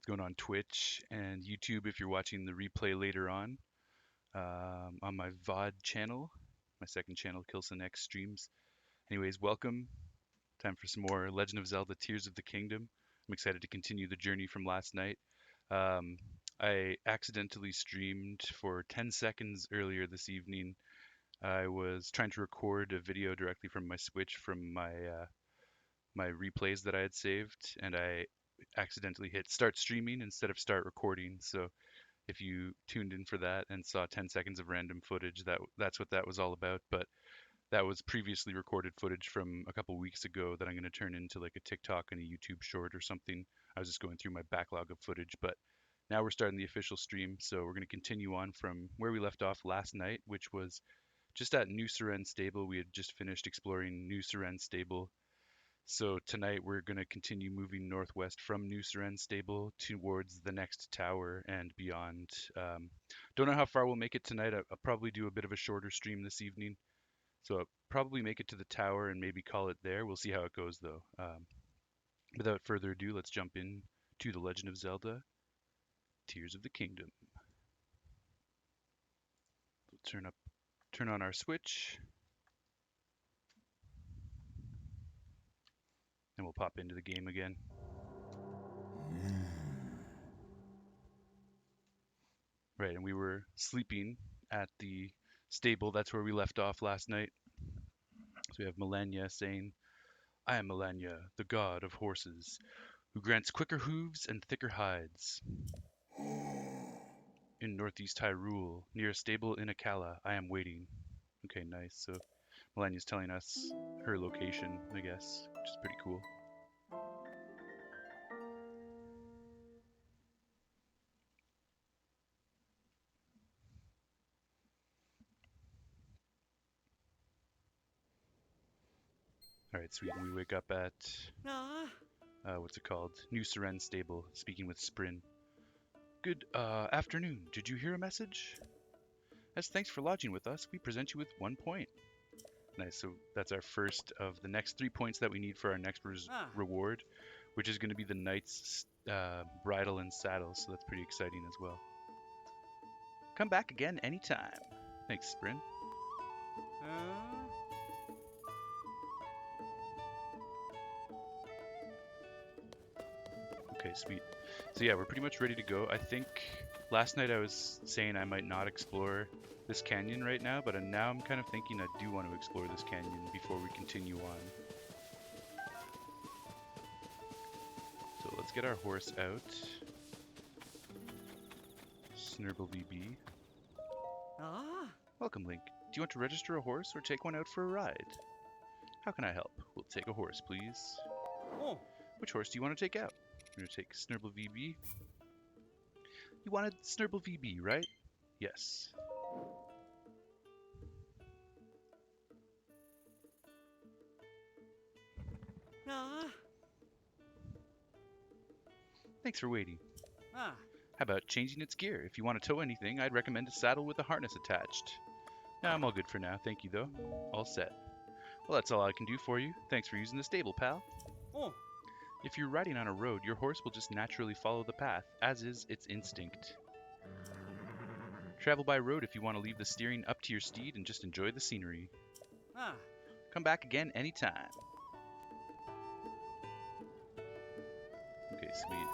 going on Twitch and YouTube if you're watching the replay later on my VOD channel, my second channel, Kilson X Streams. Anyways, welcome. Time for some more Legend of Zelda Tears of the Kingdom. I'm excited to continue the journey from last night. Um, I accidentally streamed for 10 seconds earlier this evening. I was trying to record a video directly from my Switch from my replays that I had saved, and I accidentally hit start streaming instead of start recording. So if you tuned in for that and saw 10 seconds of random footage, that's what that was all about. But that was previously recorded footage from a couple weeks ago that I'm going to turn into like a TikTok and a YouTube short or something. I was just going through my backlog of footage, but now we're starting the official stream. So we're going to continue on from where we left off last night, which was just at New Seren Stable. We had just finished exploring New Seren Stable. So tonight we're going to continue moving northwest from New Seren Stable towards the next tower and beyond. Don't know how far we'll make it tonight. I'll probably do a bit of a shorter stream this evening. So I'll probably make it to the tower and maybe call it there. We'll see how it goes though. Without further ado, let's jump in to The Legend of Zelda Tears of the Kingdom. We'll turn on our Switch. And we'll pop into the game again. Right, and we were sleeping at the stable. That's where we left off last night. So we have Melania saying, I am Melania, the god of horses, who grants quicker hooves and thicker hides. In northeast Hyrule, near a stable in Akala, I am waiting. Okay, nice. So Melania's telling us her location, I guess, which is pretty cool. All right, sweet. And we wake up at what's it called? New Seren Stable, speaking with Sprin. Good afternoon. Did you hear a message? As thanks for lodging with us, we present you with 1 point. Nice. So that's our first of the next 3 points that we need for our next reward, which is going to be the knight's bridle and saddle. So that's pretty exciting as well. Come back again anytime. Thanks, Sprin. Okay, sweet. So yeah, we're pretty much ready to go. I think last night I was saying I might not explore this canyon right now, but now I'm kind of thinking I do want to explore this canyon before we continue on. So let's get our horse out. Snurble VB. Welcome, Link. Do you want to register a horse or take one out for a ride? How can I help? We'll take a horse, please. Which horse do you want to take out? I'm going to take Snurble VB. You wanted Snurble VB, right? Yes. Thanks for waiting. How about changing its gear? If you want to tow anything, I'd recommend a saddle with a harness attached. Nah, I'm all good for now, thank you though. All set. Well, that's all I can do for you. Thanks for using the stable, pal. If you're riding on a road, your horse will just naturally follow the path, as is its instinct. Travel by road if you want to leave the steering up to your steed and just enjoy the scenery. Come back again anytime. Okay, sweet.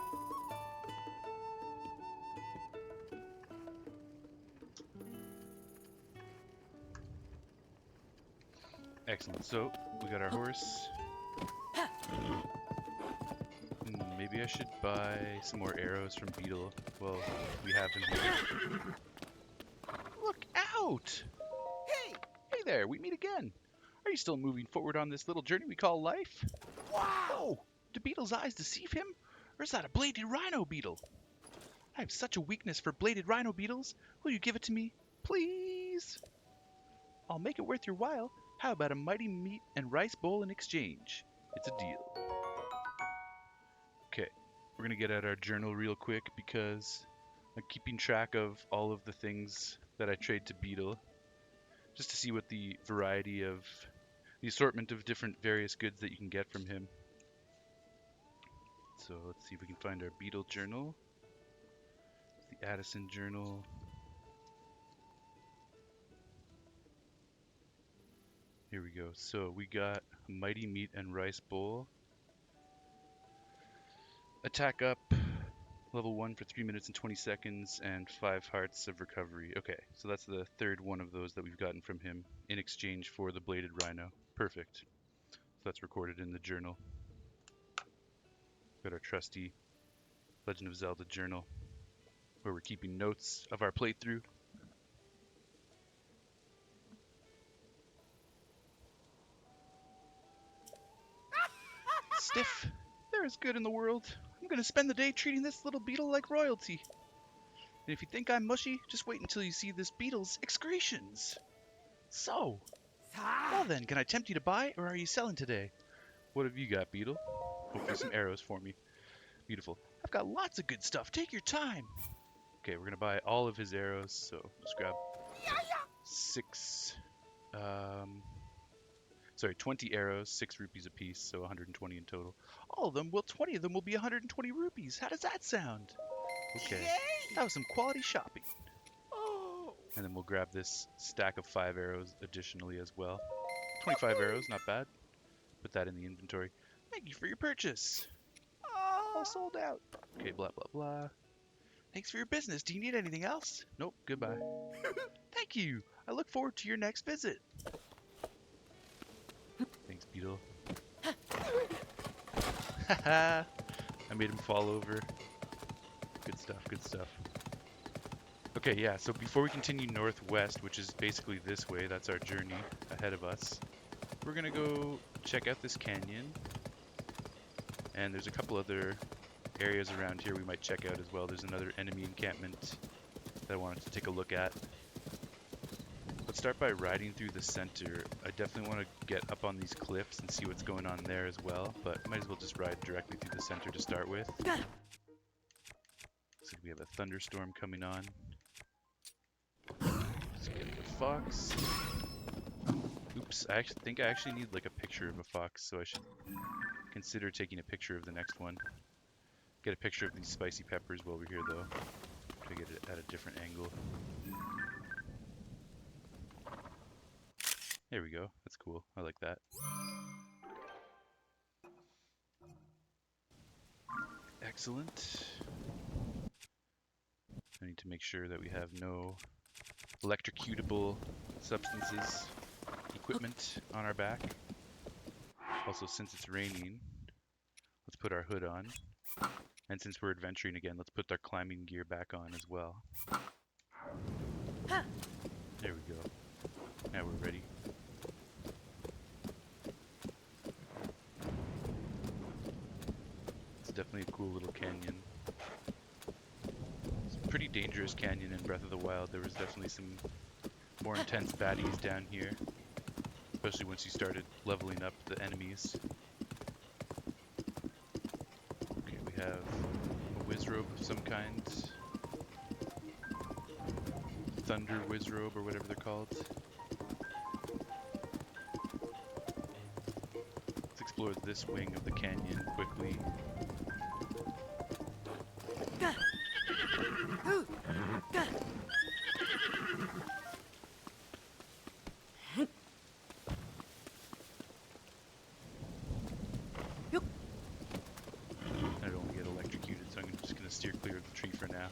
Excellent. So, we got our horse. Maybe I should buy some more arrows from Beetle. Well, we have him here. Look out! Hey! Hey there, we meet again. Are you still moving forward on this little journey we call life? Wow! Do Beetle's eyes deceive him? Or is that a bladed rhino beetle? I have such a weakness for bladed rhino beetles. Will you give it to me? Please? I'll make it worth your while. How about a mighty meat and rice bowl in exchange? It's a deal. Okay, we're going to get out our journal real quick because I'm keeping track of all of the things that I trade to Beetle, just to see what the variety of, the assortment of different various goods that you can get from him. So let's see if we can find our Beetle journal. Addison journal. Here we go. So we got Mighty Meat and Rice Bowl. Attack up, level 1 for 3 minutes and 20 seconds, and 5 hearts of recovery. Okay, so that's the third one of those that we've gotten from him in exchange for the Bladed Rhino. Perfect. So that's recorded in the journal. Got our trusty Legend of Zelda journal, where we're keeping notes of our playthrough. Stiff, there is good in the world. I'm gonna spend the day treating this little beetle like royalty. And if you think I'm mushy, just wait until you see this beetle's excretions. So, well then, can I tempt you to buy, or are you selling today? What have you got, beetle? Hopefully some arrows for me. Beautiful. I've got lots of good stuff. Take your time. Okay, we're gonna buy all of his arrows, so just grab 20 arrows, 6 rupees apiece, so 120 in total. All of them, well, 20 of them will be 120 rupees. How does that sound? Okay, that was some quality shopping. And then we'll grab this stack of 5 arrows additionally as well. 25 arrows, not bad. Put that in the inventory. Thank you for your purchase. All sold out. Okay, blah, blah, blah. Thanks for your business. Do you need anything else? Nope, goodbye. Thank you. I look forward to your next visit. Thanks, beetle. Haha. I made him fall over. Good stuff, good stuff. Okay, yeah, so before we continue northwest, which is basically this way, that's our journey ahead of us, we're gonna go check out this canyon. And there's a couple other areas around here we might check out as well. There's another enemy encampment that I wanted to take a look at. Let's start by riding through the center. I definitely want to get up on these cliffs and see what's going on there as well, but might as well just ride directly through the center to start with. Looks like we have a thunderstorm coming on. Let's get the fox. Oops, I think I actually need like a picture of a fox, so I should consider taking a picture of the next one. Get a picture of these spicy peppers while we're here though. Try to get it at a different angle. There we go. That's cool. I like that. Excellent. I need to make sure that we have no electrocutable substances, equipment on our back. Also, since it's raining, let's put our hood on. And since we're adventuring again, let's put our climbing gear back on as well. There we go. Now we're ready. It's definitely a cool little canyon. It's a pretty dangerous canyon in Breath of the Wild. There was definitely some more intense baddies down here, especially once you started leveling up the enemies. Okay, we have a Wizrobe of some kind. Thunder Wizrobe or whatever they're called. Let's explore this wing of the canyon quickly. I don't want to get electrocuted, so I'm just going to steer clear of the tree for now.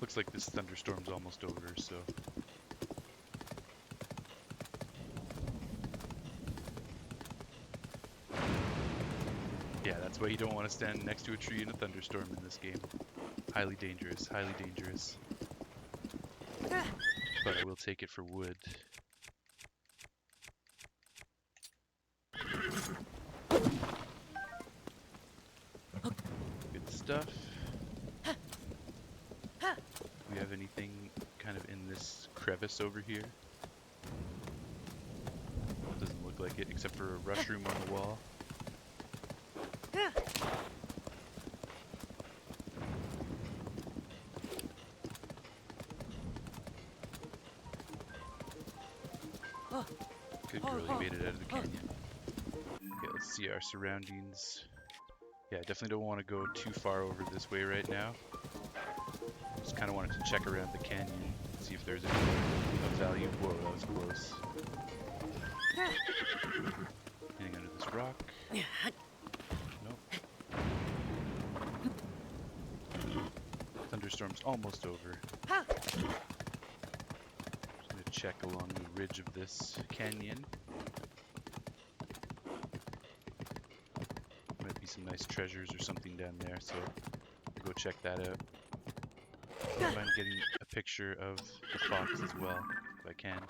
Looks like this thunderstorm's almost over, so... Yeah, that's why you don't want to stand next to a tree in a thunderstorm in this game. Highly dangerous, highly dangerous. But I will take it for wood. Good stuff. Do we have anything kind of in this crevice over here? Doesn't look like it, except for a rush room on the wall. Good girl, you made it out of the canyon. Okay, let's see our surroundings. Yeah, I definitely don't want to go too far over this way right now. Just kind of wanted to check around the canyon, see if there's anything of value. Whoa, that was close. Anything under this rock? Nope. Thunderstorm's almost over. Just gonna check along the ridge of this canyon. Might be some nice treasures or something down there, so I'll go check that out. Don't mind getting a picture of the fox as well, if I can.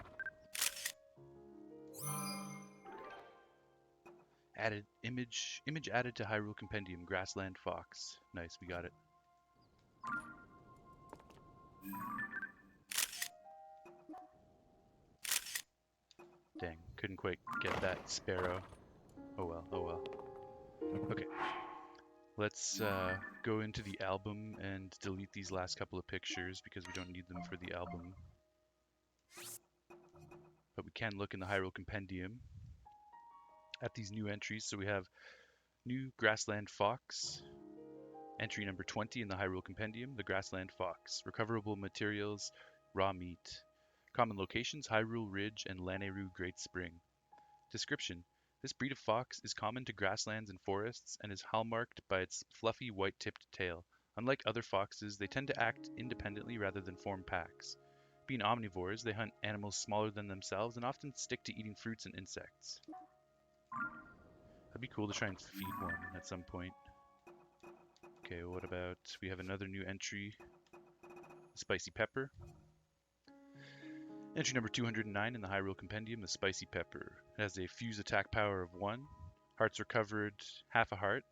Added image added to Hyrule Compendium, grassland fox. Nice, we got it. Dang, couldn't quite get that sparrow. Oh well, oh well. Okay, let's go into the album and delete these last couple of pictures because we don't need them for the album. But we can look in the Hyrule Compendium at these new entries. So we have new grassland fox, entry number 20 in the Hyrule Compendium, the grassland fox. Recoverable materials, raw meat. Common locations, Hyrule Ridge and Lanayru Great Spring. Description: this breed of fox is common to grasslands and forests and is hallmarked by its fluffy white-tipped tail. Unlike other foxes, they tend to act independently rather than form packs. Being omnivores, they hunt animals smaller than themselves and often stick to eating fruits and insects. That'd be cool to try and feed one at some point. Okay, what about, we have another new entry, spicy pepper. Entry number 209 in the Hyrule Compendium, the spicy pepper. It has a fuse attack power of 1, hearts recovered half a heart,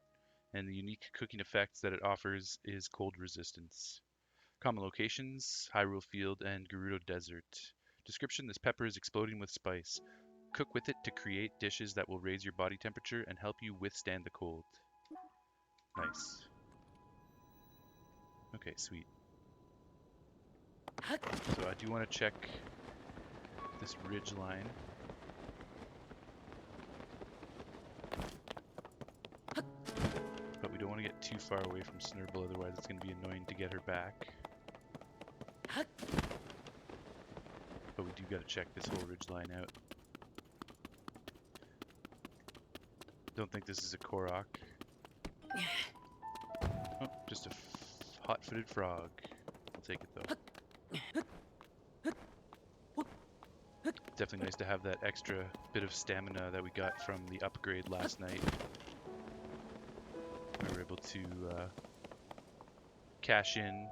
and the unique cooking effects that it offers is cold resistance. Common locations, Hyrule Field and Gerudo Desert. Description: this pepper is exploding with spice. Cook with it to create dishes that will raise your body temperature and help you withstand the cold. Nice. Okay, sweet. So I do want to check this ridge line. But we don't want to get too far away from Snurble, otherwise it's going to be annoying to get her back. But we do got to check this whole ridge line out. Don't think this is a Korok. Oh, just a hot-footed frog. I'll take it though. Definitely nice to have that extra bit of stamina that we got from the upgrade last night. We were able to cash in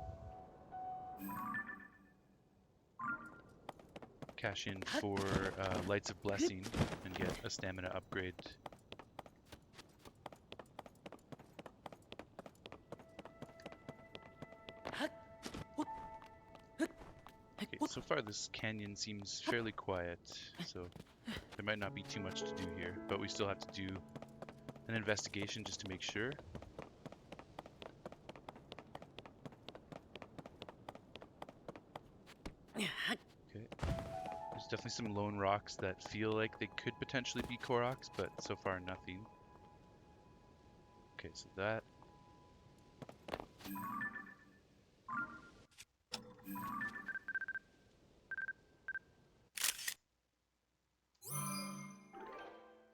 for Lights of Blessing and get a stamina upgrade. Okay, so far this canyon seems fairly quiet, so there might not be too much to do here, but we still have to do an investigation just to make sure. Okay. There's definitely some lone rocks that feel like they could potentially be Koroks, but so far nothing. Okay, so that.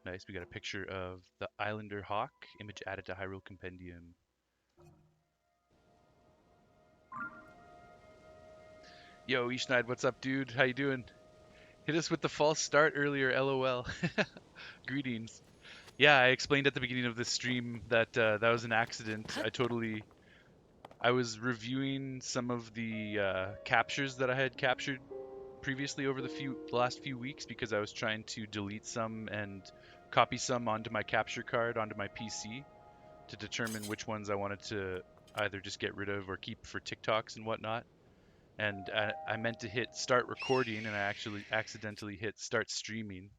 Nice, we got a picture of the Islander Hawk, image added to Hyrule Compendium. Yo, Ishnaid, what's up, dude? How you doing? Hit us with the false start earlier, LOL. Greetings. Yeah, I explained at the beginning of this stream that that was an accident. I was reviewing some of the captures that I had captured previously over the last few weeks because I was trying to delete some and copy some onto my capture card onto my PC to determine which ones I wanted to either just get rid of or keep for TikToks and whatnot. And I meant to hit start recording and I actually accidentally hit start streaming.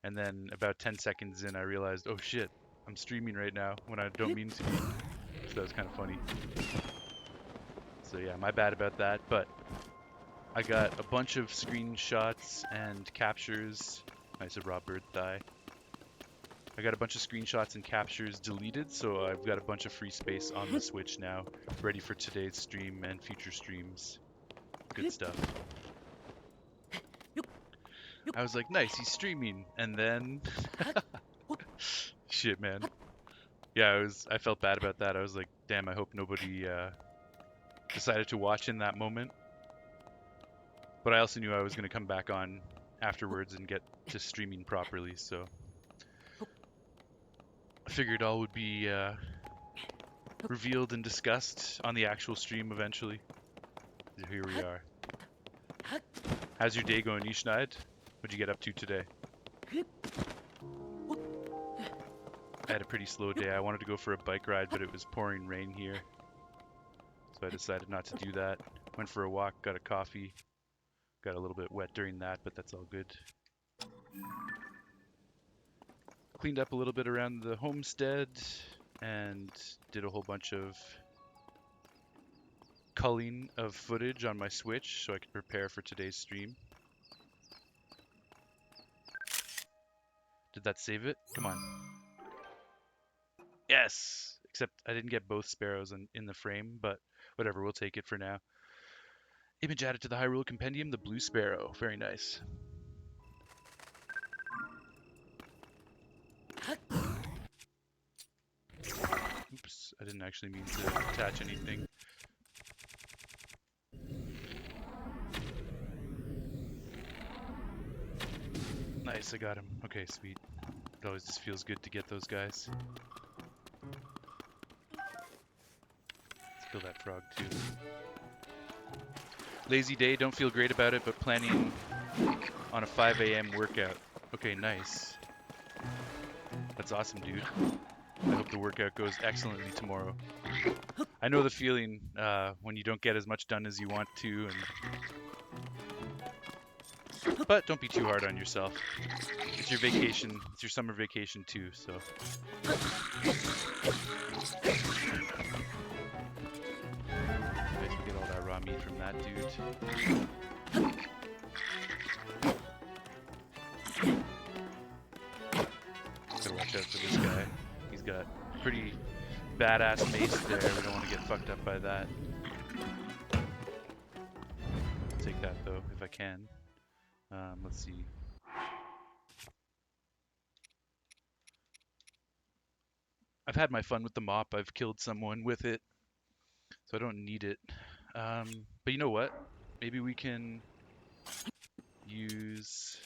And then about 10 seconds in I realized, oh shit, I'm streaming right now when I don't mean to be. So that was kind of funny. So yeah, my bad about that, but I got a bunch of screenshots and captures. Nice, a raw bird thigh. I got a bunch of screenshots and captures deleted, so I've got a bunch of free space on the Switch now, ready for today's stream and future streams. Good stuff. I was like, nice, he's streaming, and then shit, man. Yeah, I felt bad about that. I was like, damn, I hope nobody decided to watch in that moment. But I also knew I was going to come back on afterwards and get to streaming properly, so I figured all would be revealed and discussed on the actual stream eventually. Here we are. How's your day going, Ishnaid? What'd you get up to today? I had a pretty slow day. I wanted to go for a bike ride, but it was pouring rain here. So I decided not to do that. Went for a walk, got a coffee. Got a little bit wet during that, but that's all good. Cleaned up a little bit around the homestead and did a whole bunch of culling of footage on my Switch so I could prepare for today's stream. Did that save it? Come on. Yes! Except I didn't get both sparrows in the frame, but whatever, we'll take it for now. Image added to the Hyrule Compendium, the blue sparrow. Very nice. Oops, I didn't actually mean to attach anything. Nice, I got him. Okay, sweet. It always just feels good to get those guys. Let's kill that frog too. Lazy day, don't feel great about it, but planning on a 5 a.m. workout. Okay, nice. That's awesome, dude. I hope the workout goes excellently tomorrow. I know the feeling when you don't get as much done as you want to, but don't be too hard on yourself. It's your vacation. It's your summer vacation too, so. Nice to get all that raw meat from that dude. Gotta watch out for this guy. He's got pretty badass mace there. We don't want to get fucked up by that. I'll take that though, if I can. Let's see. I've had my fun with the mop. I've killed someone with it, so I don't need it. But you know what? Maybe we can use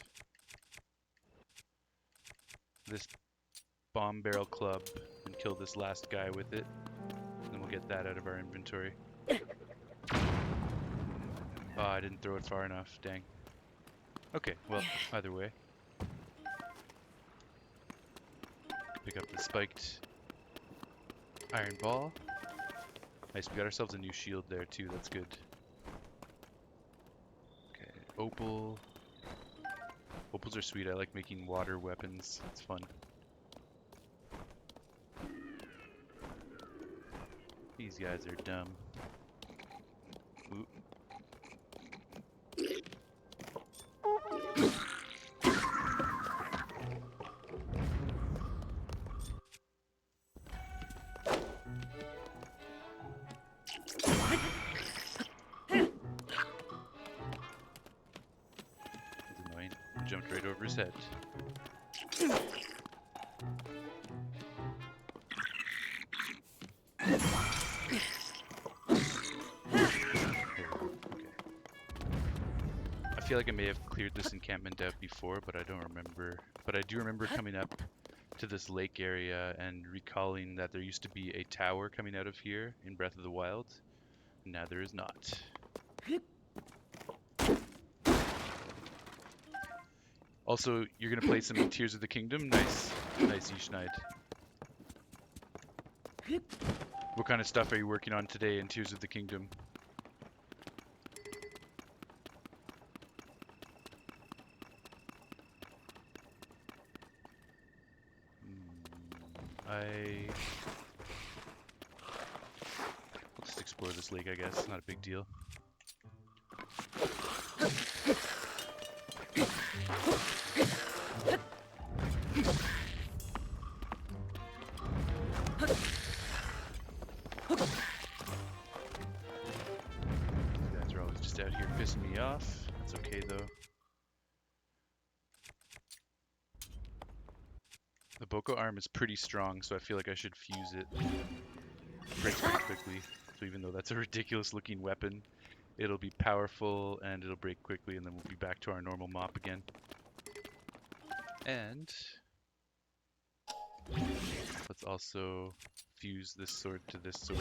this bomb barrel club and kill this last guy with it. And then we'll get that out of our inventory. Oh, I didn't throw it far enough. Dang. Okay, well, either way. Pick up the spiked iron ball. Nice, we got ourselves a new shield there too, that's good. Okay, opal. Opals are sweet, I like making water weapons, it's fun. These guys are dumb. Ooh. Jumped right over his head. I feel like I may have cleared this encampment out before, but I don't remember. But I do remember coming up to this lake area and recalling that there used to be a tower coming out of here in Breath of the Wild. Now there is not. Also, you're gonna play some Tears of the Kingdom? Nice. Nice, Ishnaid. What kind of stuff are you working on today in Tears of the Kingdom? Let's just explore this lake, I guess. Not a big deal. out here pissing me off. That's okay though. The Boko arm is pretty strong, so I feel like I should fuse it. It breaks pretty quickly. So even though that's a ridiculous looking weapon, it'll be powerful and it'll break quickly, and then we'll be back to our normal mop again. And let's also fuse this sword to this sword.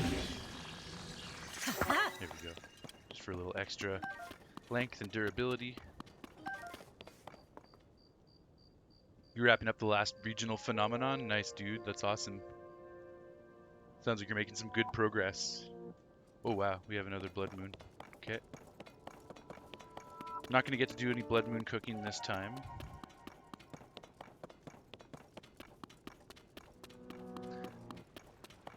There we go. Just for a little extra length and durability. You wrapping up the last regional phenomenon? Nice, dude. That's awesome. Sounds like you're making some good progress. Oh wow, we have another blood moon. Okay. Not going to get to do any blood moon cooking this time.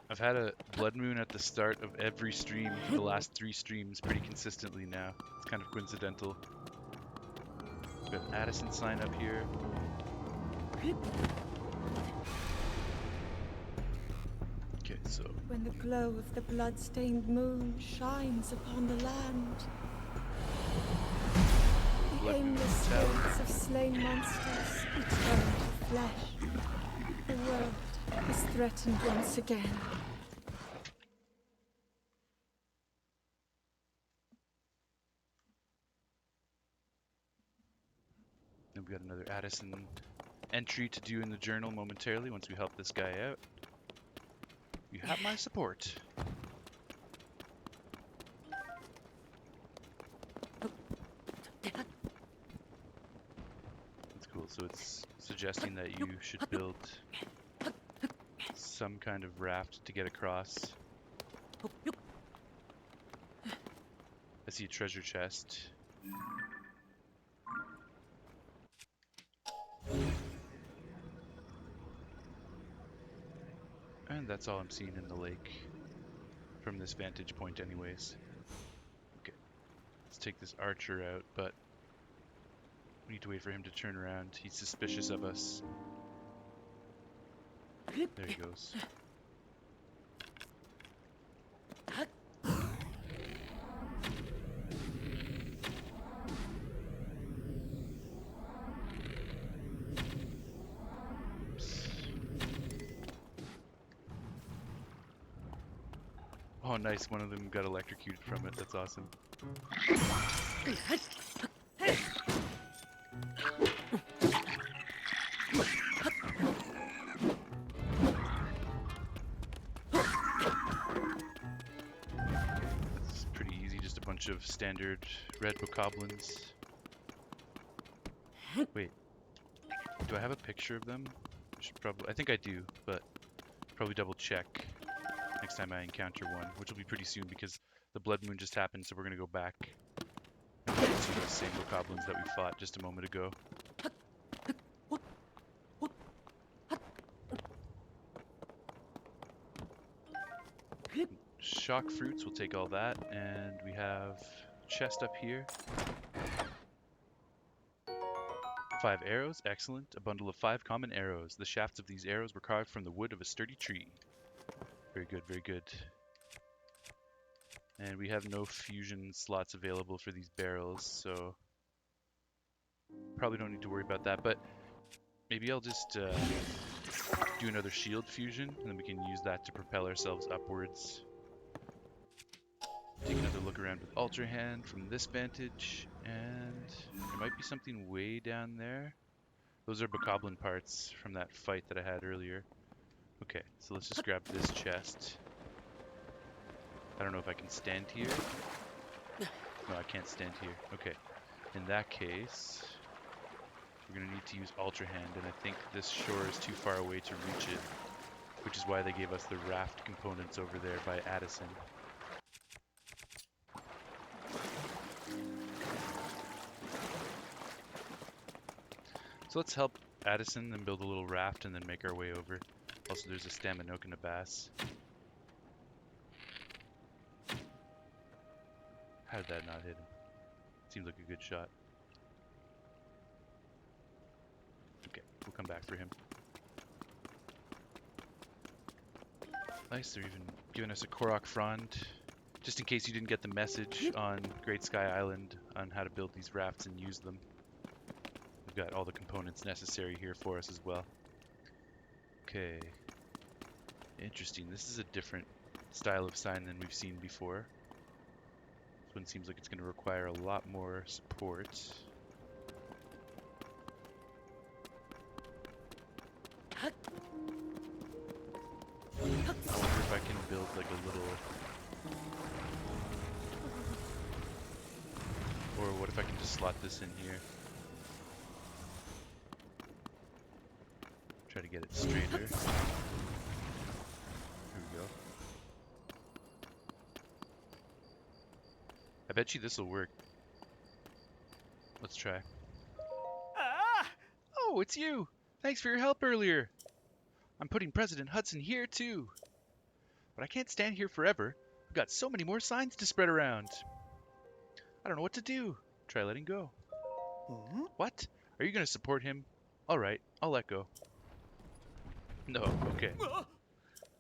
I've had a blood moon at the start of every stream for the last 3 streams pretty consistently now. It's kind of coincidental. We've got an Addison sign up here. Okay, so when the glow of the blood-stained moon shines upon the land, the aimless spirits of slain monsters return to flesh. The world is threatened once again. then we got another Addison entry to do in the journal momentarily once we help this guy out. You have my support. That's cool. So it's suggesting that you should build some kind of raft to get across. I see a treasure chest. And that's all I'm seeing in the lake from this vantage point anyways. Okay, let's take this archer out, but we need to wait for him to turn around. He's suspicious of us. There he goes. Oh, nice. One of them got electrocuted from it. That's awesome. It's pretty easy. Just a bunch of standard red bokoblins. Wait. Do I have a picture of them? I think I do, but probably double check next time I encounter one, which will be pretty soon because the blood moon just happened, so we're gonna go back and see those same bokoblins that we fought just a moment ago. Shock fruits, we'll take all that, and we have chest up here. 5 arrows, excellent. A bundle of 5 common arrows. The shafts of these arrows were carved from the wood of a sturdy tree. Very good, very good. And we have no fusion slots available for these barrels, so probably don't need to worry about that, but maybe I'll just do another shield fusion, and then we can use that to propel ourselves upwards. Take another look around with Ultra Hand from this vantage, and there might be something way down there. Those are bokoblin parts from that fight that I had earlier. Okay, so let's just grab this chest. I don't know if I can stand here. No, I can't stand here. Okay, in that case, we're going to need to use Ultra Hand, and I think this shore is too far away to reach it, which is why they gave us the raft components over there by Addison. So let's help Addison and build a little raft and then make our way over. Also, there's a Staminoke and a bass. How did that not hit him? Seems like a good shot. Okay, we'll come back for him. Nice, they're even giving us a Korok Frond Just in case you didn't get the message on Great Sky Island on how to build these rafts and use them. We've got all the components necessary here for us as well. Okay. Interesting. This is a different style of sign than we've seen before. This one seems like it's going to require a lot more support. I wonder if I can build like a little... Or what if I can just slot this in here? Try to get it straighter. Here we go. I bet you this will work. Let's try. Ah! Oh, it's you! Thanks for your help earlier. I'm putting President Hudson here too. But I can't stand here forever. I've got so many more signs to spread around. I don't know what to do. Try letting go. What? Are you going to support him? Alright, I'll let go. No, okay.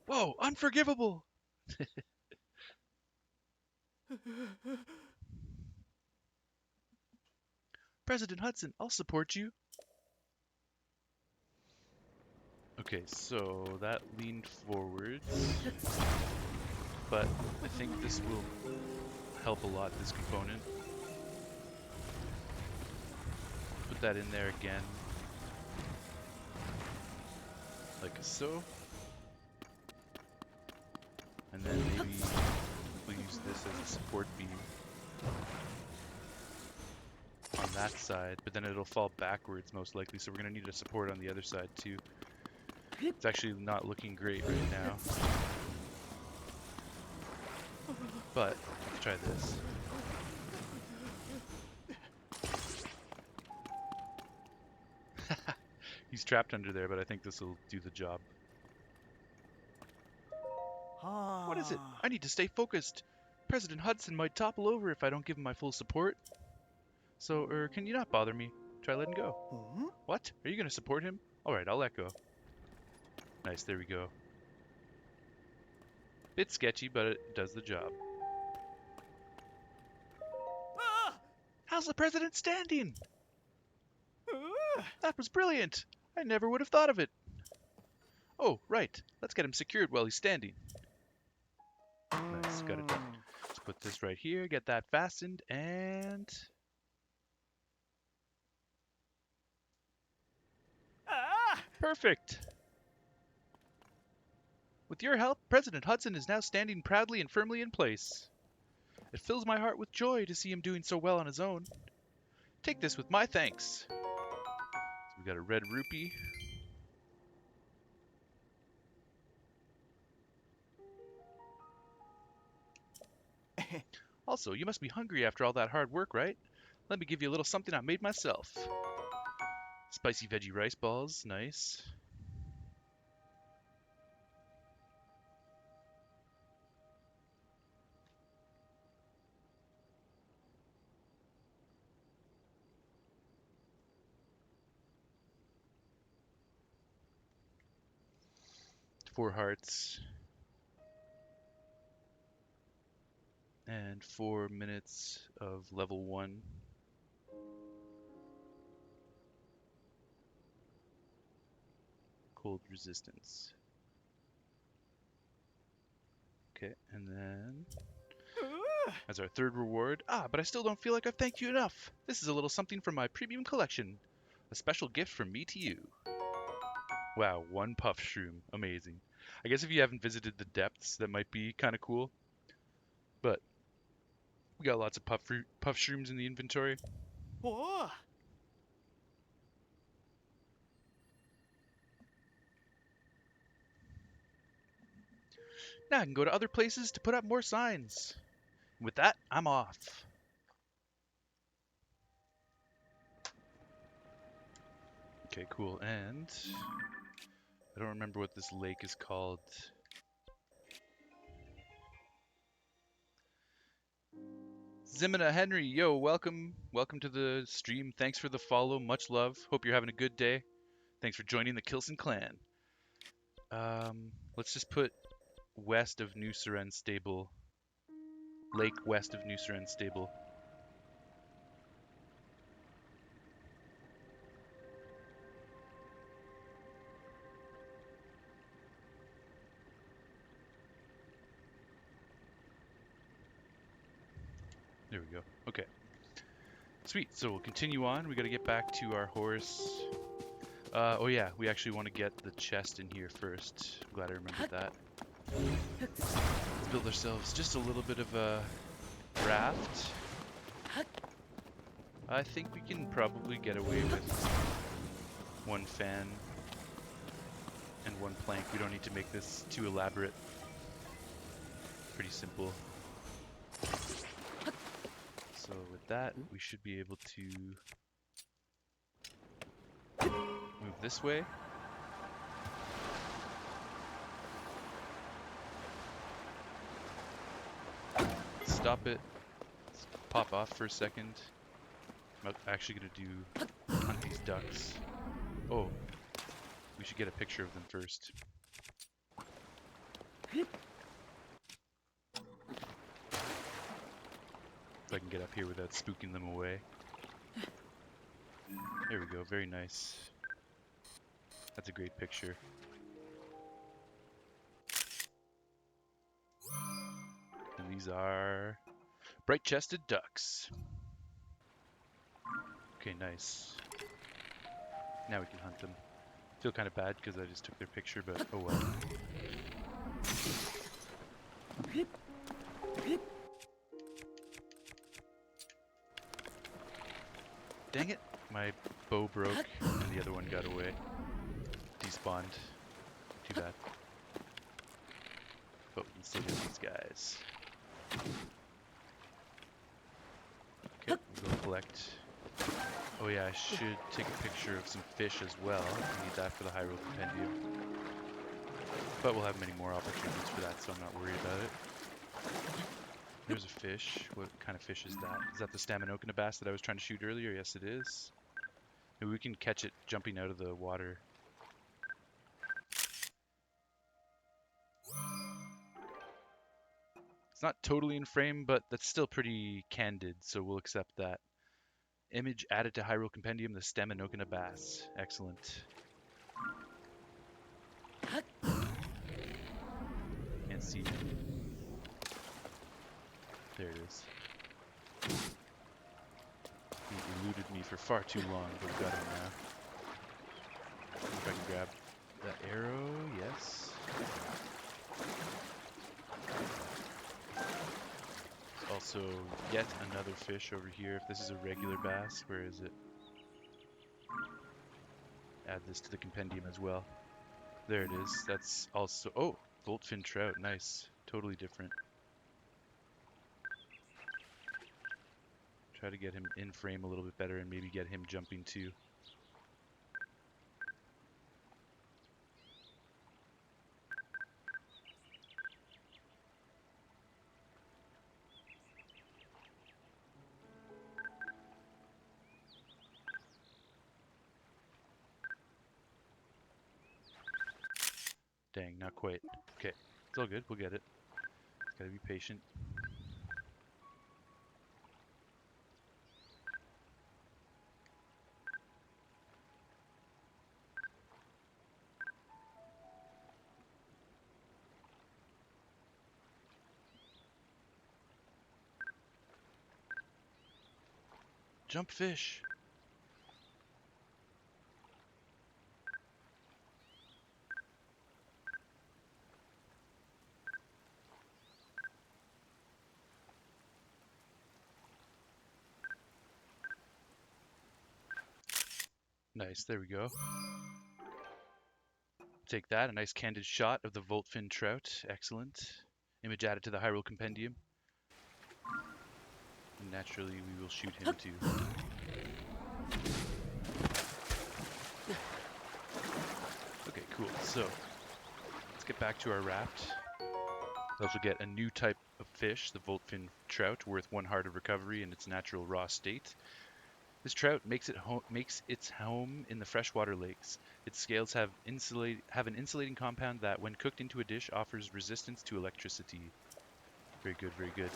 Whoa, unforgivable! President Hudson, I'll support you. Okay, so that leaned forwards. But I think this will help a lot, this component. Put that in there again. Like so. And then maybe we'll use this as a support beam on that side, but then it'll fall backwards most likely, so we're going to need a support on the other side too. It's actually not looking great right now. But, let's try this. He's trapped under there, but I think this will do the job. What is it? I need to stay focused. President Hudson might topple over if I don't give him my full support. So, can you not bother me? Try letting go. What? Are you going to support him? Alright, I'll let go. Nice, there we go. Bit sketchy, but it does the job. How's the president standing? That was brilliant. I never would have thought of it. Oh, right. Let's get him secured while he's standing. Nice, got it done. Let's put this right here, get that fastened, and... Perfect! With your help, President Hudson is now standing proudly and firmly in place. It fills my heart with joy to see him doing so well on his own. Take this with my thanks. So we got a red rupee. Also, you must be hungry after all that hard work, right? Let me give you a little something I made myself. Spicy veggie rice balls, nice. Four hearts. And 4 minutes of level 1. Cold resistance. Okay, and then as our third reward, but I still don't feel like I've thanked you enough. This is a little something from my premium collection. A special gift from me to you. Wow, 1 puff shroom. Amazing. I guess if you haven't visited the depths, that might be kind of cool. But we got lots of puff shrooms in the inventory. Whoa. Now I can go to other places to put up more signs. With that, I'm off. Okay, cool. And I don't remember what this lake is called. Zimina Henry, yo, welcome. Welcome to the stream. Thanks for the follow. Much love. Hope you're having a good day. Thanks for joining the Kilson clan. Let's just put west of New Seren Stable lake west of Nusren Stable. There we go. Okay. Sweet. So we'll continue on. We got to get back to our horse. Oh yeah, we actually want to get the chest in here first. I'm glad I remembered that. Let's build ourselves just a little bit of a raft. I think we can probably get away with one fan and one plank. We don't need to make this too elaborate. Pretty simple. So with that, we should be able to move this way. Stop it. Let's pop off for a second. I'm actually going to hunt these ducks. Oh, we should get a picture of them first. If I can get up here without spooking them away. There we go, very nice. That's a great picture. And these are bright-chested ducks. Okay, nice. Now we can hunt them. Feel kind of bad because I just took their picture, but oh well. Dang it! My bow broke and the other one got away. Despawned. Too bad. But we can still get these guys. Okay, we'll go collect. Oh yeah, I should take a picture of some fish as well. I need that for the Hyrule Compendium. But we'll have many more opportunities for that, so I'm not worried about it. There's a fish. What kind of fish is that? Is that the Staminokinna bass that I was trying to shoot earlier? Yes, it is. Maybe we can catch it jumping out of the water. It's not totally in frame, but that's still pretty candid, so we'll accept that. Image added to Hyrule Compendium, the Staminokinna bass. Excellent. Can't see it. There it is. He eluded me for far too long, but we got him now. If I can grab that arrow, yes. There's also yet another fish over here. If this is a regular bass, where is it? Add this to the compendium as well. There it is. That's also... Oh! Voltfin trout. Nice. Totally different. Try to get him in frame a little bit better and maybe get him jumping too. Dang, not quite. Okay, it's all good. We'll get it. Just gotta be patient. Jump fish! Nice, there we go. Take that, a nice candid shot of the Voltfin trout. Excellent. Image added to the Hyrule Compendium. And naturally, we will shoot him too. Okay, cool. So, let's get back to our raft. We also get a new type of fish, the Voltfin trout, worth 1 heart of recovery in its natural raw state. This trout makes its home in the freshwater lakes. Its scales have an insulating compound that, when cooked into a dish, offers resistance to electricity. Very good, very good.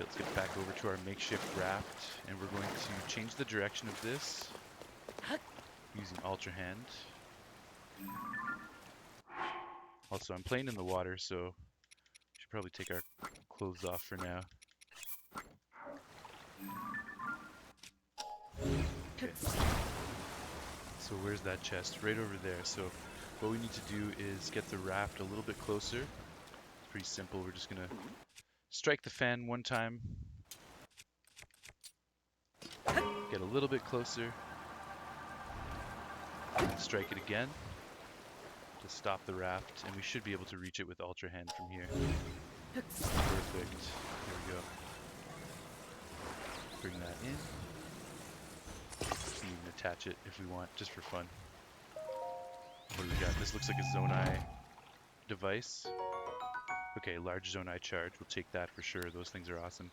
Let's get back over to our makeshift raft, and we're going to change the direction of this using Ultra Hand. Also, I'm playing in the water, so we should probably take our clothes off for now. Okay. So where's that chest? Right over there. So what we need to do is get the raft a little bit closer. It's pretty simple. We're just gonna strike the fan one time. Get a little bit closer. And strike it again to stop the raft, and we should be able to reach it with Ultra Hand from here. Perfect. Here we go. Bring that in. We can even attach it if we want, just for fun. What do we got? This looks like a Zonai device. Okay, large Zonai charge. We'll take that for sure. Those things are awesome.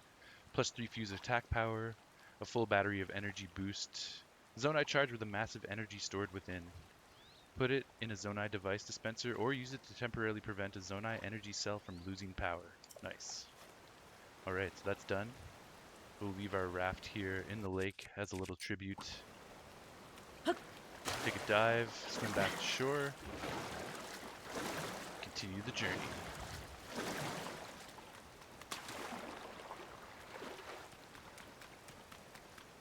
+3 fuse attack power, a full battery of energy boost. Zonai charge with a massive energy stored within. Put it in a Zonai device dispenser or use it to temporarily prevent a Zonai energy cell from losing power. Nice. Alright, so that's done. We'll leave our raft here in the lake as a little tribute. Take a dive, swim back to shore, continue the journey.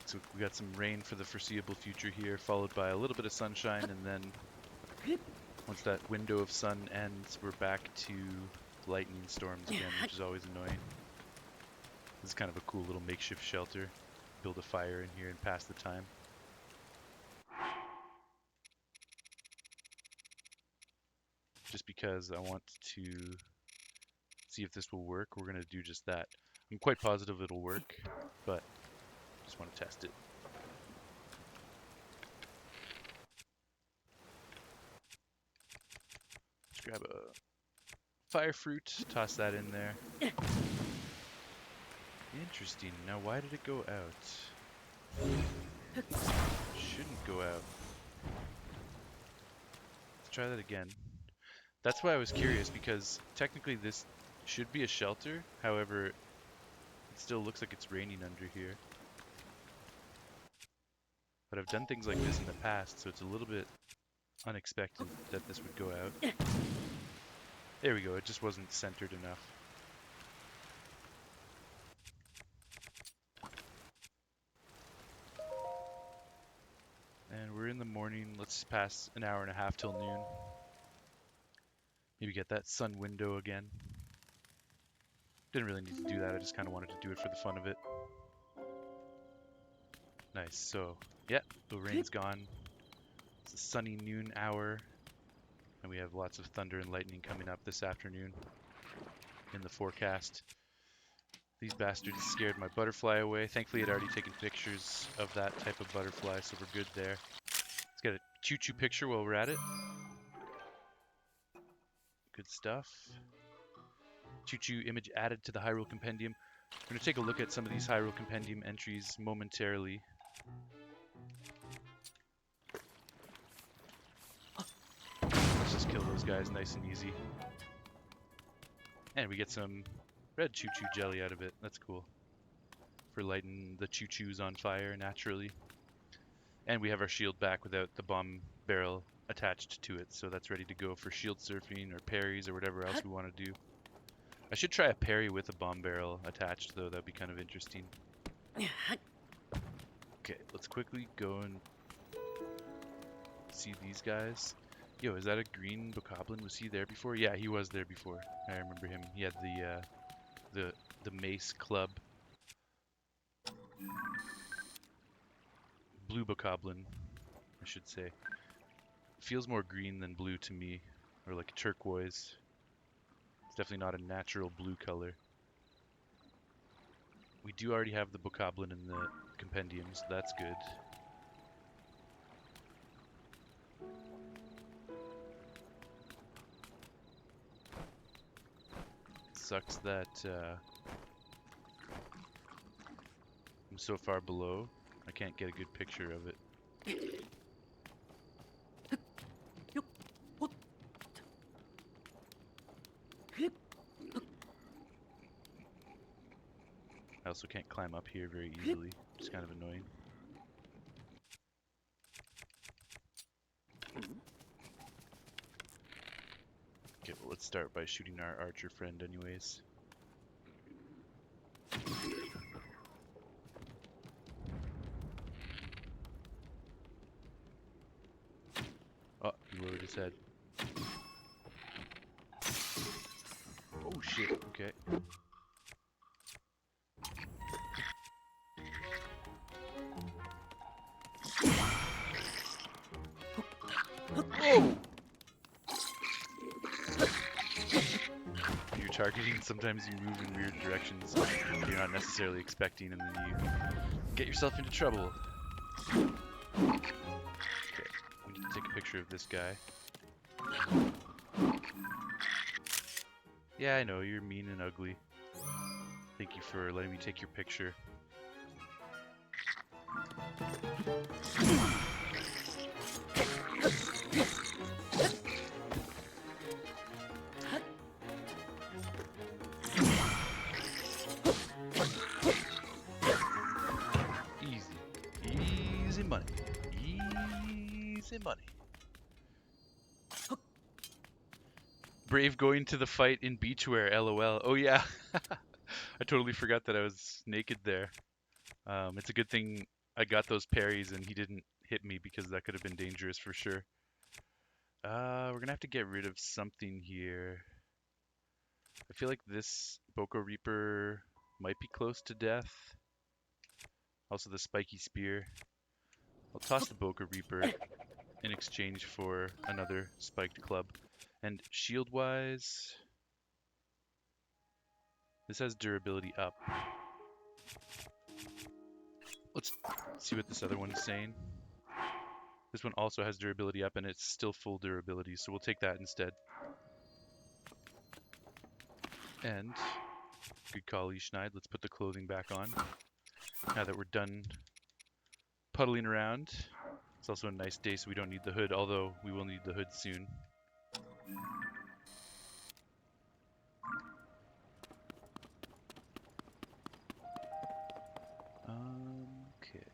So we got some rain for the foreseeable future here, followed by a little bit of sunshine, and then once that window of sun ends, we're back to lightning storms again, which is always annoying. This is kind of a cool little makeshift shelter. Build a fire in here and pass the time. Just because I want to see if this will work, we're going to do just that. I'm quite positive it'll work, but just want to test it. Let's grab a fire fruit, toss that in there. Interesting. Now why did it go out? Shouldn't go out. Let's try that again. That's why I was curious, because technically this should be a shelter. However, it still looks like it's raining under here. But I've done things like this in the past, so it's a little bit unexpected that this would go out. There we go, it just wasn't centered enough. And we're in the morning. Let's pass an hour and a half till noon. Maybe get that sun window again. Didn't really need to do that, I just kind of wanted to do it for the fun of it. Nice, so yeah, the rain's gone. It's a sunny noon hour, and we have lots of thunder and lightning coming up this afternoon in the forecast. These bastards scared my butterfly away. Thankfully, I'd already taken pictures of that type of butterfly, so we're good there. Let's get a choo-choo picture while we're at it. Good stuff. Choo-choo image added to the Hyrule Compendium. I'm going to take a look at some of these Hyrule Compendium entries momentarily. Let's just kill those guys nice and easy. And we get some red choo-choo jelly out of it. That's cool. For lighting the choo-choos on fire naturally. And we have our shield back without the bomb barrel attached to it. So that's ready to go for shield surfing or parries or whatever else we want to do. I should try a parry with a bomb barrel attached though. That'd be kind of interesting. Okay, let's quickly go and see these guys. Yo, is that a green bokoblin? Was he there before? Yeah, he was there before. I remember him. He had the mace club. Blue bokoblin, I should say. Feels more green than blue to me, or like turquoise. It's definitely not a natural blue color. We do already have the bokoblin in the compendium, so that's good. Sucks that I'm so far below, I can't get a good picture of it. I also can't climb up here very easily. It's kind of annoying. Okay, well, let's start by shooting our archer friend anyways. Oh, he lowered his head. Oh shit, okay. Whoa! You're targeting, sometimes you move in weird directions you're not necessarily expecting, and then you get yourself into trouble. Okay, we need to take a picture of this guy. Yeah, I know, you're mean and ugly. Thank you for letting me take your picture. Easy. Easy money. Easy money. Brave going to the fight in beachwear, lol. Oh yeah. I totally forgot that I was naked there. It's a good thing I got those parries and he didn't hit me, because that could have been dangerous for sure. We're gonna have to get rid of something here. I feel like this Boko Reaper might be close to death. Also the spiky spear. I'll toss the Boko Reaper in exchange for another spiked club. And shield-wise, this has durability up. Let's see what this other one is saying. This one also has durability up, and it's still full durability, so we'll take that instead. And, good call, Ishnaid. Let's put the clothing back on. Now that we're done puddling around. It's also a nice day, so we don't need the hood, although we will need the hood soon. Okay.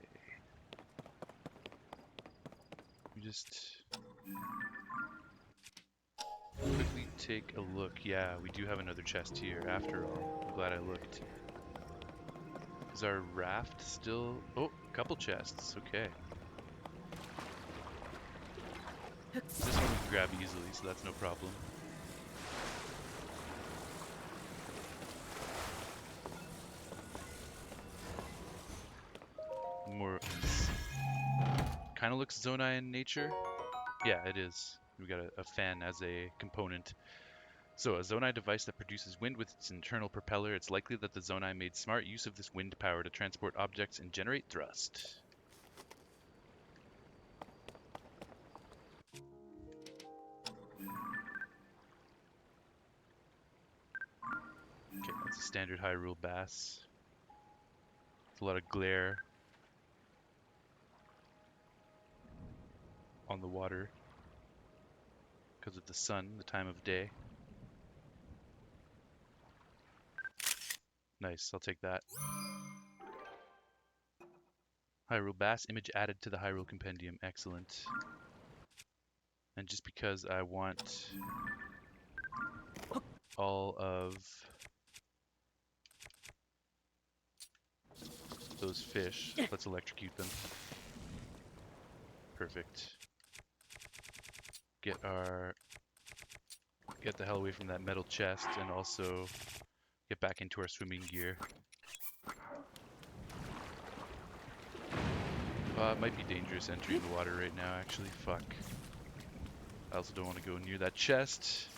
We just quickly take a look. Yeah, we do have another chest here, after all. I'm glad I looked. Is our raft still... Oh, a couple chests. Okay. This one we can grab easily, so that's no problem. More... Kind of looks Zonai in nature. Yeah, it is. We got a fan as a component. So, a Zonai device that produces wind with its internal propeller. It's likely that the Zonai made smart use of this wind power to transport objects and generate thrust. Okay, that's a standard Hyrule bass. It's a lot of glare on the water because of the sun, the time of day. Nice, I'll take that. Hyrule bass image added to the Hyrule Compendium. Excellent. And just because I want all of those fish, let's electrocute them. Perfect. Get the hell away from that metal chest, and also get back into our swimming gear. It might be dangerous entering the water right now, actually. Fuck. I also don't want to go near that chest.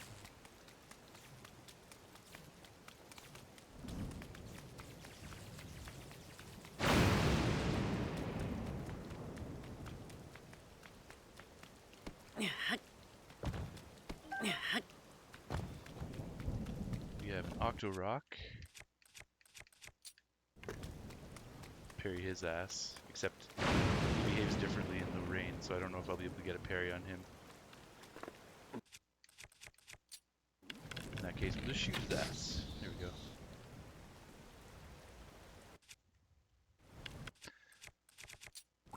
We have an Octo Rock. Parry his ass, except he behaves differently in the rain, so I don't know if I'll be able to get a parry on him. In that case, we'll just shoot his ass. There we go.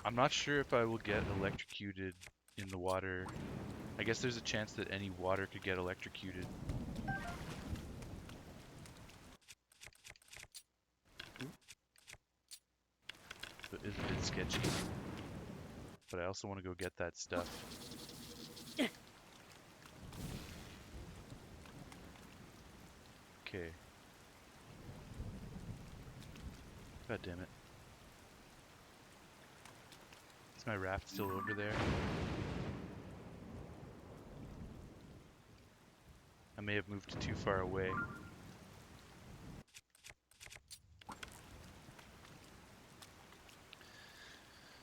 I'm not sure if I will get electrocuted in the water. I guess there's a chance that any water could get electrocuted. Ooh, so it is a bit sketchy. But I also want to go get that stuff. Okay. God damn it. Is my raft still over there? I may have moved too far away.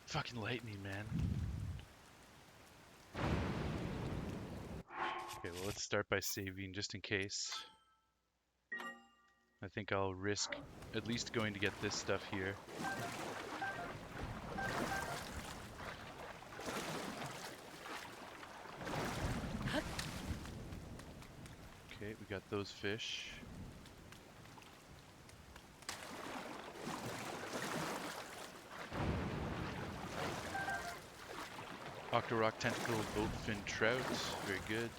Fucking lightning, man. Okay, well, let's start by saving just in case. I think I'll risk at least going to get this stuff here. Okay, we got those fish. Octorock tentacle boatfin trout, very good.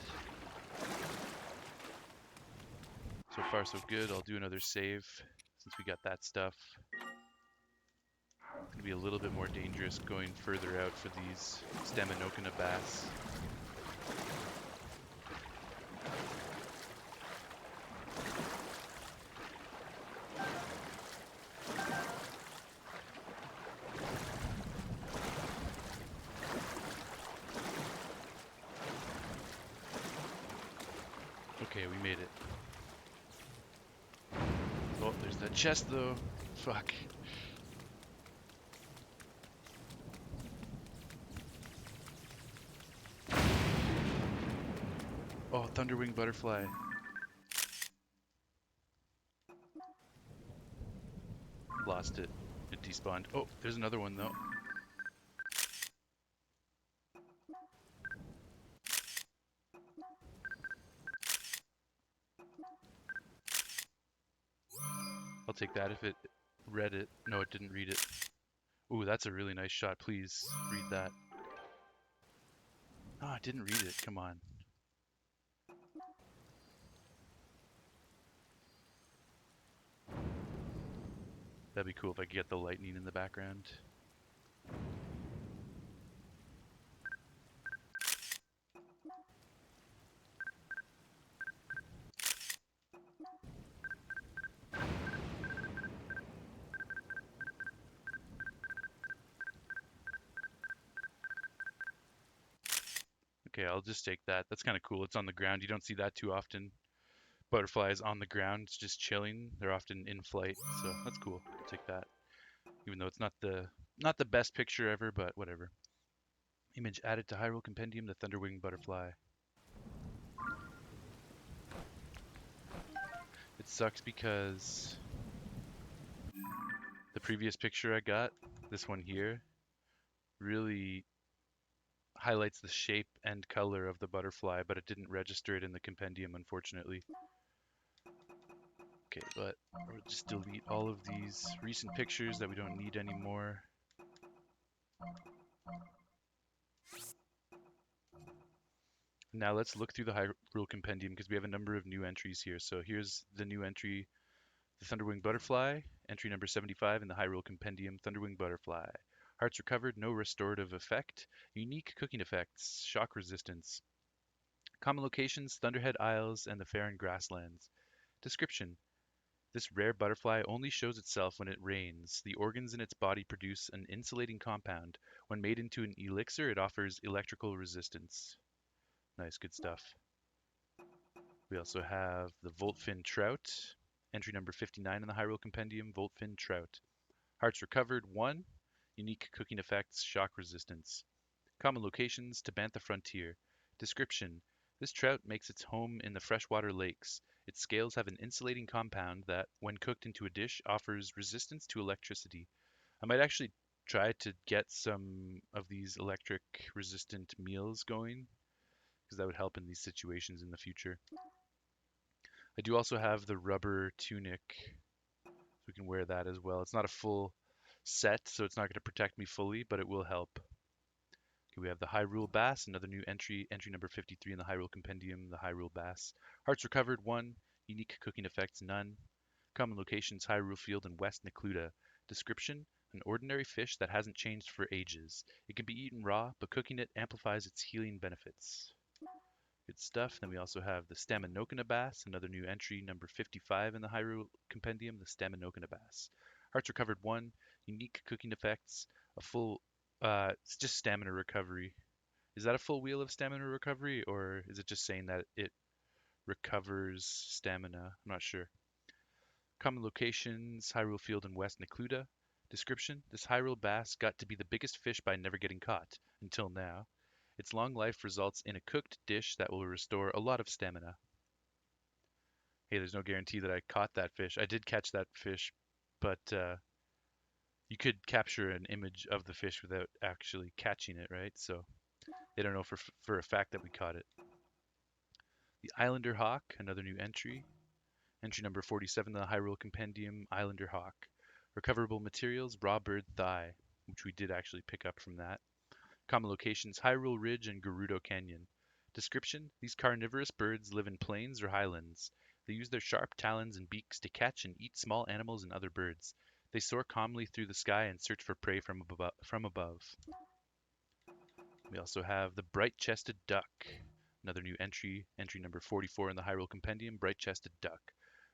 So far so good. I'll do another save since we got that stuff. It's gonna be a little bit more dangerous going further out for these Staminokina bass. Okay, we made it. Oh, there's that chest though. Fuck. Oh, thunderwing butterfly. Lost it. It despawned. Oh, there's another one though. I'll take that if it read it. No, it didn't read it. Ooh, that's a really nice shot. Please read that. Oh, I didn't read it. Come on. That'd be cool if I could get the lightning in the background. Okay, I'll just take that. That's kind of cool. It's on the ground. You don't see that too often. Butterflies on the ground, just chilling. They're often in flight, so that's cool. I'll take that. Even though it's not the best picture ever, but whatever. Image added to Hyrule Compendium, the Thunderwing Butterfly. It sucks because the previous picture I got, this one here, really highlights the shape and color of the butterfly, but it didn't register it in the compendium, unfortunately. Okay, but we'll just delete all of these recent pictures that we don't need anymore. Now let's look through the Hyrule Compendium because we have a number of new entries here. So here's the new entry, the Thunderwing Butterfly, entry number 75 in the Hyrule Compendium, Thunderwing Butterfly. Hearts recovered, no restorative effect, unique cooking effects, shock resistance. Common locations, Thunderhead Isles and the Faron Grasslands. Description: this rare butterfly only shows itself when it rains. The organs in its body produce an insulating compound. When made into an elixir, it offers electrical resistance. Nice, good stuff. We also have the Voltfin Trout, entry number 59 in the Hyrule Compendium, Voltfin Trout. Hearts recovered, 1. Unique cooking effects, shock resistance. Common locations, Tabantha Frontier. Description: this trout makes its home in the freshwater lakes. Its scales have an insulating compound that, when cooked into a dish, offers resistance to electricity. I might actually try to get some of these electric resistant meals going, because that would help in these situations in the future. I do also have the rubber tunic, so we can wear that as well. It's not a full set, so it's not going to protect me fully, but it will help. Okay, we have the Hyrule Bass, another new entry number 53 in the Hyrule Compendium, the Hyrule Bass. Hearts recovered, 1. Unique cooking effects, none. Common locations, Hyrule Field and West Necluda. Description, an ordinary fish that hasn't changed for ages. It can be eaten raw, but cooking it amplifies its healing benefits. Good stuff. Then we also have the Staminokina Bass, another new entry, number 55 in the Hyrule Compendium, the Staminokina Bass. Hearts recovered, 1. Unique cooking effects, a full, it's just stamina recovery. Is that a full wheel of stamina recovery, or is it just saying that it recovers stamina? I'm not sure. Common locations, Hyrule Field and West Necluda. Description, this Hyrule bass got to be the biggest fish by never getting caught, until now. Its long life results in a cooked dish that will restore a lot of stamina. Hey, there's no guarantee that I caught that fish. I did catch that fish, but you could capture an image of the fish without actually catching it, right? So they don't know for a fact that we caught it. The Islander Hawk, another new entry. Entry number 47 in the Hyrule Compendium, Islander Hawk. Recoverable materials, raw bird thigh, which we did actually pick up from that. Common locations, Hyrule Ridge and Gerudo Canyon. Description, these carnivorous birds live in plains or highlands. They use their sharp talons and beaks to catch and eat small animals and other birds. They soar calmly through the sky and search for prey from above. We also have the bright-chested duck, another new entry number 44 in the Hyrule Compendium, bright-chested duck.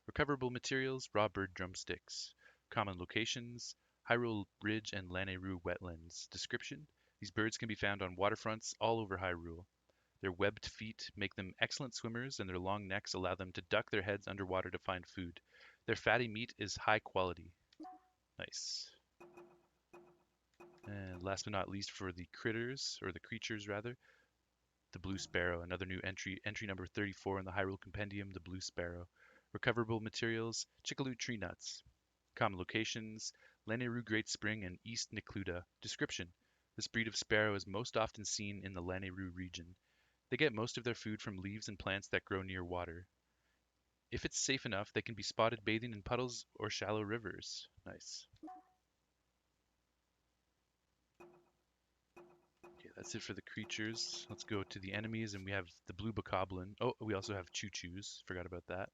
Recoverable materials, raw bird drumsticks. Common locations, Hyrule Ridge and Lanayru wetlands. Description, these birds can be found on waterfronts all over Hyrule. Their webbed feet make them excellent swimmers, and their long necks allow them to duck their heads underwater to find food. Their fatty meat is high quality. Nice. And last but not least for the critters, or the creatures rather, the Blue Sparrow, another new entry number 34 in the Hyrule Compendium, the Blue Sparrow. Recoverable materials, Chickaloo tree nuts. Common locations, Lanayru Great Spring and East Necluda. Description, this breed of sparrow is most often seen in the Lanayru region. They get most of their food from leaves and plants that grow near water. If it's safe enough, they can be spotted bathing in puddles or shallow rivers. Nice. Okay, that's it for the creatures. Let's go to the enemies, and we have the blue bokoblin. Oh, we also have choo-choos. Forgot about that.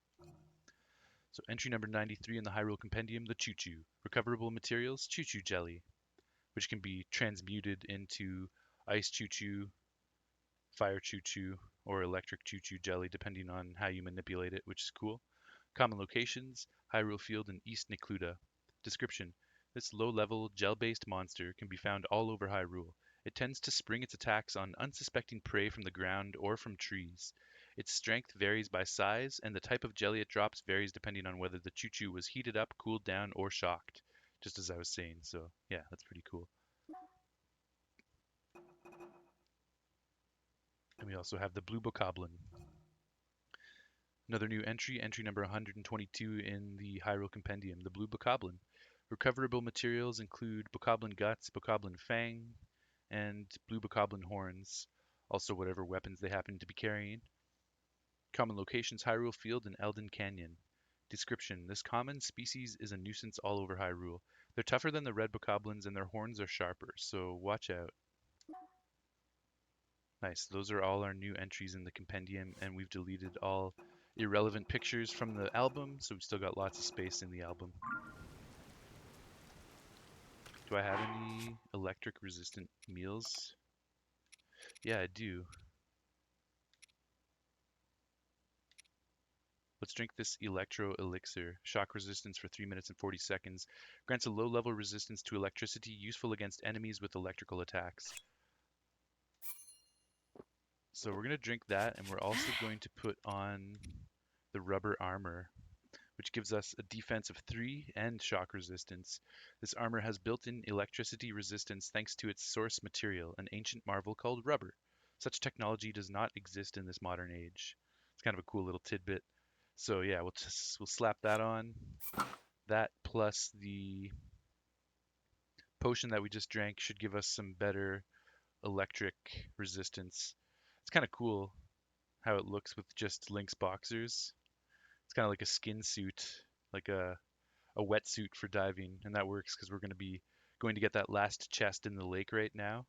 So entry number 93 in the Hyrule Compendium, the choo-choo. Recoverable materials, choo-choo jelly, which can be transmuted into ice choo-choo, fire choo-choo, or electric choo-choo jelly, depending on how you manipulate it, which is cool. Common locations, Hyrule Field and East Necluda. Description, this low-level, gel-based monster can be found all over Hyrule. It tends to spring its attacks on unsuspecting prey from the ground or from trees. Its strength varies by size, and the type of jelly it drops varies depending on whether the choo-choo was heated up, cooled down, or shocked, just as I was saying. So, yeah, that's pretty cool. And we also have the Blue Bokoblin. Another new entry number 122 in the Hyrule Compendium, the Blue Bokoblin. Recoverable materials include Bokoblin guts, Bokoblin fang, and Blue Bokoblin horns, also whatever weapons they happen to be carrying. Common locations, Hyrule Field and Eldin Canyon. Description, this common species is a nuisance all over Hyrule. They're tougher than the red bokoblins and their horns are sharper, so watch out. Nice, those are all our new entries in the compendium, and we've deleted all irrelevant pictures from the album, so we've still got lots of space in the album. Do I have any electric resistant meals? Yeah, I do. Let's drink this Electro Elixir. Shock resistance for 3 minutes and 40 seconds. Grants a low level resistance to electricity, useful against enemies with electrical attacks. So we're going to drink that, and we're also going to put on the rubber armor, which gives us a defense of 3 and shock resistance. This armor has built-in electricity resistance thanks to its source material, an ancient marvel called rubber. Such technology does not exist in this modern age. It's kind of a cool little tidbit. So yeah, we'll slap that on. That plus the potion that we just drank should give us some better electric resistance. It's kind of cool how it looks with just Link's boxers. It's kind of like a skin suit, like a wetsuit for diving, and that works because we're going to be going to get that last chest in the lake right now.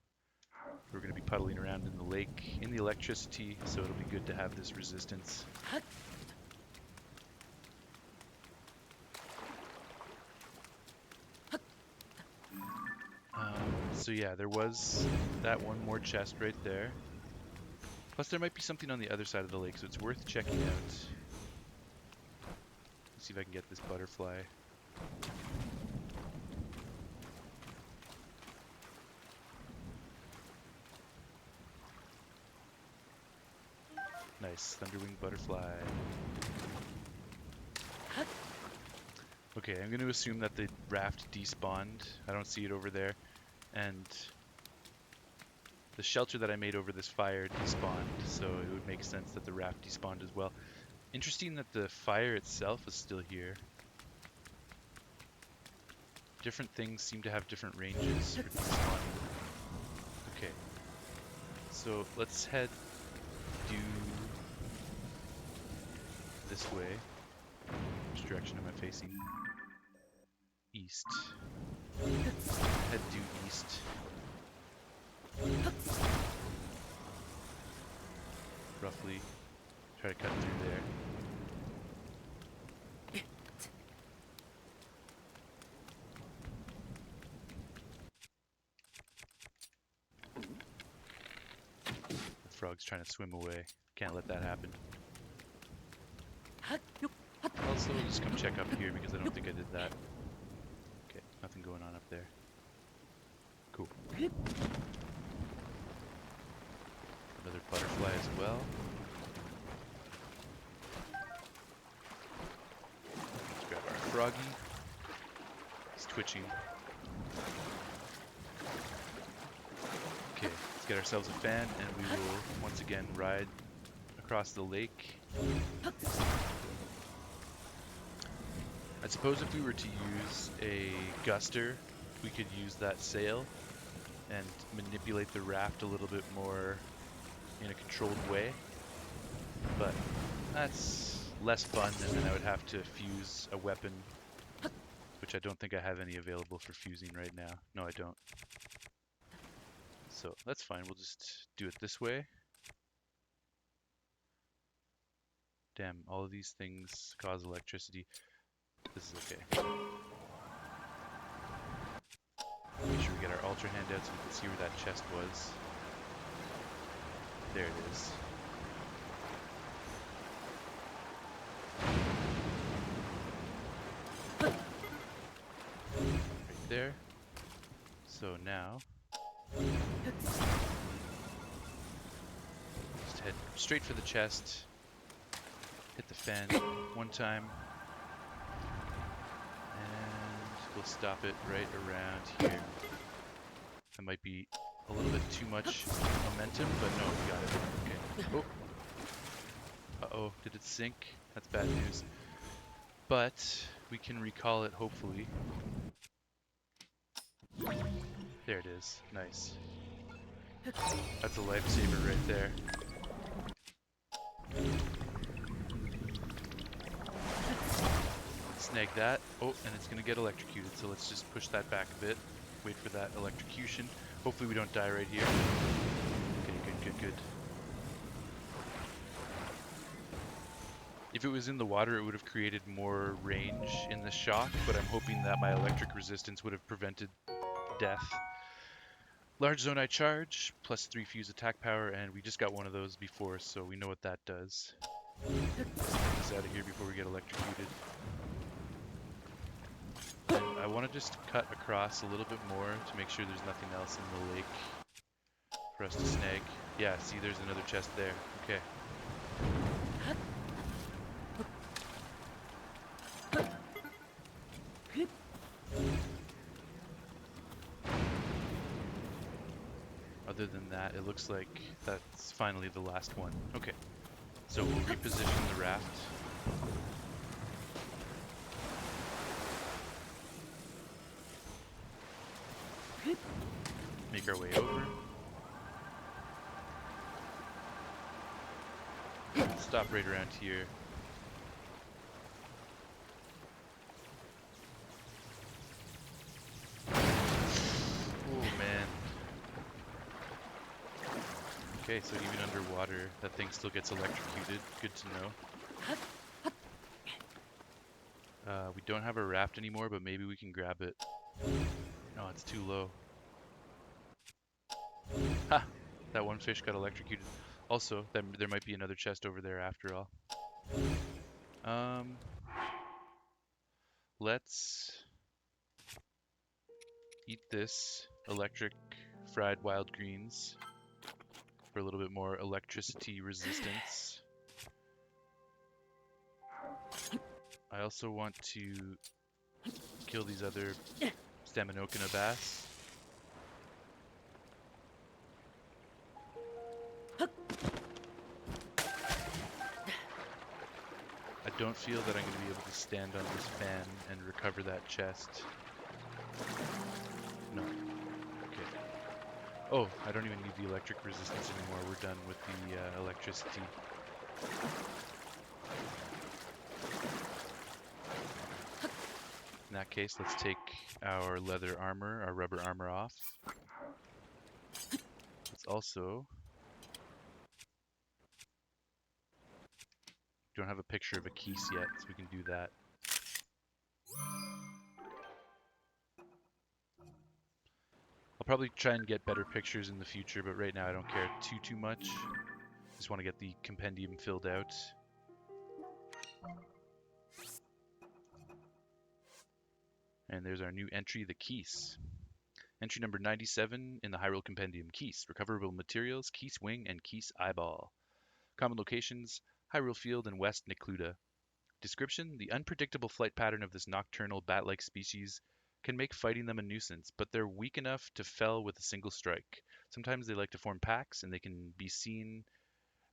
We're going to be puddling around in the lake in the electricity, so it'll be good to have this resistance. So yeah, there was that one more chest right there. Plus there might be something on the other side of the lake, so it's worth checking out. Let's see if I can get this butterfly. Nice, thunderwing butterfly. Okay, I'm going to assume that the raft despawned. I don't see it over there. And the shelter that I made over this fire despawned, so it would make sense that the raft despawned as well. Interesting that the fire itself is still here. Different things seem to have different ranges for despawning. Okay, so let's head due this way. Which direction am I facing? East. Head due east. Roughly. Try to cut through there. The frog's trying to swim away. Can't let that happen. Also, just come check up here because I don't think I did that. Okay, nothing going on up there. Cool. Another butterfly as well. Let's grab our froggy. He's twitching. Okay, let's get ourselves a fan and we will once again ride across the lake. I suppose if we were to use a guster, we could use that sail and manipulate the raft a little bit more in a controlled way, but that's less fun, and then I would have to fuse a weapon, which I don't think I have any available for fusing right now. No, I don't. So that's fine, we'll just do it this way. Damn, all of these things cause electricity. This is okay. Make sure we get our ultra hand out so we can see where that chest was. There it is. Right there. So now, just head straight for the chest. Hit the fan one time. And we'll stop it right around here. That might be a little bit too much momentum, but no, we got it. Okay. Oh. Uh-oh, did it sink? That's bad news. But we can recall it, hopefully. There it is. Nice. That's a lifesaver right there. Snag that. Oh, and it's going to get electrocuted, so let's just push that back a bit. Wait for that electrocution. Hopefully we don't die right here. Okay, good. If it was in the water, it would have created more range in the shock, but I'm hoping that my electric resistance would have prevented death. Large Zonai charge, plus 3 fuse attack power, and we just got one of those before, so we know what that does. Get this out of here before we get electrocuted. And I want to just cut across a little bit more to make sure there's nothing else in the lake for us to snag. Yeah, see, there's another chest there. Okay. Other than that, it looks like that's finally the last one. Okay, so we'll reposition the raft. Make our way over. Stop right around here. Okay, so even underwater, that thing still gets electrocuted. Good to know. We don't have a raft anymore, but maybe we can grab it. No, it's too low. Ha! That one fish got electrocuted. Also, there might be another chest over there after all. Let's eat this electric fried wild greens for a little bit more electricity resistance. I also want to kill these other Staminokina bass. I don't feel that I'm going to be able to stand on this fan and recover that chest. No. Okay. Oh, I don't even need the electric resistance anymore. We're done with the electricity. In that case, let's take our leather armor, our rubber armor off. Let's also... Don't have a picture of a Keese yet, so we can do that. I'll probably try and get better pictures in the future, but right now I don't care too much. Just want to get the compendium filled out. And there's our new entry, the Keese. Entry number 97 in the Hyrule Compendium. Keese, recoverable materials, Keese wing, and Keese eyeball. Common locations, Hyrule Field and West Necluda. Description, the unpredictable flight pattern of this nocturnal bat-like species can make fighting them a nuisance, but they're weak enough to fell with a single strike. Sometimes they like to form packs, and they can be seen,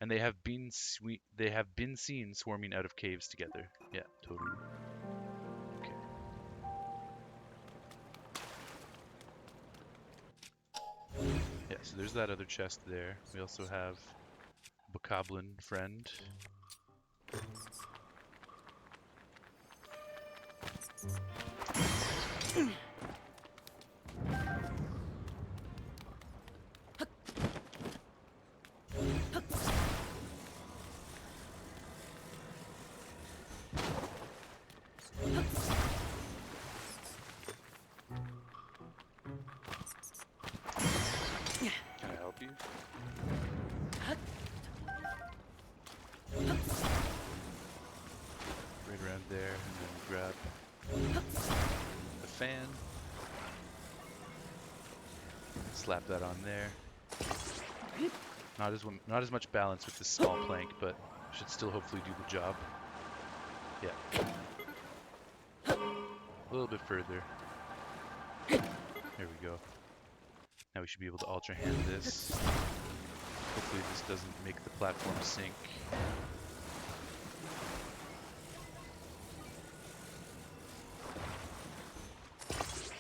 and they have been seen swarming out of caves together. Yeah, totally. Okay. Yeah, so there's that other chest there. We also have Bokoblin friend. Can I help you? Right around there, and then we grab the fan. Slap that on there. Not as much balance with this small plank, but should still hopefully do the job. Yeah. A little bit further. There we go. Now we should be able to ultra hand this. Hopefully this doesn't make the platform sink.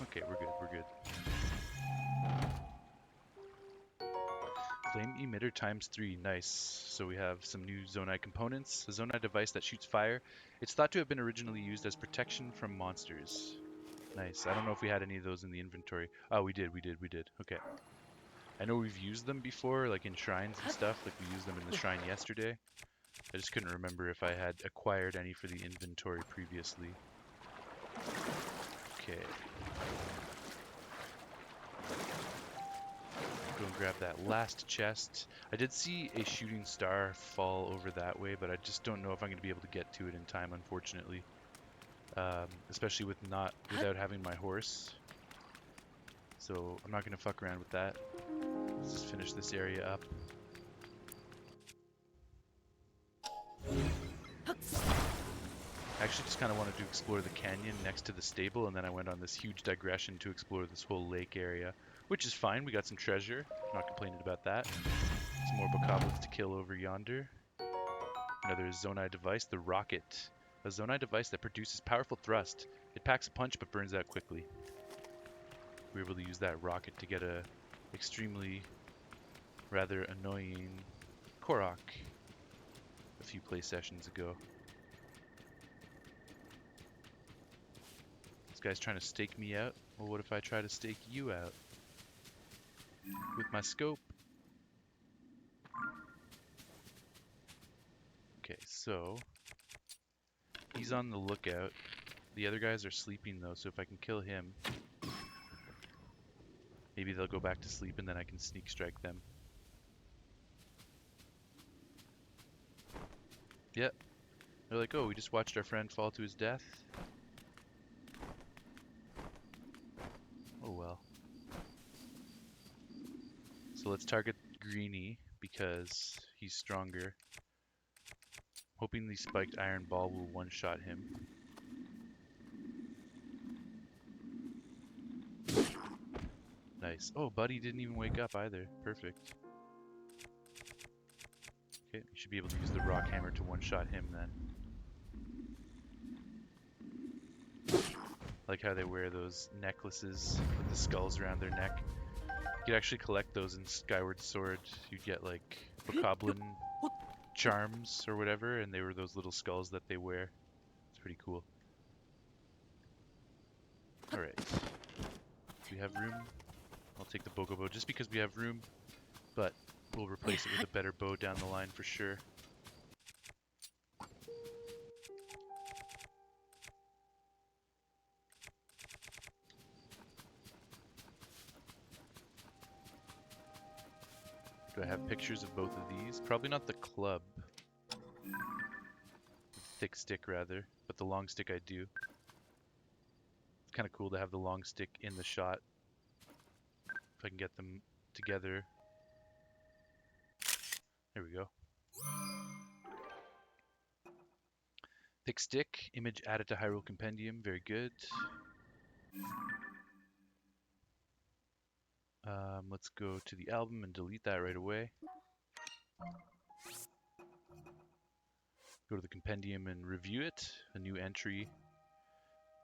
Okay, we're good. Flame emitter times 3, nice. So we have some new Zonai components. A Zonai device that shoots fire. It's thought to have been originally used as protection from monsters. Nice. I don't know if we had any of those in the inventory. Oh, we did. Okay. I know we've used them before, like in shrines and stuff. Like we used them in the shrine yesterday. I just couldn't remember if I had acquired any for the inventory previously. Okay. Go and grab that last chest. I did see a shooting star fall over that way, but I just don't know if I'm going to be able to get to it in time, unfortunately. Especially without having my horse. So I'm not going to fuck around with that. Let's just finish this area up. I actually just kind of wanted to explore the canyon next to the stable, and then I went on this huge digression to explore this whole lake area, which is fine. We got some treasure. Not complaining about that. Some more bokoblins to kill over yonder. Another Zonai device, the Rocket. A Zonai device that produces powerful thrust. It packs a punch but burns out quickly. We were able to use that rocket to get a extremely rather annoying Korok a few play sessions ago. This guy's trying to stake me out. Well, what if I try to stake you out? With my scope. Okay, so he's on the lookout. The other guys are sleeping though, so if I can kill him, maybe they'll go back to sleep and then I can sneak strike them. Yep. They're like, oh, we just watched our friend fall to his death. Oh well. So let's target Greenie because he's stronger. Hoping the spiked iron ball will one-shot him. Nice. Oh, Buddy didn't even wake up either. Perfect. Okay, you should be able to use the rock hammer to one-shot him then. Like how they wear those necklaces with the skulls around their neck. You could actually collect those in Skyward Sword. You'd get like Bokoblin charms or whatever, and they were those little skulls that they wear. It's pretty cool. Alright. Do we have room? I'll take the Bogo just because we have room, but we'll replace it with a better bow down the line for sure. Do I have pictures of both of these? Probably not the club. Thick stick rather, but the long stick I do. It's kind of cool to have the long stick in the shot. If I can get them together. There we go. Thick stick, image added to Hyrule Compendium, very good. Let's go to the album and delete that right away. Go to the Compendium and review it. A new entry.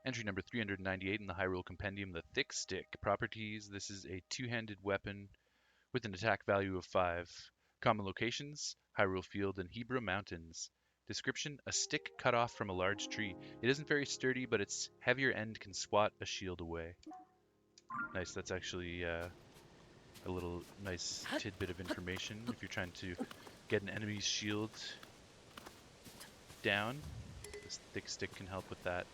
Entry number 398 in the Hyrule Compendium, the Thick Stick. Properties, this is a two-handed weapon with an attack value of 5. Common locations, Hyrule Field and Hebra Mountains. Description, a stick cut off from a large tree. It isn't very sturdy, but its heavier end can swat a shield away. Nice, that's actually a little nice tidbit of information if you're trying to get an enemy's shield down. This thick stick can help with that.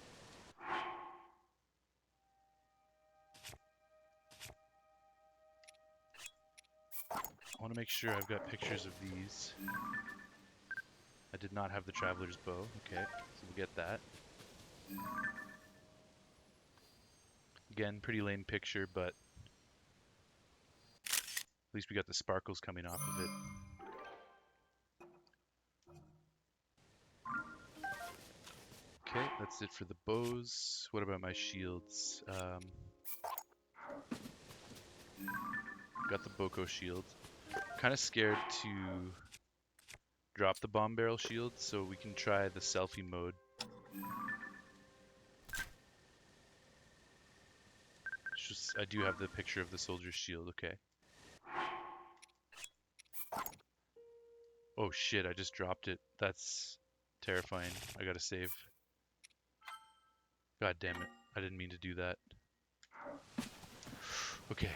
I want to make sure I've got pictures of these. I did not have the Traveler's Bow. Okay, so we'll get that. Again, pretty lame picture, but at least we got the sparkles coming off of it. Okay, that's it for the bows. What about my shields? Got the Boko shield. Kind of scared to drop the bomb barrel shield, so we can try the selfie mode. I do have the picture of the soldier's shield, okay. Oh shit, I just dropped it. That's terrifying. I gotta save. God damn it. I didn't mean to do that. Okay.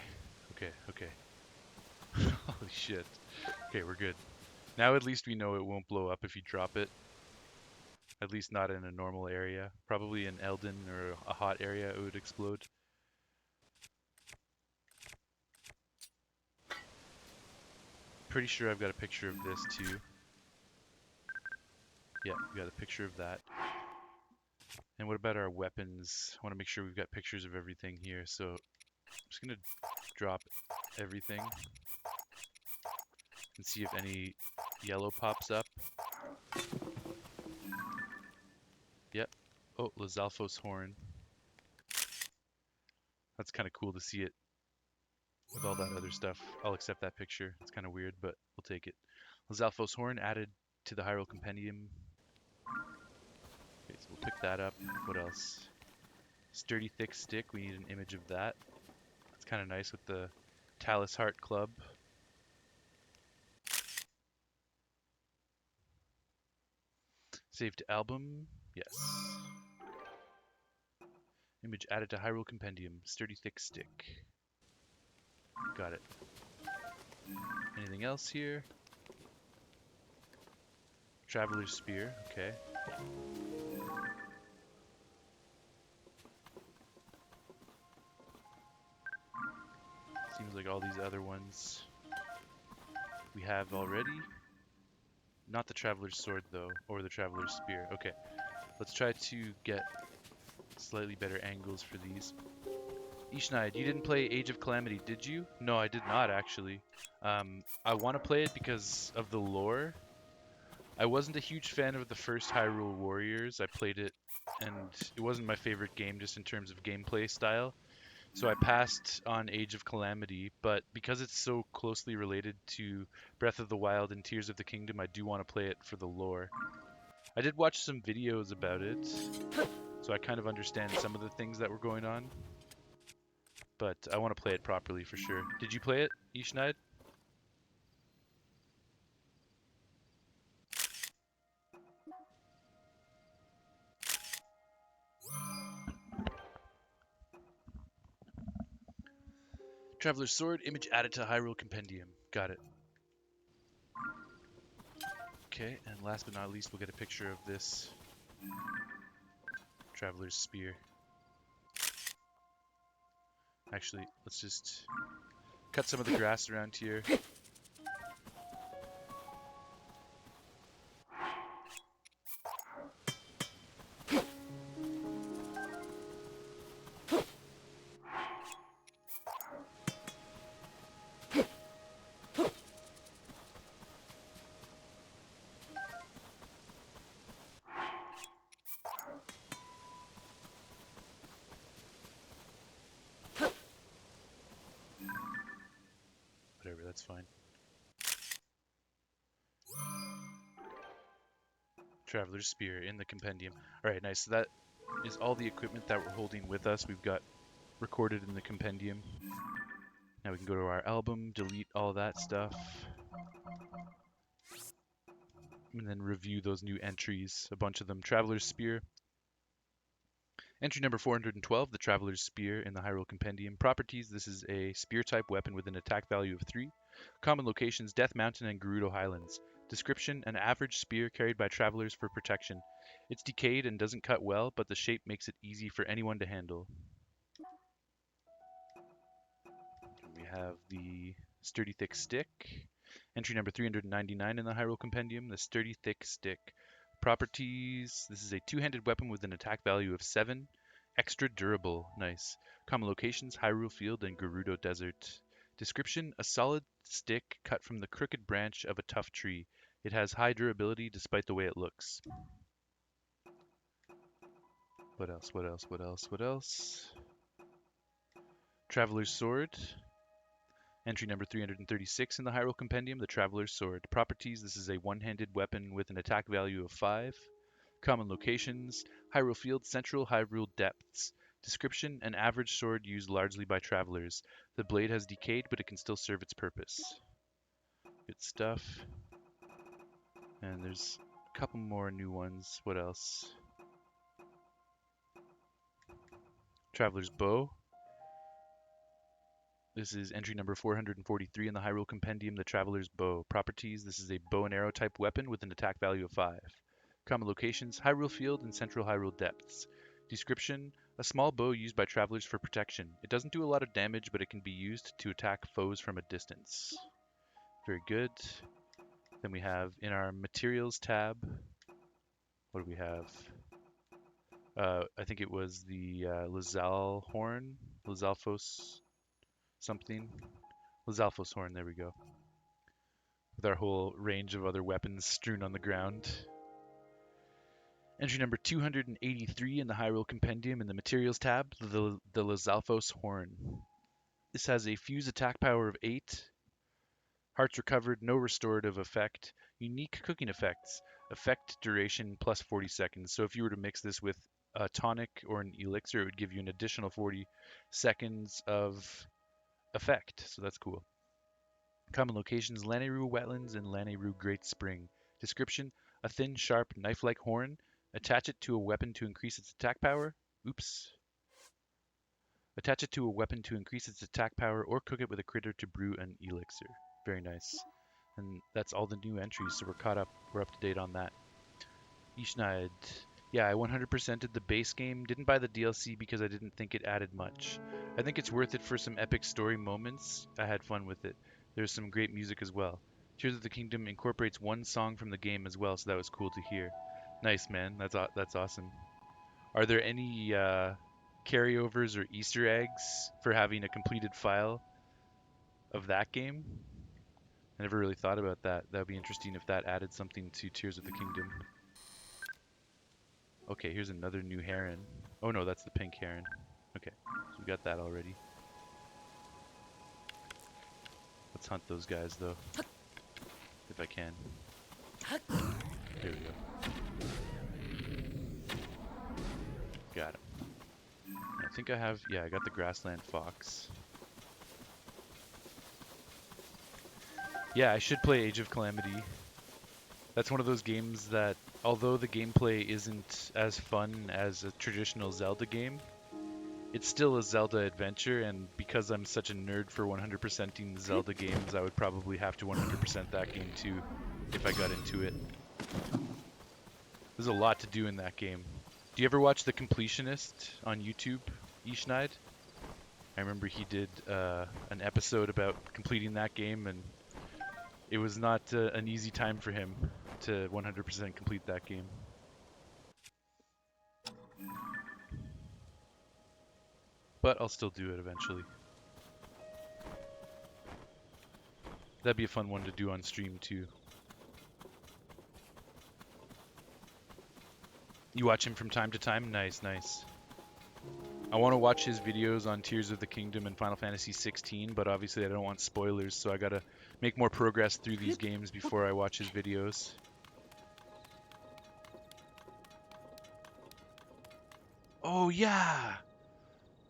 Holy shit. Okay, we're good. Now at least we know it won't blow up if you drop it. At least not in a normal area. Probably in Eldin or a hot area it would explode. Pretty sure I've got a picture of this too. Yeah, we got a picture of that. And what about our weapons? I want to make sure we've got pictures of everything here. So I'm just going to drop everything and see if any yellow pops up. Yep. Oh, Lizalfo's horn. That's kind of cool to see it with all that other stuff. I'll accept that picture. It's kind of weird, but we'll take it. Lizalfo's horn added to the Hyrule Compendium. Okay, so we'll pick that up. What else? Sturdy thick stick. We need an image of that. It's kind of nice with the Talus Heart Club. Save to album. Yes. Image added to Hyrule Compendium. Sturdy thick stick. Got it. Anything else here? Traveler's Spear, okay. Seems like all these other ones we have already. Not the Traveler's Sword, though, or the Traveler's Spear. Okay, let's try to get slightly better angles for these. Ishnaid, you didn't play Age of Calamity, did you? No, I did not, actually. I want to play it because of the lore. I wasn't a huge fan of the first Hyrule Warriors. I played it, and it wasn't my favorite game just in terms of gameplay style. So I passed on Age of Calamity, but because it's so closely related to Breath of the Wild and Tears of the Kingdom, I do want to play it for the lore. I did watch some videos about it, so I kind of understand some of the things that were going on, but I want to play it properly for sure. Did you play it, Ishnaid? Traveler's Sword, image added to Hyrule Compendium. Got it. Okay, and last but not least, we'll get a picture of this Traveler's Spear. Actually, let's just cut some of the grass around here. Whatever, that's fine. Traveler's Spear in the Compendium. Alright, nice. So that is all the equipment that we're holding with us. We've got recorded in the Compendium. Now we can go to our album, delete all that stuff, and then review those new entries. A bunch of them. Traveler's Spear. Entry number 412, the Traveler's Spear in the Hyrule Compendium. Properties, this is a spear-type weapon with an attack value of 3. Common locations, Death Mountain and Gerudo Highlands. Description, an average spear carried by travelers for protection. It's decayed and doesn't cut well, but the shape makes it easy for anyone to handle. We have the Sturdy Thick Stick. Entry number 399 in the Hyrule Compendium, the Sturdy Thick Stick. Properties, this is a two-handed weapon with an attack value of 7. Extra durable, nice. Common locations, Hyrule Field and Gerudo Desert. Description, a solid stick cut from the crooked branch of a tough tree. It has high durability despite the way it looks. What else, what else, what else, what else? Traveler's Sword. Entry number 336 in the Hyrule Compendium, the Traveler's Sword. Properties, this is a one-handed weapon with an attack value of 5. Common locations, Hyrule Field, Central Hyrule Depths. Description, an average sword used largely by travelers. The blade has decayed, but it can still serve its purpose. Good stuff. And there's a couple more new ones. What else? Traveler's Bow. This is entry number 443 in the Hyrule Compendium, the Traveler's Bow. Properties, this is a bow and arrow type weapon with an attack value of 5. Common locations, Hyrule Field and Central Hyrule Depths. Description, a small bow used by travelers for protection. It doesn't do a lot of damage, but it can be used to attack foes from a distance. Very good. Then we have in our materials tab, what do we have? I think it was the Lizal horn, Lizalfos something. Lizalfos horn, there we go. With our whole range of other weapons strewn on the ground. Entry number 283 in the Hyrule Compendium in the Materials tab, the Lizalfos Horn. This has a fuse attack power of 8, hearts recovered, no restorative effect, unique cooking effects, effect duration plus 40 seconds. So if you were to mix this with a tonic or an elixir, it would give you an additional 40 seconds of effect. So that's cool. Common locations, Lanayru Wetlands and Lanayru Great Spring. Description, a thin, sharp, knife-like horn. Attach it to a weapon to increase its attack power. Oops. Attach it to a weapon to increase its attack power or cook it with a critter to brew an elixir. Very nice. and that's all the new entries, so we're caught up. We're up to date on that. Ishnaid. Yeah, I 100%ed the base game. Didn't buy the DLC because I didn't think it added much. I think it's worth it for some epic story moments. I had fun with it. There's some great music as well. Tears of the Kingdom incorporates one song from the game as well, so that was cool to hear. Nice, man. That's awesome. Are there any carryovers or Easter eggs for having a completed file of that game? I never really thought about that. That would be interesting if that added something to Tears of the Kingdom. Okay, here's another new heron. Oh no, that's the pink heron. Okay, so we got that already. Let's hunt those guys though, if I can. There we go. Got him. I think I have, yeah, I got the grassland fox. Yeah, I should play Age of Calamity. That's one of those games that, although the gameplay isn't as fun as a traditional Zelda game, it's still a Zelda adventure, and because I'm such a nerd for 100%ing Zelda games, I would probably have to 100% that game too, if I got into it. There's a lot to do in that game. Do you ever watch The Completionist on YouTube, Ishnaid? I remember he did an episode about completing that game, and it was not an easy time for him to 100% complete that game. But I'll still do it eventually. That'd be a fun one to do on stream too. You watch him from time to time? Nice, nice. I want to watch his videos on Tears of the Kingdom and Final Fantasy 16, but obviously I don't want spoilers, so I gotta make more progress through these games before I watch his videos. Oh yeah!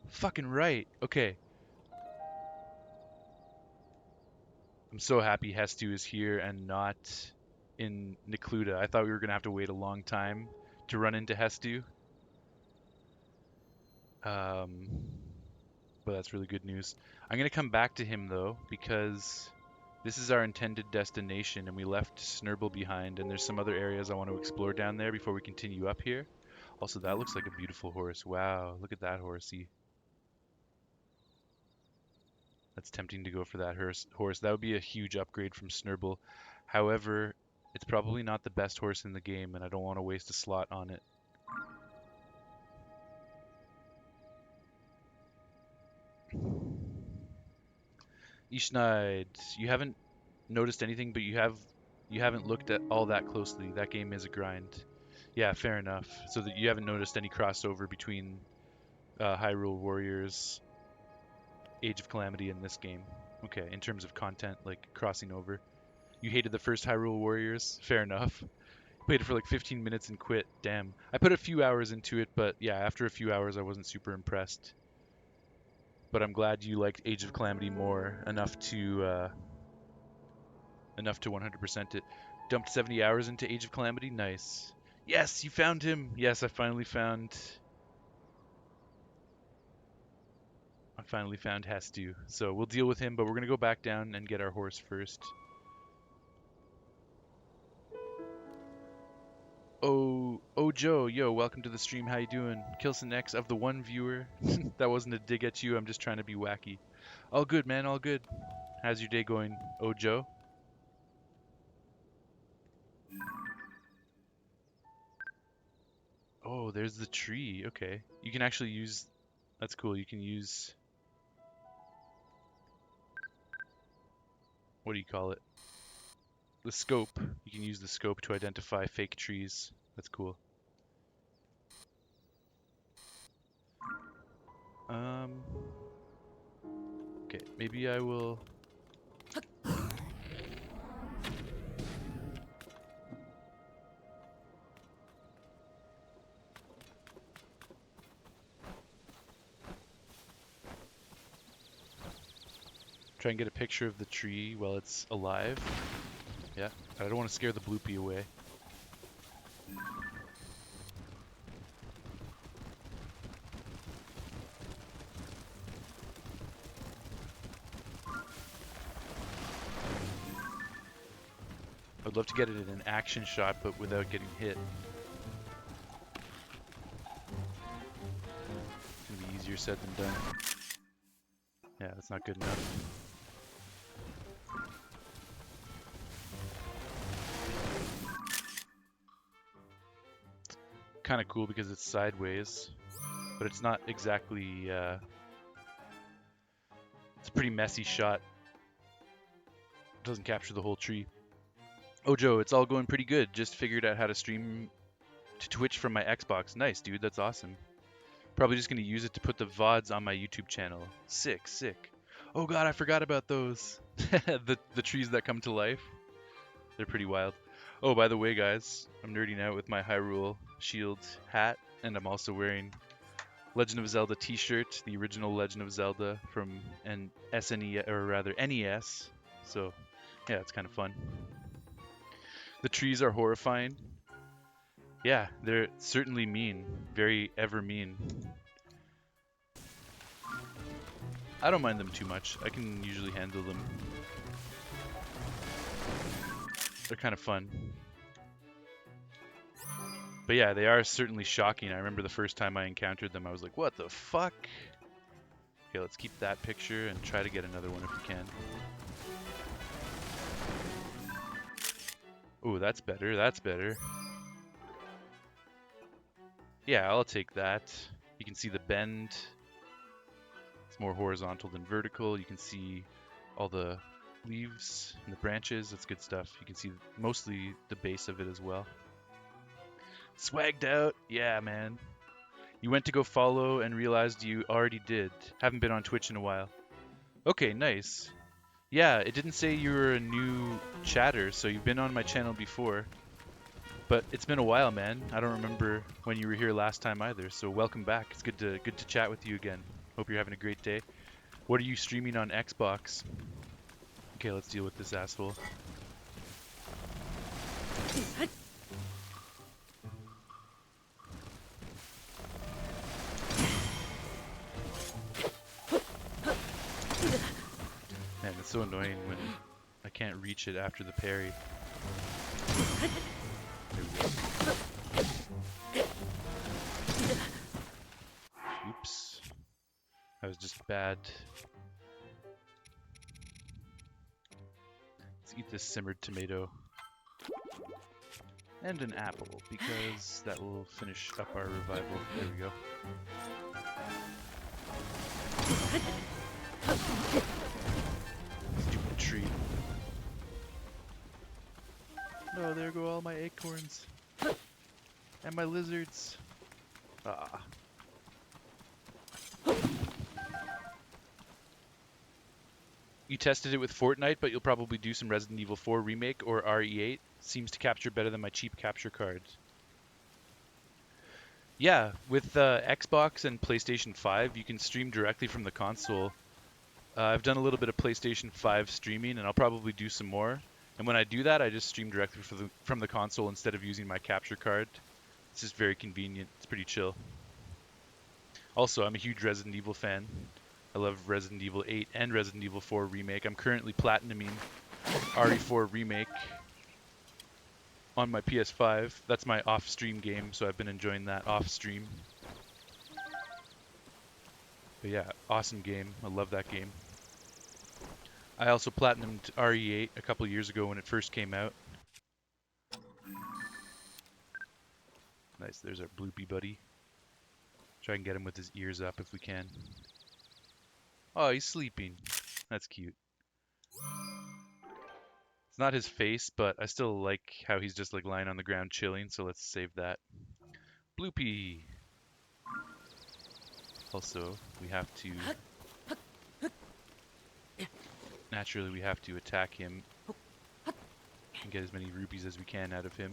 Fucking right. Okay. I'm so happy Hestu is here and not in Necluda. I thought we were gonna have to wait a long time to run into Hestu. But that's really good news. I'm gonna come back to him though, because this is our intended destination and we left Snurble behind, and there's some other areas I want to explore down there before we continue up here. Also, that looks like a beautiful horse. Wow, look at that horsey. That's tempting to go for that horse. That would be a huge upgrade from Snurble. However, it's probably not the best horse in the game, and I don't want to waste a slot on it. Ishnaid, you haven't noticed anything, but you haven't looked at all that closely. That game is a grind. Yeah, fair enough. So that you haven't noticed any crossover between Hyrule Warriors, Age of Calamity, and this game. Okay, in terms of content, like crossing over. You hated the first Hyrule Warriors? Fair enough. Played it for like 15 minutes and quit. Damn. I put a few hours into it, but yeah, after a few hours I wasn't super impressed. But I'm glad you liked Age of Calamity more, enough to 100% it. Dumped 70 hours into Age of Calamity? Nice. Yes, you found him! Yes, I finally found Hestu. So we'll deal with him, but we're gonna go back down and get our horse first. Oh, Joe, yo, welcome to the stream. How you doing? Kilson X of the one viewer. That wasn't a dig at you. I'm just trying to be wacky. All good, man. All good. How's your day going, oh Joe? Oh, there's the tree. Okay, you can actually use. That's cool. You can use. What do you call it? The scope. You can use the scope to identify fake trees. That's cool. Okay, maybe I will. Try and get a picture of the tree while it's alive. Yeah, I don't want to scare the bloopy away. I'd love to get it in an action shot, but without getting hit. It's gonna be easier said than done. Yeah, that's not good enough. Kind of cool because it's sideways, but it's not exactly. It's a pretty messy shot. It doesn't capture the whole tree. Oh, Joe, it's all going pretty good. Just figured out how to stream to Twitch from my Xbox. Nice, dude. That's awesome. Probably just gonna use it to put the VODs on my YouTube channel. Sick, sick. Oh god, I forgot about those. the trees that come to life. They're pretty wild. Oh, by the way, guys, I'm nerding out with my Hyrule Shield hat, and I'm also wearing Legend of Zelda t-shirt, the original Legend of Zelda from an SNES, or rather NES. So, yeah, it's kind of fun. The trees are horrifying. Yeah, they're certainly mean. Very ever mean. I don't mind them too much. I can usually handle them. They're kind of fun. But yeah, they are certainly shocking. I remember the first time I encountered them, I was like, what the fuck? Okay, let's keep that picture and try to get another one if we can. Ooh, that's better, that's better. Yeah, I'll take that. You can see the bend. It's more horizontal than vertical. You can see all the leaves and the branches. That's good stuff. You can see mostly the base of it as well. Swagged out. Yeah, man. You went to go follow and realized you already did. Haven't been on Twitch in a while. Okay, nice. Yeah, it didn't say you were a new chatter, so you've been on my channel before. But it's been a while, man. I don't remember when you were here last time either. So welcome back. It's good to chat with you again. Hope you're having a great day. What are you streaming on Xbox? Okay, let's deal with this asshole. Man, it's so annoying when I can't reach it after the parry. There we go. Oops. That was just bad. Let's eat this simmered tomato. And an apple, because that will finish up our revival. There we go. Stupid tree. No, there go all my acorns. And my lizards. Ah. You tested it with Fortnite, but you'll probably do some Resident Evil 4 Remake or RE8. Seems to capture better than my cheap capture card. Yeah, with Xbox and PlayStation 5, you can stream directly from the console. I've done a little bit of PlayStation 5 streaming, and I'll probably do some more. And when I do that, I just stream directly from the console instead of using my capture card. It's just very convenient. It's pretty chill. Also, I'm a huge Resident Evil fan. I love Resident Evil 8 and Resident Evil 4 Remake. I'm currently platinuming RE4 Remake on my PS5. That's my off-stream game, so I've been enjoying that off-stream. But yeah, awesome game. I love that game. I also platinumed RE8 a couple years ago when it first came out. Nice, there's our Bloopy buddy. Try and get him with his ears up if we can. Oh, he's sleeping. That's cute. It's not his face, but I still like how he's just like lying on the ground chilling, so let's save that. Bloopy! Also, we have to... Naturally, we have to attack him and get as many rupees as we can out of him.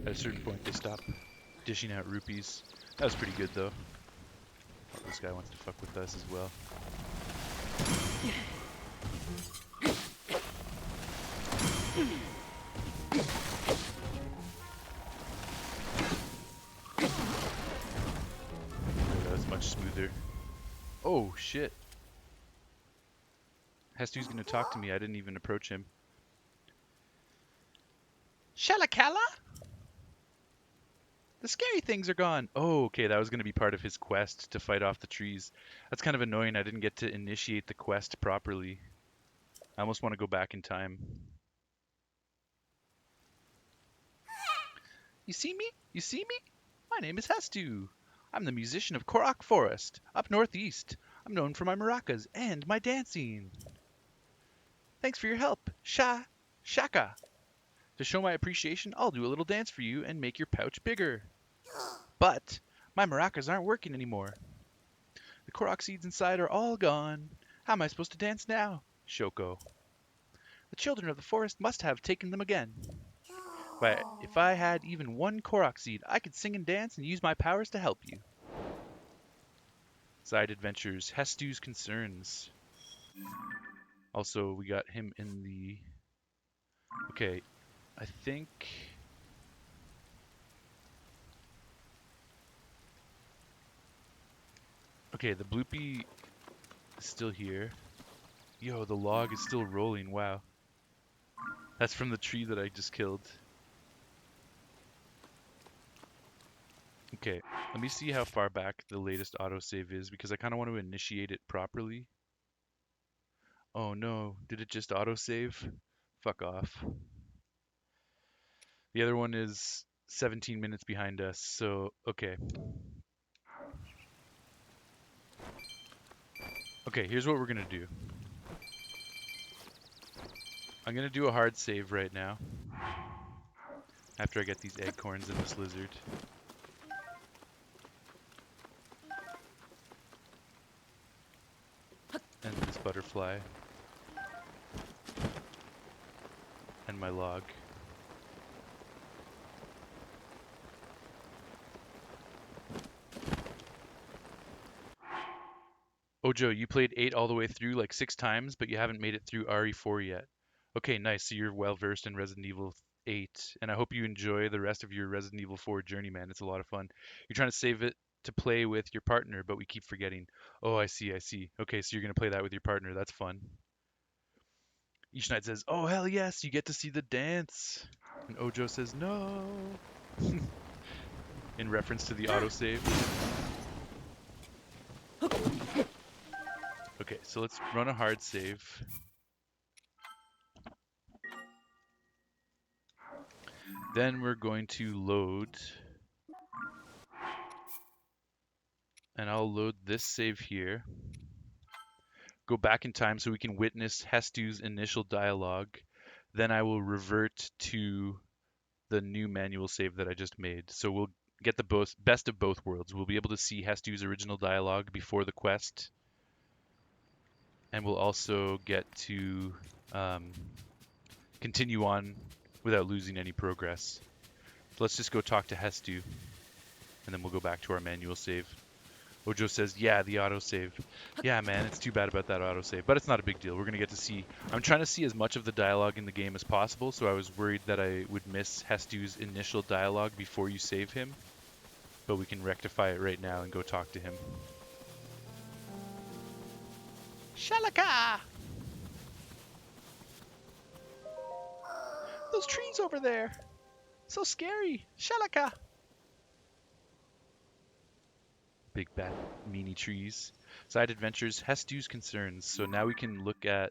At a certain point, they stop dishing out rupees. That was pretty good, though. Oh, this guy wants to fuck with us as well. either. Oh, shit. Hestu's gonna talk to me. I didn't even approach him. Shalakala? The scary things are gone. Oh, okay, that was gonna be part of his quest to fight off the trees. That's kind of annoying. I didn't get to initiate the quest properly. I almost want to go back in time. You see me? You see me? My name is Hestu. I'm the musician of Korok Forest, up northeast. I'm known for my maracas and my dancing. Thanks for your help, Shaka. To show my appreciation, I'll do a little dance for you and make your pouch bigger. But my maracas aren't working anymore. The Korok seeds inside are all gone. How am I supposed to dance now? Shoko. The children of the forest must have taken them again. But if I had even one Korok seed, I could sing and dance and use my powers to help you. Side adventures, Hestu's concerns. Also, we got him in the... Okay, I think... Okay, the Bloopy is still here. Yo, the log is still rolling, wow. That's from the tree that I just killed. Okay, let me see how far back the latest autosave is because I kind of want to initiate it properly. Oh no, did it just autosave? Fuck off. The other one is 17 minutes behind us, so okay. Okay, here's what we're gonna do. I'm gonna do a hard save right now. After I get these acorns and this lizard. And this butterfly. And my log. Ojo, you played 8 all the way through like 6 times, but you haven't made it through RE4 yet. Okay, nice. So you're well versed in Resident Evil 8, and I hope you enjoy the rest of your Resident Evil 4 journey, man. It's a lot of fun. You're trying to save it to play with your partner, but we keep forgetting. Oh, I see, I see. Okay, so you're gonna play that with your partner. That's fun. Each night says, "Oh hell yes, you get to see the dance," and Ojo says, "No," in reference to the autosave. Okay, so let's run a hard save. Then we're going to load, and I'll load this save here. Go back in time so we can witness Hestu's initial dialogue. Then I will revert to the new manual save that I just made. So we'll get the best of both worlds. We'll be able to see Hestu's original dialogue before the quest, and we'll also get to continue on without losing any progress. So let's just go talk to Hestu, and then we'll go back to our manual save. Ojo says, yeah, the autosave. Yeah, man, it's too bad about that autosave, but it's not a big deal. We're going to get to see... I'm trying to see as much of the dialogue in the game as possible, so I was worried that I would miss Hestu's initial dialogue before you save him, but we can rectify it right now and go talk to him. Shalaka! Those trees over there! So scary! Shalaka! Big bad meanie trees. Side adventures, Hestu's concerns. So now we can look at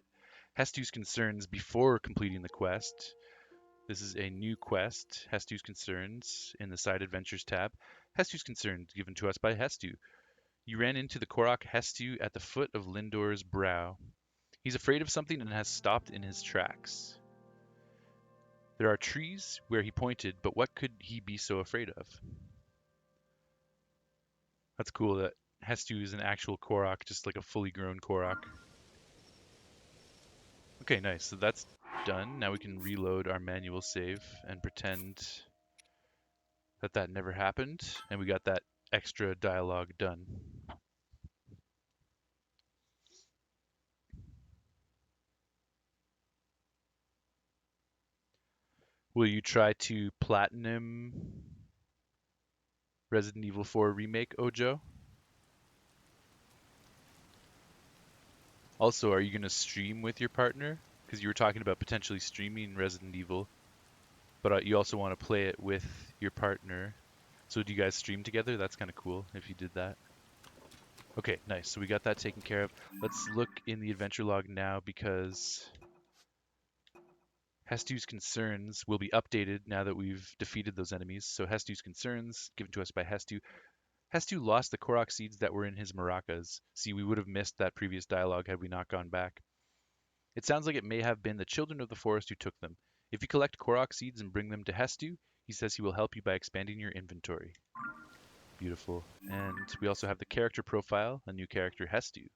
Hestu's concerns before completing the quest. This is a new quest, Hestu's concerns, in the side adventures tab. Hestu's concerns given to us by Hestu. You ran into the Korok Hestu at the foot of Lindor's brow. He's afraid of something and has stopped in his tracks. There are trees where he pointed, but what could he be so afraid of? That's cool that Hestu is an actual Korok, just like a fully grown Korok. Okay, nice. So that's done. Now we can reload our manual save and pretend that that never happened, and we got that extra dialogue done. Will you try to platinum Resident Evil 4 Remake, Ojo? Also, are you going to stream with your partner? Because you were talking about potentially streaming Resident Evil, but you also want to play it with your partner. So do you guys stream together? That's kind of cool if you did that. Okay, nice. So we got that taken care of. Let's look in the adventure log now because Hestu's concerns will be updated now that we've defeated those enemies. So Hestu's concerns, given to us by Hestu. Hestu lost the Korok seeds that were in his maracas. See, we would have missed that previous dialogue had we not gone back. It sounds like it may have been the children of the forest who took them. If you collect Korok seeds and bring them to Hestu, he says he will help you by expanding your inventory. Beautiful. And we also have the character profile, a new character, Hestu.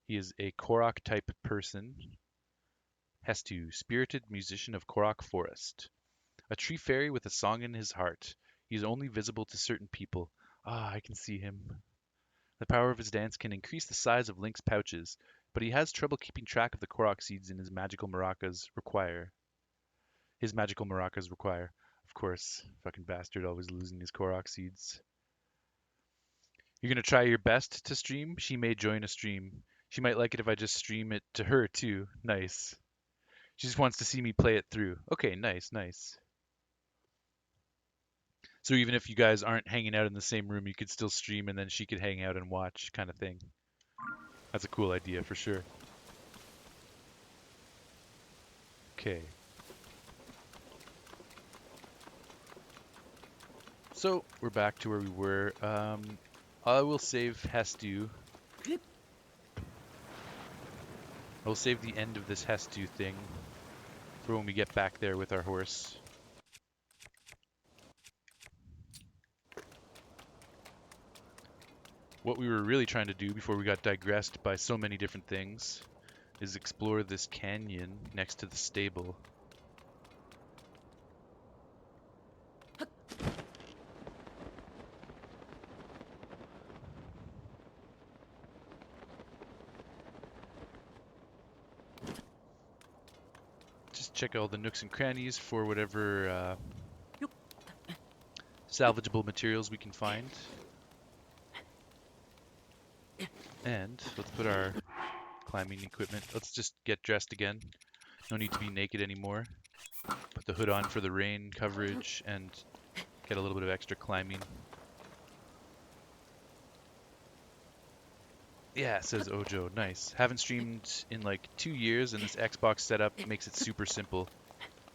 He is a Korok type person. Hestu, spirited musician of Korok Forest. A tree fairy with a song in his heart. He is only visible to certain people. Ah, I can see him. The power of his dance can increase the size of Link's pouches, but he has trouble keeping track of the Korok seeds in his magical maracas require. Of course, fucking bastard always losing his Korok seeds. You're gonna try your best to stream? She may join a stream. She might like it if I just stream it to her too. Nice. She just wants to see me play it through. Okay, nice, nice. So even if you guys aren't hanging out in the same room, you could still stream and then she could hang out and watch kind of thing. That's a cool idea for sure. Okay. So we're back to where we were. I will save Hestu. I will save the end of this Hestu thing for when we get back there with our horse. What we were really trying to do before we got digressed by so many different things is explore this canyon next to the stable. Just check all the nooks and crannies for whatever salvageable materials we can find. And let's put our climbing equipment. Let's just get dressed again. No need to be naked anymore. Put the hood on for the rain coverage and get a little bit of extra climbing. Yeah, says Ojo. Nice. Haven't streamed in like 2 years, and this Xbox setup makes it super simple.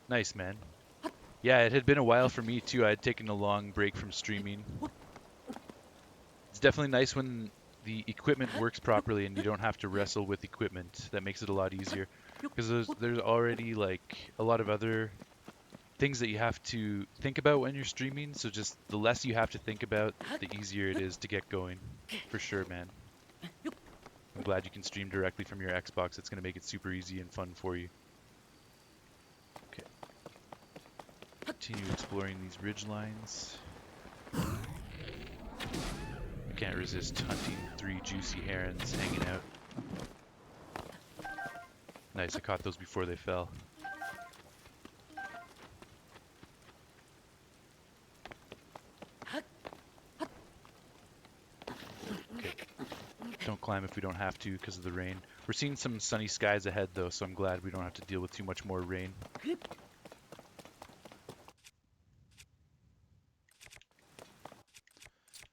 Nice, man. Yeah, it had been a while for me too. I had taken a long break from streaming. It's definitely nice when the equipment works properly and you don't have to wrestle with equipment. That makes it a lot easier. Because there's already like a lot of other things that you have to think about when you're streaming. So just the less you have to think about, the easier it is to get going. For sure, man. I'm glad you can stream directly from your Xbox. It's going to make it super easy and fun for you. Okay. Continue exploring these ridge lines. I can't resist hunting 3 juicy herons hanging out. Nice, I caught those before they fell. Okay. Don't climb if we don't have to because of the rain. We're seeing some sunny skies ahead though, so I'm glad we don't have to deal with too much more rain.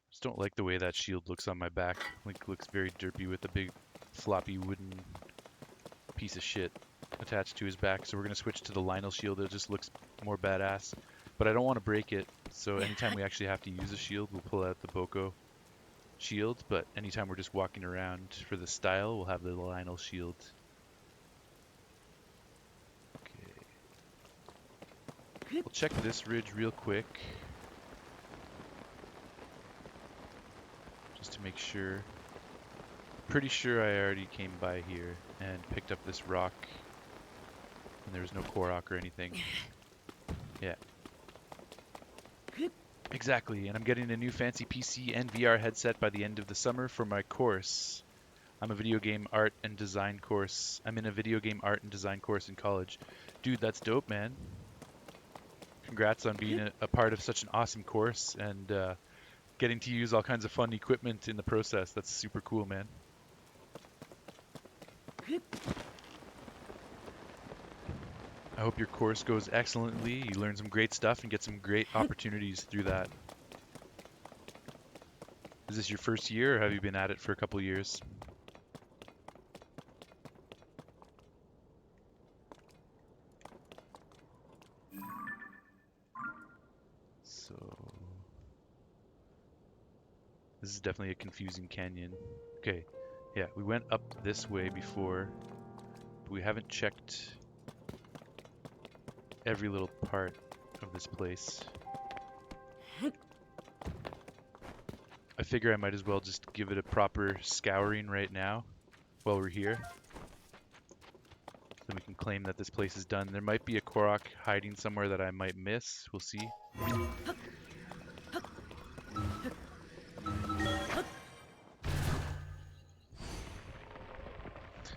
Just don't like the way that shield looks on my back. Link looks very derpy with a big floppy wooden piece of shit attached to his back. So we're going to switch to the Lionel shield. It just looks more badass. But I don't want to break it. So anytime we actually have to use a shield, we'll pull out the Boko shield. But anytime we're just walking around for the style, we'll have the Lionel shield. Okay. We'll check this ridge real quick. Just to make sure. Pretty sure I already came by here and picked up this rock. And there was no Korok or anything. Yeah. Exactly, and I'm getting a new fancy PC and VR headset by the end of the summer for my course. I'm in a video game art and design course in college. Dude, that's dope, man. Congrats on being a part of such an awesome course and getting to use all kinds of fun equipment in the process. That's super cool, man. I hope your course goes excellently. You learn some great stuff and get some great opportunities through that. Is this your first year, or have you been at it for a couple years? So this is definitely a confusing canyon. Okay, yeah, we went up this way before, but we haven't checked every little part of this place. I figure I might as well just give it a proper scouring right now while we're here. Then we can claim that this place is done. There might be a Korok hiding somewhere that I might miss. We'll see.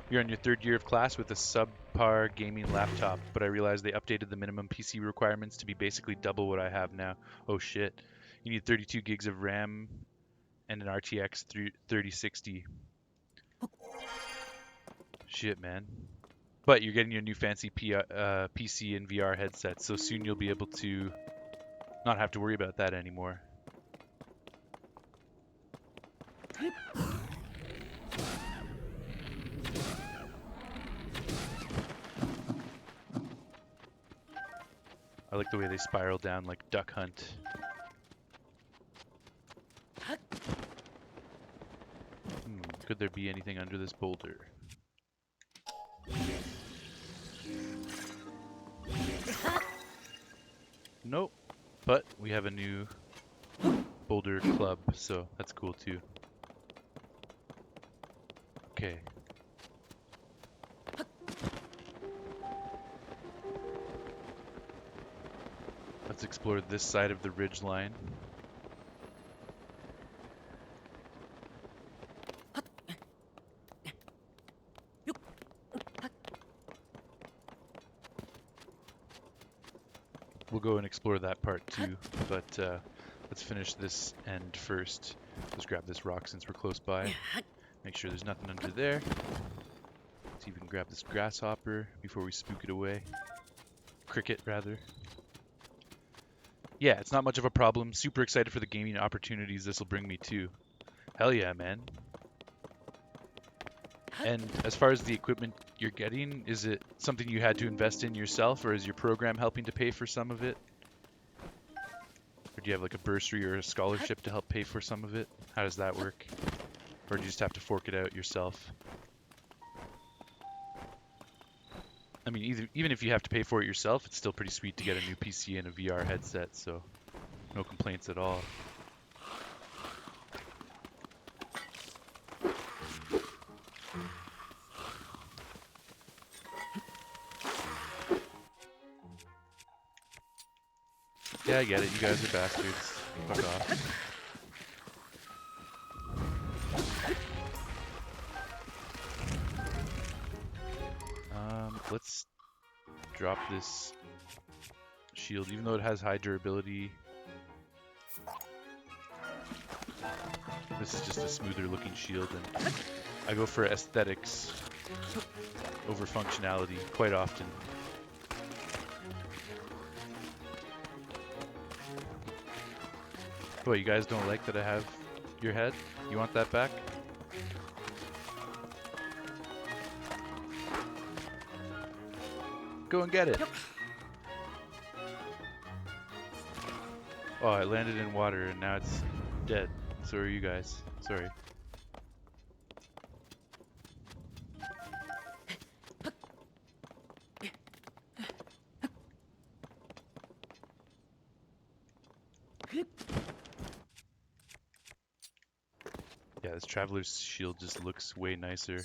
You're on your third year of class with a subpar gaming laptop, but I realized they updated the minimum PC requirements to be basically double what I have now. Oh shit. You need 32 gigs of RAM and an RTX 3060. Shit, man. But you're getting your new fancy PC and VR headset, so soon you'll be able to not have to worry about that anymore. I like the way they spiral down like Duck Hunt. Could there be anything under this boulder? Nope. But we have a new boulder club, so that's cool too. Okay. Let's explore this side of the ridge line. We'll go and explore that part too, but let's finish this end first. Let's grab this rock since we're close by. Make sure there's nothing under there. Let's even grab this grasshopper before we spook it away. Cricket, rather. Yeah, it's not much of a problem. Super excited for the gaming opportunities this will bring me too. Hell yeah, man. And as far as the equipment you're getting, is it something you had to invest in yourself, or is your program helping to pay for some of it? Or do you have like a bursary or a scholarship to help pay for some of it? How does that work? Or do you just have to fork it out yourself? I mean, even if you have to pay for it yourself, it's still pretty sweet to get a new PC and a VR headset, so no complaints at all. Yeah, I get it. You guys are bastards. Fuck off. Let's drop this shield, even though it has high durability. This is just a smoother looking shield, and I go for aesthetics over functionality quite often. What, you guys don't like that I have your head? You want that back? Go and get it. Oh, I landed in water and now it's dead. So are you guys. Sorry. Yeah, this Traveler's Shield just looks way nicer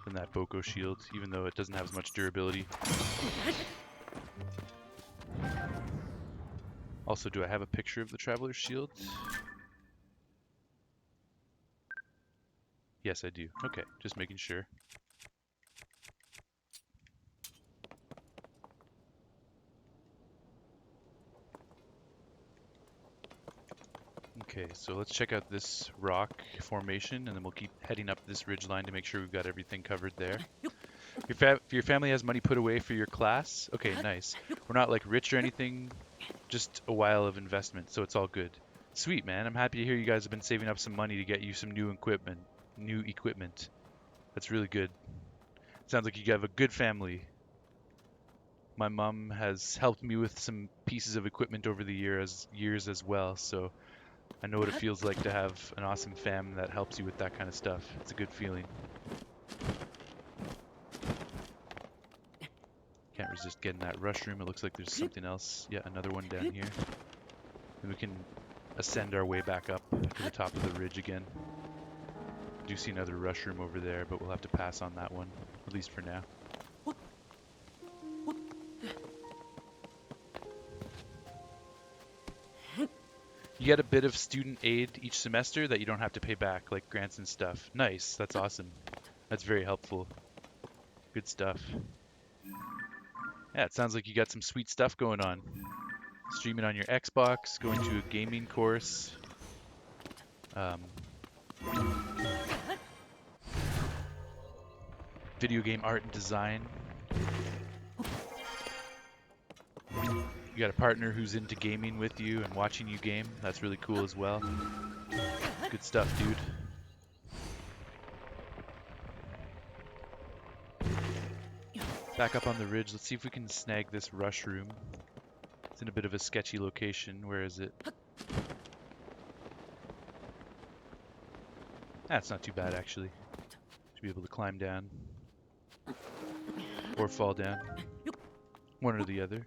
than that Boko Shield, even though it doesn't have as much durability. Also, do I have a picture of the Traveler's Shield? Yes, I do. Okay, just making sure. Okay, so let's check out this rock formation, and then we'll keep heading up this ridge line to make sure we've got everything covered there. If your family has money put away for your class, okay, nice. We're not like rich or anything, just a while of investment, so it's all good. Sweet, man. I'm happy to hear you guys have been saving up some money to get you some new equipment. New equipment. That's really good. Sounds like you have a good family. My mom has helped me with some pieces of equipment over the years as well, so I know what it feels like to have an awesome fam that helps you with that kind of stuff. It's a good feeling. Can't resist getting that rush room. It looks like there's something else. Yeah, another one down here. And we can ascend our way back up to the top of the ridge again. I do see another rush room over there, but we'll have to pass on that one, at least for now. You get a bit of student aid each semester that you don't have to pay back, like grants and stuff. Nice, that's awesome. That's very helpful. Good stuff. Yeah, it sounds like you got some sweet stuff going on. Streaming on your Xbox, going to a gaming course. Video game art and design. You got a partner who's into gaming with you and watching you game. That's really cool as well. Good stuff, dude. Back up on the ridge. Let's see if we can snag this rush room. It's in a bit of a sketchy location. Where is it? That's not too bad, actually. Should be able to climb down. Or fall down. One or the other.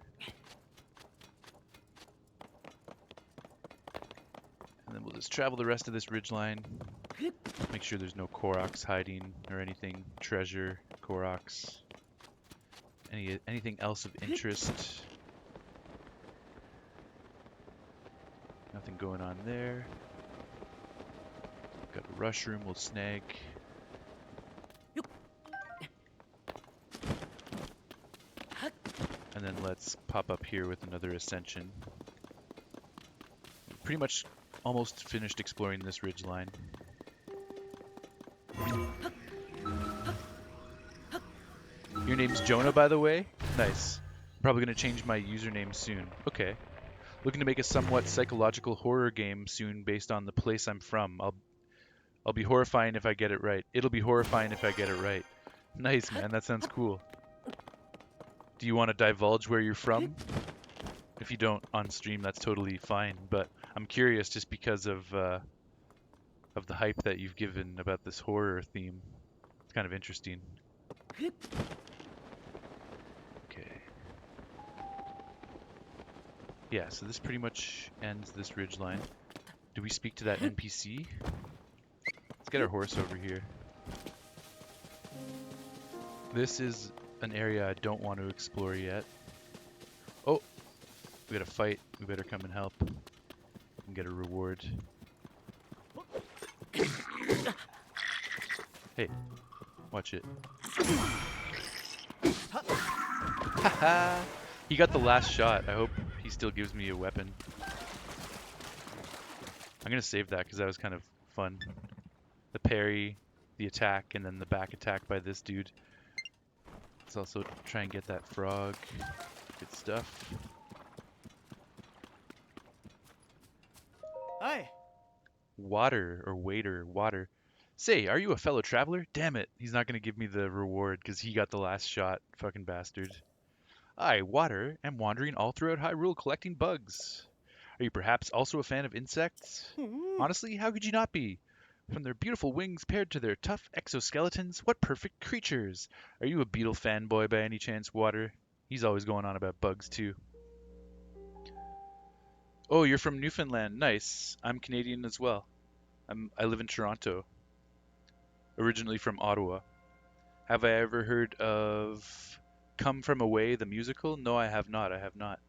And then we'll just travel the rest of this ridgeline. Make sure there's no Koroks hiding or anything. Treasure, Koroks. Anything else of interest? Nothing going on there. Got a rush room we'll snag. And then let's pop up here with another ascension. Pretty much almost finished exploring this ridge line. Your name's Jonah, by the way? Nice. I'm probably going to change my username soon. Okay. Looking to make a somewhat psychological horror game soon based on the place I'm from. I'll be horrifying if I get it right. It'll be horrifying if I get it right. Nice, man. That sounds cool. Do you want to divulge where you're from? If you don't on stream, that's totally fine. But I'm curious just because of the hype that you've given about this horror theme. It's kind of interesting. Okay. Yeah, so this pretty much ends this ridgeline. Do we speak to that NPC? Let's get our horse over here. This is an area I don't want to explore yet. Oh, we got a fight. We better come and help and get a reward. Hey, watch it. Haha! He got the last shot. I hope he still gives me a weapon. I'm gonna save that because that was kind of fun. The parry, the attack, and then the back attack by this dude. Let's also try and get that frog. Good stuff. Hi. Water, or waiter, water. Say, are you a fellow traveler? Damn it, he's not gonna give me the reward because he got the last shot. Fucking bastard. I, Water, am wandering all throughout Hyrule collecting bugs. Are you perhaps also a fan of insects? Honestly, how could you not be? From their beautiful wings paired to their tough exoskeletons, what perfect creatures! Are you a beetle fanboy by any chance, Water? He's always going on about bugs too. Oh, you're from Newfoundland. Nice. I'm Canadian as well. I live in Toronto. Originally from Ottawa. Have I ever heard of Come From Away, the musical? No, I have not. I have not.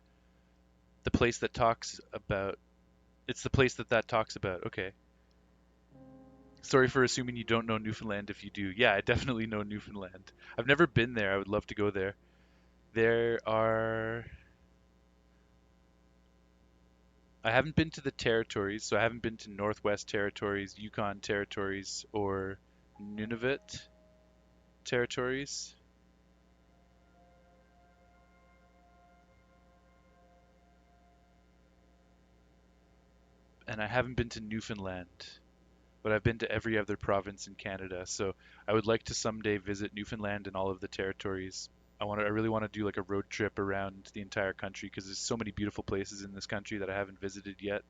The place that talks about... It's the place that talks about. Okay. Sorry for assuming you don't know Newfoundland if you do. Yeah, I definitely know Newfoundland. I've never been there. I would love to go there. There are... I haven't been to the territories, so I haven't been to Northwest Territories, Yukon Territories, or Nunavut Territories. And I haven't been to Newfoundland, but I've been to every other province in Canada. So I would like to someday visit Newfoundland and all of the territories. I really want to do like a road trip around the entire country because there's so many beautiful places in this country that I haven't visited yet.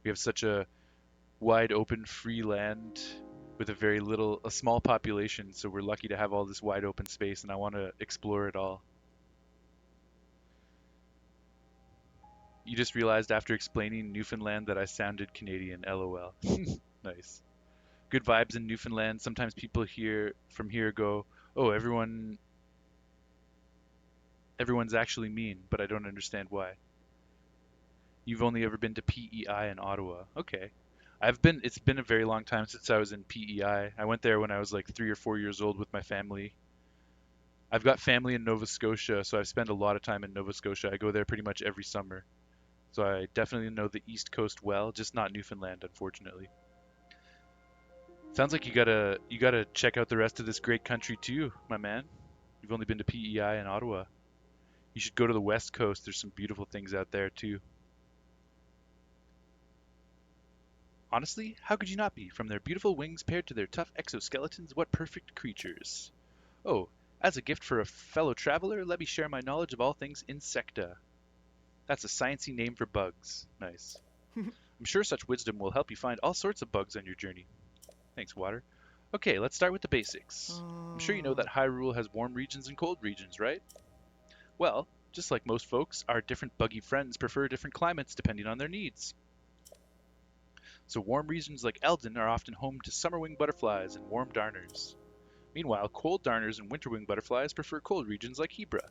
We have such a wide open free land with a small population, so we're lucky to have all this wide open space and I want to explore it all. You just realized after explaining Newfoundland that I sounded Canadian, lol. Nice. Good vibes in Newfoundland. Sometimes people here from here go, "Oh, everyone's actually mean," but I don't understand why. You've only ever been to PEI in Ottawa. Okay. It's been a very long time since I was in PEI. I went there when I was like 3 or 4 years old with my family. I've got family in Nova Scotia, so I've spent a lot of time in Nova Scotia. I go there pretty much every summer. So I definitely know the East Coast well, just not Newfoundland, unfortunately. Sounds like you gotta check out the rest of this great country too, my man. You've only been to PEI and Ottawa. You should go to the West Coast. There's some beautiful things out there too. Honestly, how could you not be? From their beautiful wings paired to their tough exoskeletons, what perfect creatures. Oh, as a gift for a fellow traveler, let me share my knowledge of all things insecta. That's a sciencey name for bugs. Nice. I'm sure such wisdom will help you find all sorts of bugs on your journey. Thanks, Water. Okay, let's start with the basics. I'm sure you know that Hyrule has warm regions and cold regions, right? Well, just like most folks, our different buggy friends prefer different climates depending on their needs. So warm regions like Eldon are often home to summer-wing butterflies and warm darners. Meanwhile, cold darners and winter-wing butterflies prefer cold regions like Hebra.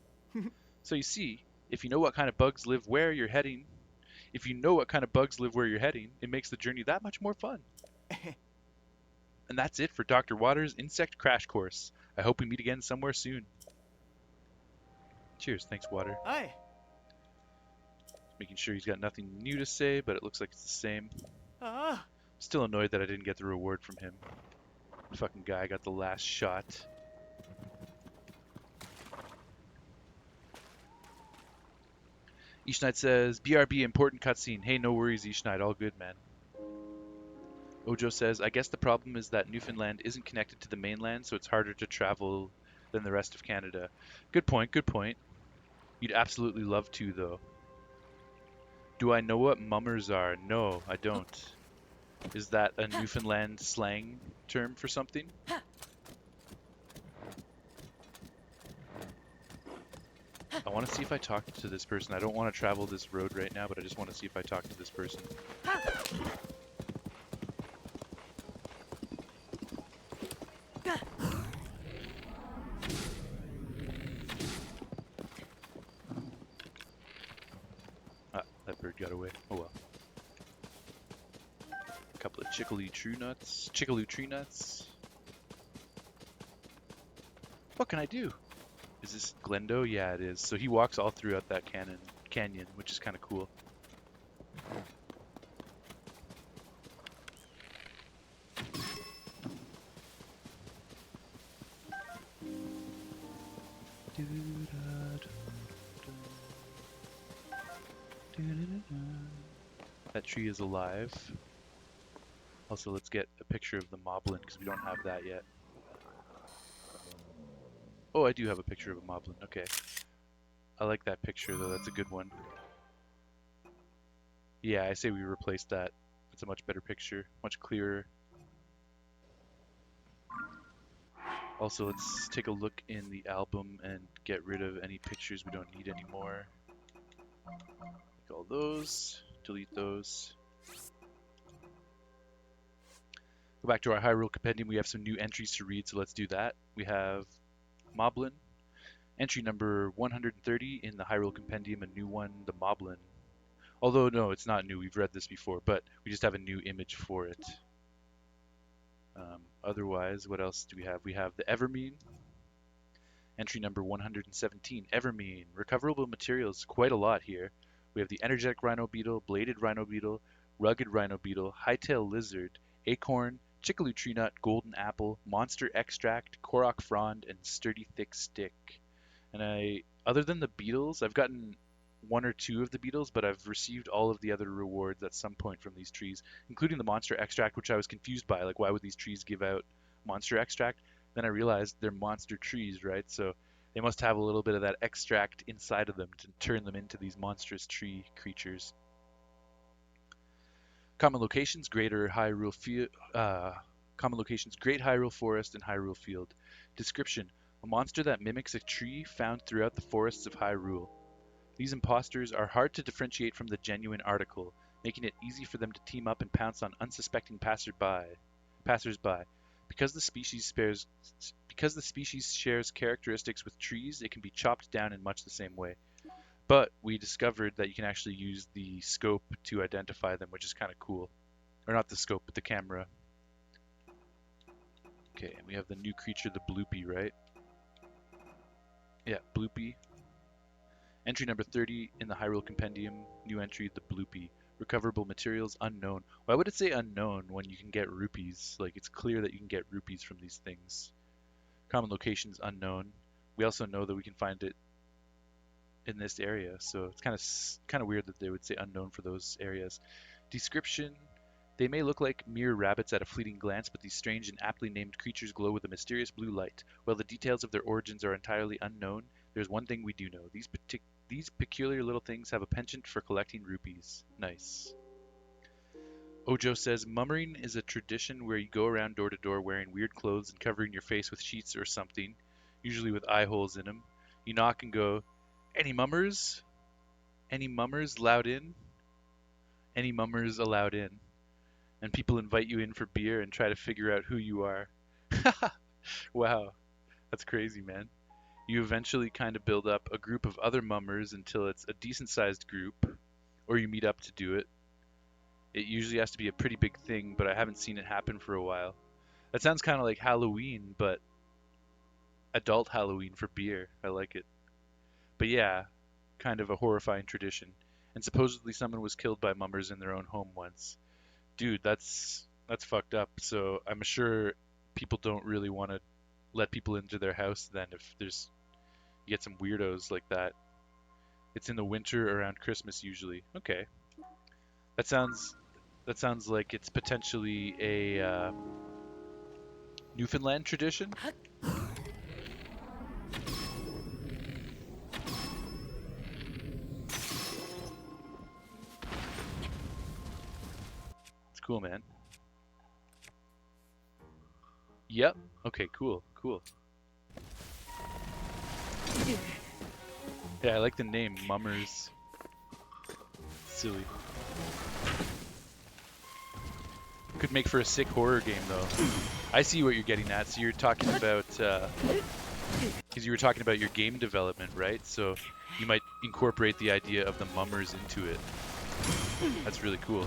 So you see, if you know what kind of bugs live where you're heading, it makes the journey that much more fun. And that's it for Dr. Waters' Insect Crash Course. I hope we meet again somewhere soon. Cheers, thanks, Water. Aye. Making sure he's got nothing new to say, but it looks like it's the same. Ah. Still annoyed that I didn't get the reward from him. The fucking guy got the last shot. Ishnight says, BRB, important cutscene. Hey, no worries, Ishnight. All good, man. Ojo says, I guess the problem is that Newfoundland isn't connected to the mainland, so it's harder to travel than the rest of Canada. Good point, good point. You'd absolutely love to, though. Do I know what mummers are? No, I don't. Is that a Newfoundland slang term for something? I want to see if I talk to this person. I don't want to travel this road right now, but I just want to see if I talk to this person. Ah, that bird got away. Oh well. A couple of Chickaloo tree nuts. What can I do? Is this Glendo? Yeah, it is. So he walks all throughout that canyon, which is kind of cool. That tree is alive. Also, let's get a picture of the moblin because we don't have that yet. Oh, I do have a picture of a moblin. Okay. I like that picture though. That's a good one. Yeah, I say we replace that. It's a much better picture, much clearer. Also, let's take a look in the album and get rid of any pictures we don't need anymore. Like all those, delete those. Go back to our Hyrule Compendium. We have some new entries to read, so let's do that. We have Moblin, entry number 130 in the Hyrule Compendium, a new one, the Moblin. Although, no, it's not new. We've read this before, but we just have a new image for it. Otherwise, what else do we have? We have the Evermean, entry number 117. Evermean, recoverable materials, quite a lot here. We have the energetic rhino beetle, bladed rhino beetle, rugged rhino beetle, hightail lizard, acorn, chickaloo tree nut, golden apple, monster extract, korok frond, and sturdy thick stick. And other than the beetles, I've gotten one or two of the beetles, but I've received all of the other rewards at some point from these trees, including the monster extract, which I was confused by. Like, why would these trees give out monster extract? Then I realized they're monster trees, right? So they must have a little bit of that extract inside of them to turn them into these monstrous tree creatures. Common locations: Greater Hyrule Field. Common locations: Great Hyrule Forest and Hyrule Field. Description: a monster that mimics a tree found throughout the forests of Hyrule. These imposters are hard to differentiate from the genuine article, making it easy for them to team up and pounce on unsuspecting passersby. Because the species shares characteristics with trees, it can be chopped down in much the same way. But we discovered that you can actually use the scope to identify them, which is kind of cool. Or not the scope, but the camera. Okay, and we have the new creature, the Bloopy, right? Yeah, Bloopy. Entry number 30 in the Hyrule Compendium. New entry, the Bloopy. Recoverable materials, unknown. Why would it say unknown when you can get rupees? Like, it's clear that you can get rupees from these things. Common locations, unknown. We also know that we can find it in this area, so it's kind of weird that they would say unknown for those areas. Description: they may look like mere rabbits at a fleeting glance, but these strange and aptly named creatures glow with a mysterious blue light. While the details of their origins are entirely unknown, there's one thing we do know: these peculiar little things have a penchant for collecting rupees. Nice. Ojo says mummering is a tradition where you go around door to door wearing weird clothes and covering your face with sheets or something, usually with eye holes in them. You knock and go, "Any mummers? Any mummers allowed in? Any mummers allowed in?" And people invite you in for beer and try to figure out who you are. Wow, that's crazy, man. You eventually kind of build up a group of other mummers until it's a decent sized group, or you meet up to do it. It usually has to be a pretty big thing, but I haven't seen it happen for a while. That sounds kind of like Halloween, but adult Halloween for beer. I like it. But yeah, kind of a horrifying tradition. And supposedly someone was killed by mummers in their own home once. Dude, that's fucked up. So I'm sure people don't really want to let people into their house then if there's you get some weirdos like that. It's in the winter around Christmas usually. Okay. That sounds that sounds like it's potentially a Newfoundland tradition. It's cool, man. Yep. Okay, cool. Cool. Yeah, I like the name Mummers. Silly. Could make for a sick horror game though. I see what you're getting at. So you're talking about because you were talking about your game development, right? So you might incorporate the idea of the mummers into it. That's really cool.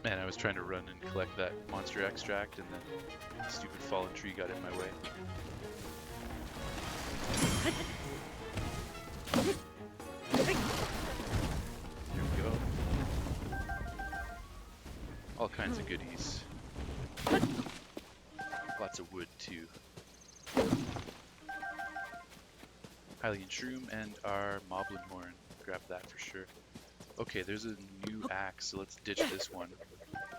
Man, I was trying to run and collect that monster extract, and then the stupid fallen tree got in my way. There we go. All kinds of goodies. Lots of wood, too. Hylian Shroom and our Moblin Horn. Grab that for sure. Okay, there's a new axe, so let's ditch this one.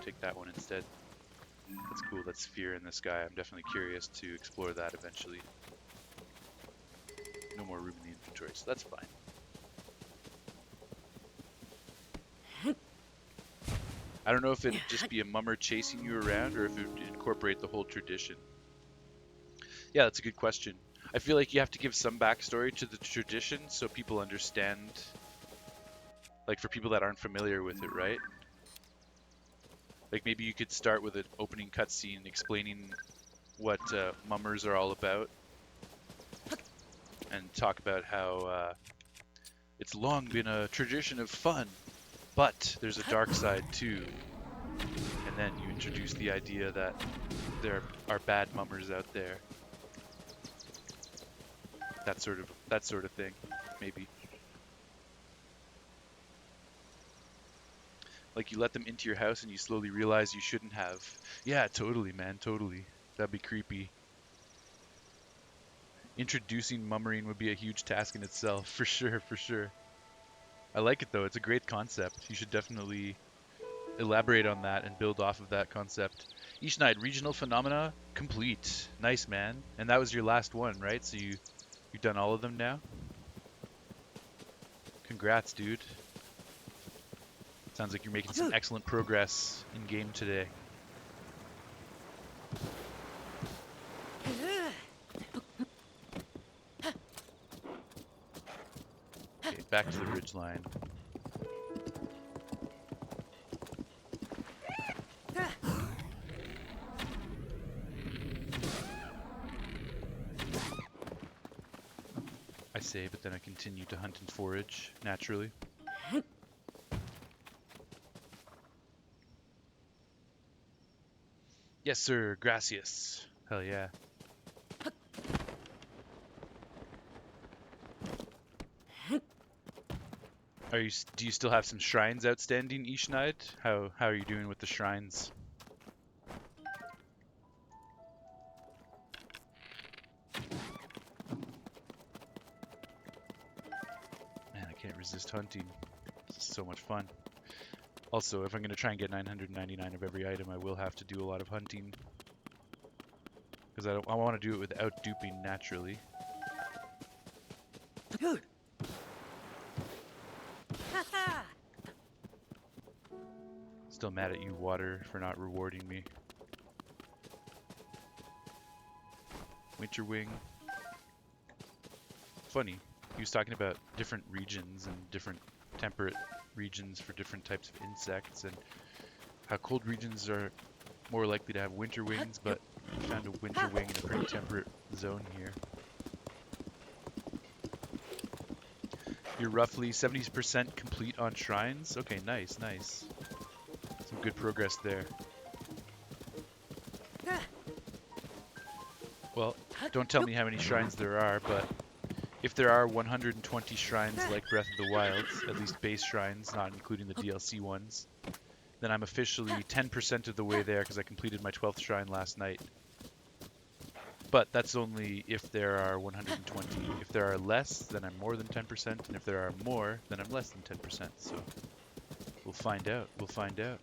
Take that one instead. That's cool, that sphere in the sky. I'm definitely curious to explore that eventually. No more room in the inventory, so that's fine. I don't know if it'd just be a mummer chasing you around or if it would incorporate the whole tradition. Yeah, that's a good question. I feel like you have to give some backstory to the tradition so people understand, like for people that aren't familiar with it, right? Like maybe you could start with an opening cutscene explaining what mummers are all about and talk about how it's long been a tradition of fun But there's a dark side too, and then you introduce the idea that there are bad mummers out there. That sort of thing, maybe. Like you let them into your house and you slowly realize you shouldn't have. Yeah, totally, man, totally. That'd be creepy. Introducing mummering would be a huge task in itself, for sure, for sure. I like it though. It's a great concept. You should definitely elaborate on that and build off of that concept. Each regional phenomena complete. Nice, man. And that was your last one, right? So you've done all of them now? Congrats, dude. Sounds like you're making some excellent progress in game today. Okay, back to the ridgeline. I say, but then I continue to hunt and forage, naturally. Yes, sir. Gracias. Hell yeah. Do you still have some shrines outstanding, Ishnaid? How are you doing with the shrines? Man, I can't resist hunting. This is so much fun. Also, if I'm going to try and get 999 of every item, I will have to do a lot of hunting. Because I want to do it without duping naturally. Still mad at you, water, for not rewarding me. Winter Wing. Funny, he was talking about different regions and different temperate regions for different types of insects, and how cold regions are more likely to have winter wings, but I found a winter wing in a pretty temperate zone here. You're roughly 70% complete on shrines? Okay, nice, nice. Some good progress there. Well, don't tell me how many shrines there are, but if there are 120 shrines like Breath of the Wild, at least base shrines, not including the DLC ones, then I'm officially 10% of the way there because I completed my 12th shrine last night. But that's only if there are 120. If there are less, then I'm more than 10%, and if there are more, then I'm less than 10%. So we'll find out. We'll find out.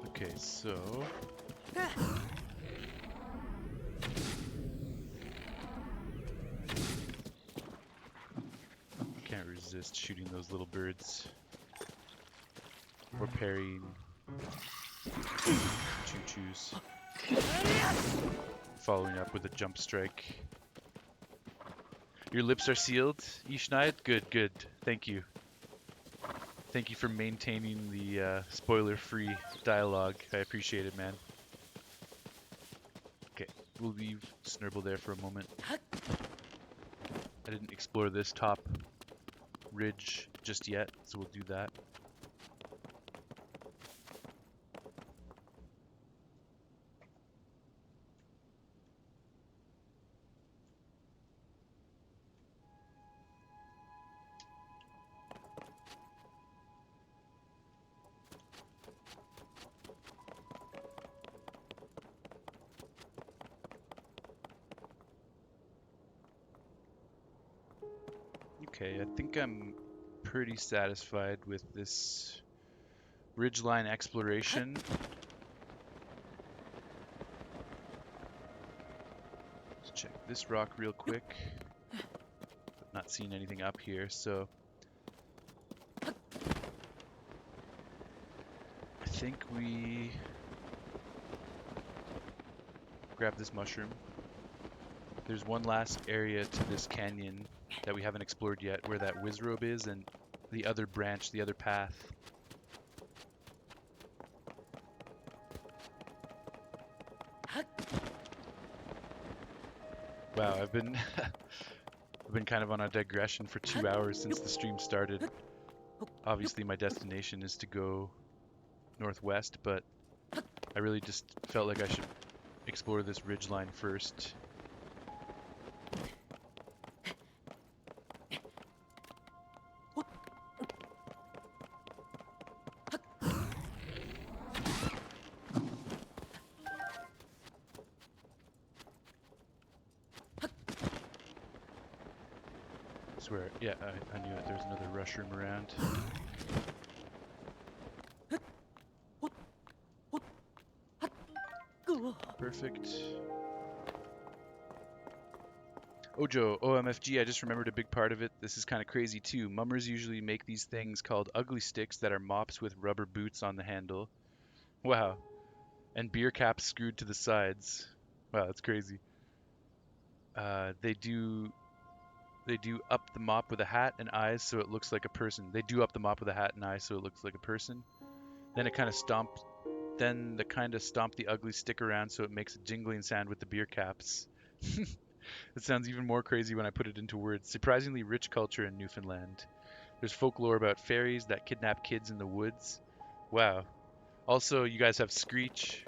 Okay, so can't resist shooting those little birds or parrying choo-choos. Following up with a jump strike. Your lips are sealed, Ishnaid? Good, good. Thank you. Thank you for maintaining the spoiler-free dialogue. I appreciate it, man. Okay, we'll leave Snurble there for a moment. I didn't explore this top ridge just yet, so we'll do that. Okay, I think I'm pretty satisfied with this ridgeline exploration. Let's check this rock real quick. Not seeing anything up here, so I think we grab this mushroom. There's one last area to this canyon that we haven't explored yet, where that Wizrobe is, and the other branch, the other path. Wow, I've been I've been kind of on a digression for 2 hours since the stream started. Obviously, my destination is to go northwest, but I really just felt like I should explore this ridgeline first. Swear, yeah, I knew it. There's another rush room around. Perfect. Ojo, OMFG, I just remembered a big part of it. This is kind of crazy too. Mummers usually make these things called ugly sticks that are mops with rubber boots on the handle. Wow. And beer caps screwed to the sides. Wow, that's crazy. They do up the mop with a hat and eyes so it looks like a person. They do up the mop with a hat and eyes so it looks like a person. Then it kind of stomps. Then the kind of stomp the ugly stick around so it makes a jingling sound with the beer caps. It sounds even more crazy when I put it into words. Surprisingly rich culture in Newfoundland. There's folklore about fairies that kidnap kids in the woods. Wow. Also, you guys have Screech.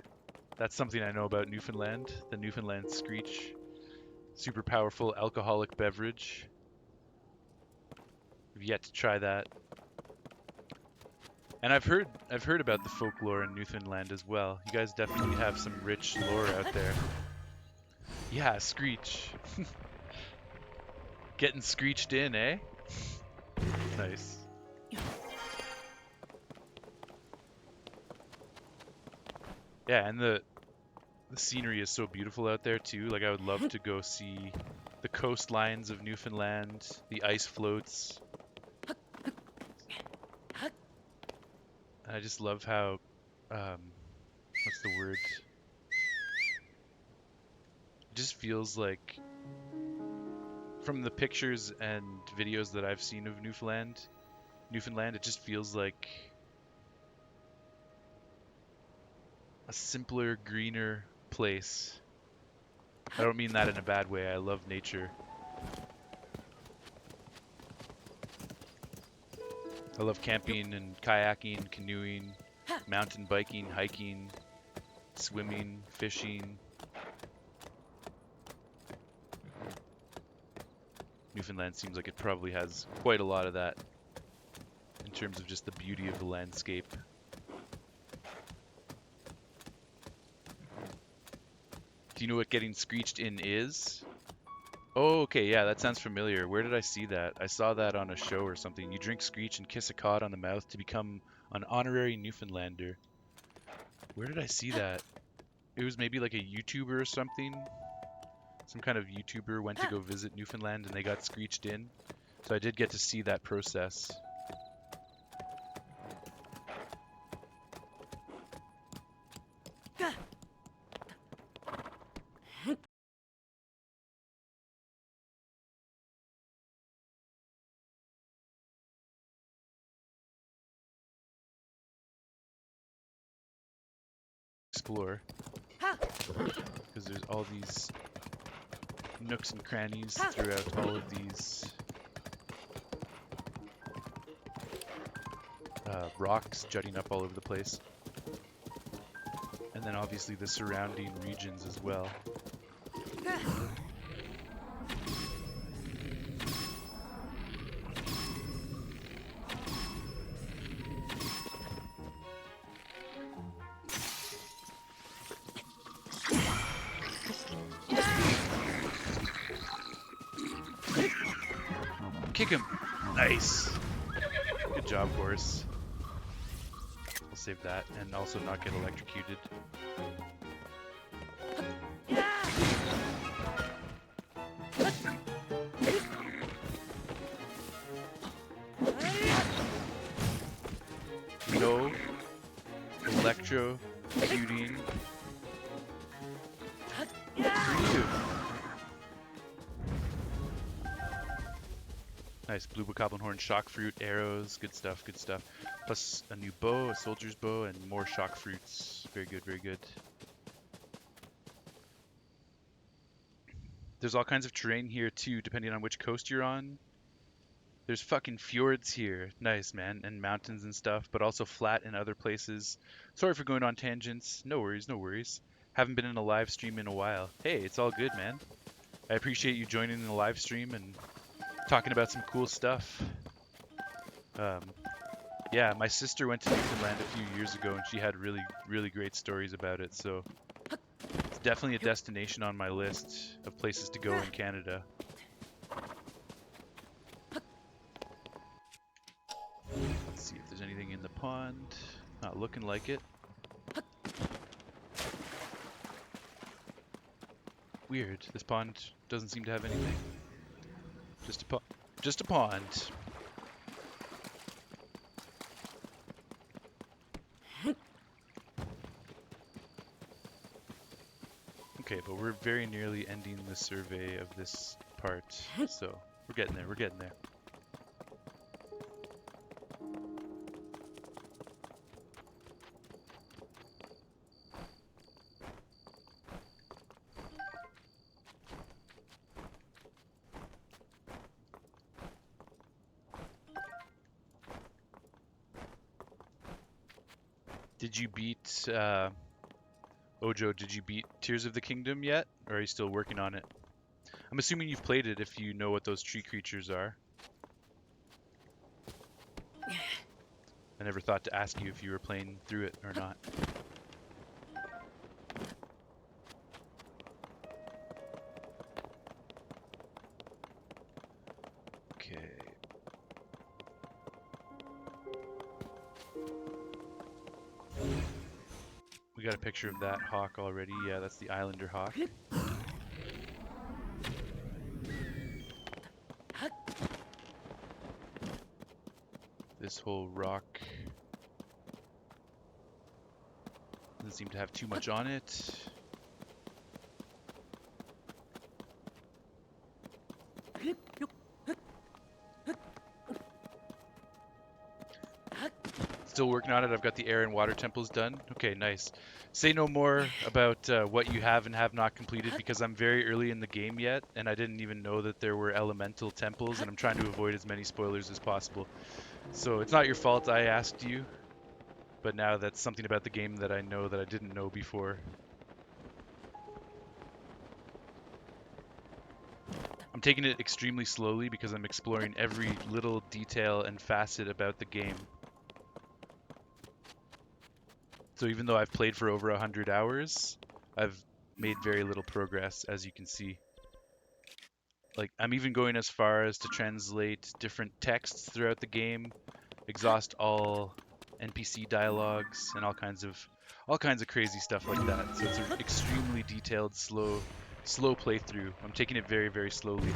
That's something I know about Newfoundland. The Newfoundland Screech. Super powerful alcoholic beverage. I've yet to try that. And I've heard about the folklore in Newfoundland as well. You guys definitely have some rich lore out there. Yeah, Screech. Getting screeched in, eh? Nice. Yeah, and the scenery is so beautiful out there too. Like I would love to go see the coastlines of Newfoundland, the ice floats. I just love how what's the word? It just feels like from the pictures and videos that I've seen of Newfoundland, it just feels like a simpler, greener place. I don't mean that in a bad way. I love nature. I love camping and kayaking, canoeing, mountain biking, hiking, swimming, fishing. Newfoundland seems like it probably has quite a lot of that in terms of just the beauty of the landscape. Do you know what getting screeched in is? Oh, okay, yeah, that sounds familiar. Where did I see that? I saw that on a show or something. You drink screech and kiss a cod on the mouth to become an honorary Newfoundlander. Where did I see that? It was maybe like a YouTuber or something. Some kind of YouTuber went to go visit Newfoundland and they got screeched in. So I did get to see that process. Explore. Because there's all these nooks and crannies throughout all of these rocks jutting up all over the place. And then obviously the surrounding regions as well. Kick him! Nice! Good job, horse. I'll save that and also not get electrocuted. No electrocuting for you. Nice, blue bokoblin horn, shock fruit, arrows, good stuff, good stuff. Plus a new bow, a soldier's bow, and more shock fruits. Very good, very good. There's all kinds of terrain here too, depending on which coast you're on. There's fucking fjords here. Nice, man. And mountains and stuff, but also flat in other places. Sorry for going on tangents. No worries, no worries. Haven't been in a live stream in a while. Hey, it's all good, man. I appreciate you joining in the live stream and talking about some cool stuff. Yeah, my sister went to Newfoundland a few years ago and she had really, really great stories about it. So it's definitely a destination on my list of places to go in Canada. Let's see if there's anything in the pond. Not looking like it. Weird. This pond doesn't seem to have anything. Just a pond. Okay, but we're very nearly ending the survey of this part, so we're getting there, we're getting there. Did you beat, Ojo, did you beat Tears of the Kingdom yet? Or are you still working on it? I'm assuming you've played it if you know what those tree creatures are. I never thought to ask you if you were playing through it or not. Okay. We got a picture of that hawk already. Yeah, that's the Islander hawk. This whole rock doesn't seem to have too much on it. Still working on it. I've got the air and water temples done. Okay, nice. Say no more about what you have and have not completed because I'm very early in the game yet and I didn't even know that there were elemental temples and I'm trying to avoid as many spoilers as possible. So it's not your fault I asked you, but now that's something about the game that I know that I didn't know before. I'm taking it extremely slowly because I'm exploring every little detail and facet about the game. So even though I've played for over 100 hours, I've made very little progress, as you can see. Like, I'm even going as far as to translate different texts throughout the game, exhaust all NPC dialogues, and all kinds of crazy stuff like that. So it's an extremely detailed, slow playthrough. I'm taking it very, very slowly.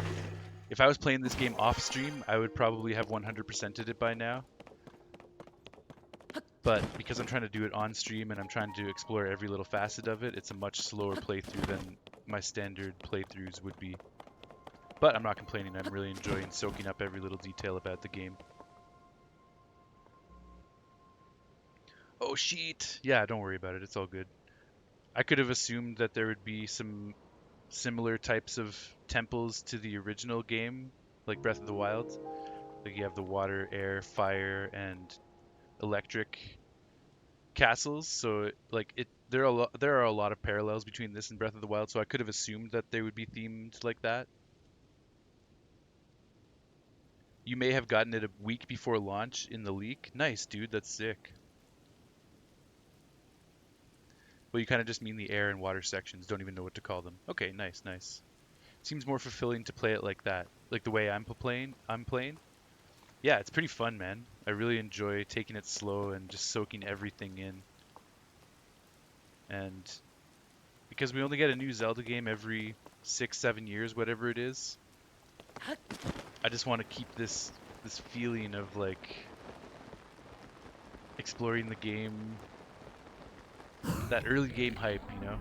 If I was playing this game off stream, I would probably have 100%ed it by now. But because I'm trying to do it on stream and I'm trying to explore every little facet of it, it's a much slower playthrough than my standard playthroughs would be. But I'm not complaining, I'm really enjoying soaking up every little detail about the game. Oh shit! Yeah, don't worry about it, it's all good. I could have assumed that there would be some similar types of temples to the original game, like Breath of the Wild. Like you have the water, air, fire, and electric castles, so there are a lot of parallels between this and Breath of the Wild, so I could have assumed that they would be themed like that. You may have gotten it a week before launch in the leak. Nice, dude, that's sick. Well, you kind of just mean the air and water sections, don't even know what to call them. Okay, nice, nice. Seems more fulfilling to play it like that, like the way I'm playing. Yeah, it's pretty fun, man. I really enjoy taking it slow and just soaking everything in. And because we only get a new Zelda game every 6-7 years, whatever it is, I just want to keep this feeling of like exploring the game, that early game hype, you know?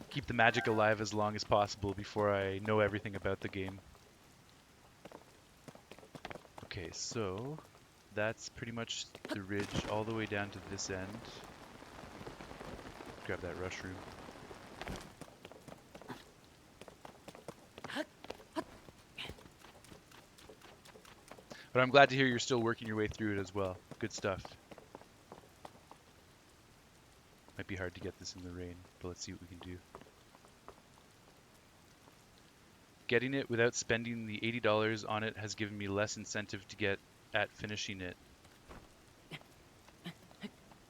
Keep the magic alive as long as possible before I know everything about the game. Okay, so that's pretty much the ridge all the way down to this end. Grab that rush room. But I'm glad to hear you're still working your way through it as well. Good stuff. Might be hard to get this in the rain, but let's see what we can do. Getting it without spending the $80 on it has given me less incentive to get at finishing it.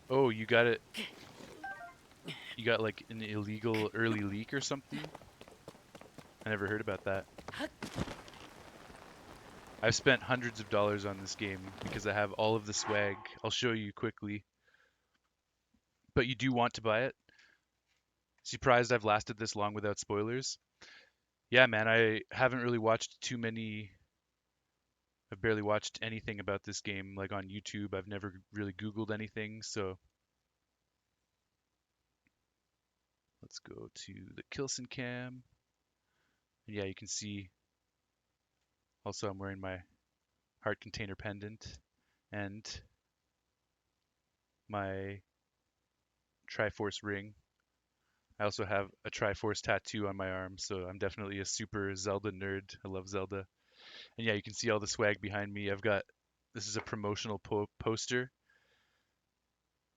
Oh, you got it. You got like an illegal early leak or something? I never heard about that. I've spent hundreds of dollars on this game because I have all of the swag. I'll show you quickly. But you do want to buy it? Surprised I've lasted this long without spoilers? Yeah, man, I haven't really watched too many. I've barely watched anything about this game like on YouTube. I've never really Googled anything, so let's go to the Kilson cam. And yeah, you can see also I'm wearing my heart container pendant and my Triforce ring. I also have a Triforce tattoo on my arm, so I'm definitely a super Zelda nerd. I love Zelda. And yeah, you can see all the swag behind me. This is a promotional poster.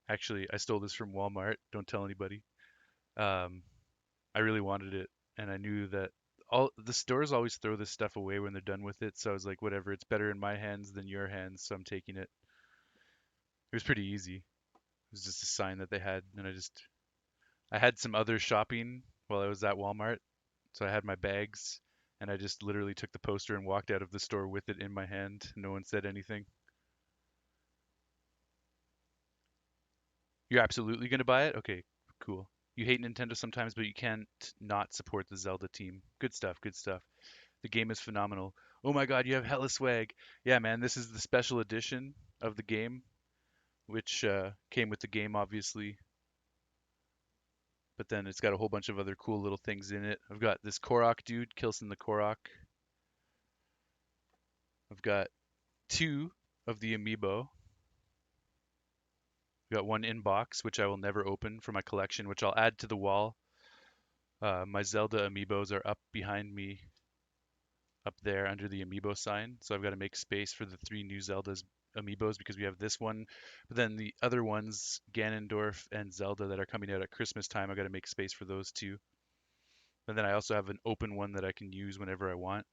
Actually, I stole this from Walmart. Don't tell anybody. Um, I really wanted it, and I knew that all the stores always throw this stuff away when they're done with it. So I was like, whatever, it's better in my hands than your hands, so I'm taking it. It was pretty easy. It was just a sign that they had, and I had some other shopping while I was at Walmart, so I had my bags, and I just literally took the poster and walked out of the store with it in my hand. No one said anything. You're absolutely gonna buy it? Okay, cool. You hate Nintendo sometimes, but you can't not support the Zelda team. Good stuff, good stuff. The game is phenomenal. Oh my god, you have hella swag. Yeah, man, this is the special edition of the game, which came with the game, obviously, but then it's got a whole bunch of other cool little things in it. I've got this Korok dude, Kilson the Korok. I've got two of the amiibo. I've got one in box, which I will never open for my collection, which I'll add to the wall. My Zelda amiibos are up behind me, up there under the amiibo sign. So I've got to make space for the three new Zelda's amiibos because we have this one. But then the other ones, Ganondorf and Zelda, that are coming out at Christmas time, I've got to make space for those two. And then I also have an open one that I can use whenever I want.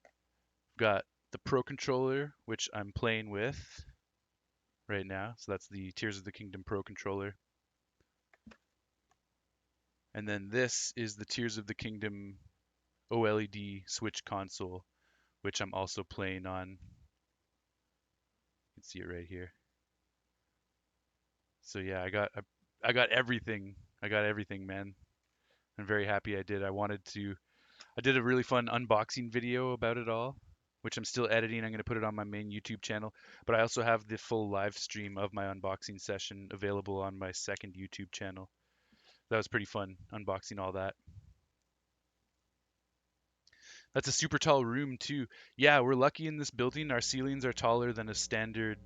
I've got the Pro Controller, which I'm playing with right now. So that's the Tears of the Kingdom Pro Controller. And then this is the Tears of the Kingdom OLED Switch console, which I'm also playing on. You can see it right here. So yeah, I got everything. I got everything, man. I'm very happy I did. I did a really fun unboxing video about it all, which I'm still editing. I'm going to put it on my main YouTube channel, but I also have the full live stream of my unboxing session available on my second YouTube channel. That was pretty fun unboxing all that. That's a super tall room too. Yeah, we're lucky in this building. Our ceilings are taller than a standard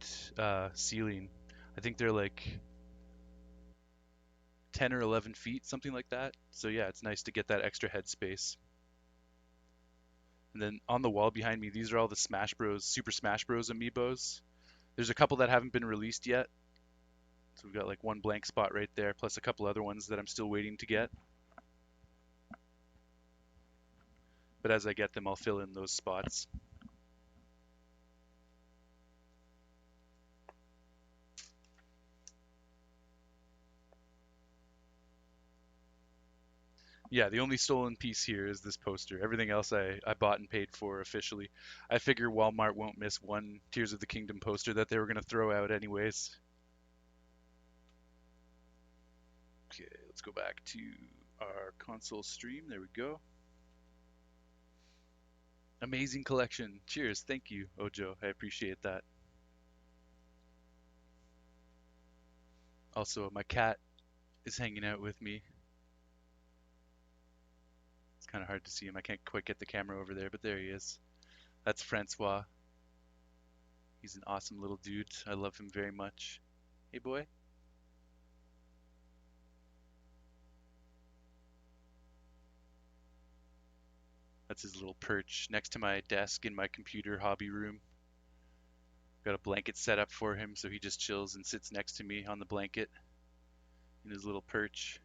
ceiling. I think they're like 10 or 11 feet, something like that. So yeah, it's nice to get that extra headspace. And then on the wall behind me, these are all the Smash Bros, Super Smash Bros amiibos. There's a couple that haven't been released yet. So we've got like one blank spot right there, plus a couple other ones that I'm still waiting to get. But as I get them, I'll fill in those spots. Yeah, the only stolen piece here is this poster. Everything else I bought and paid for officially. I figure Walmart won't miss one Tears of the Kingdom poster that they were going to throw out anyways. Okay, let's go back to our console stream. There we go. Amazing collection. Cheers. Thank you, Ojo. I appreciate that. Also, my cat is hanging out with me. It's kind of hard to see him. I can't quite get the camera over there, but there he is. That's Francois. He's an awesome little dude. I love him very much. Hey, boy. That's his little perch next to my desk in my computer hobby room. Got a blanket set up for him, so he just chills and sits next to me on the blanket in his little perch.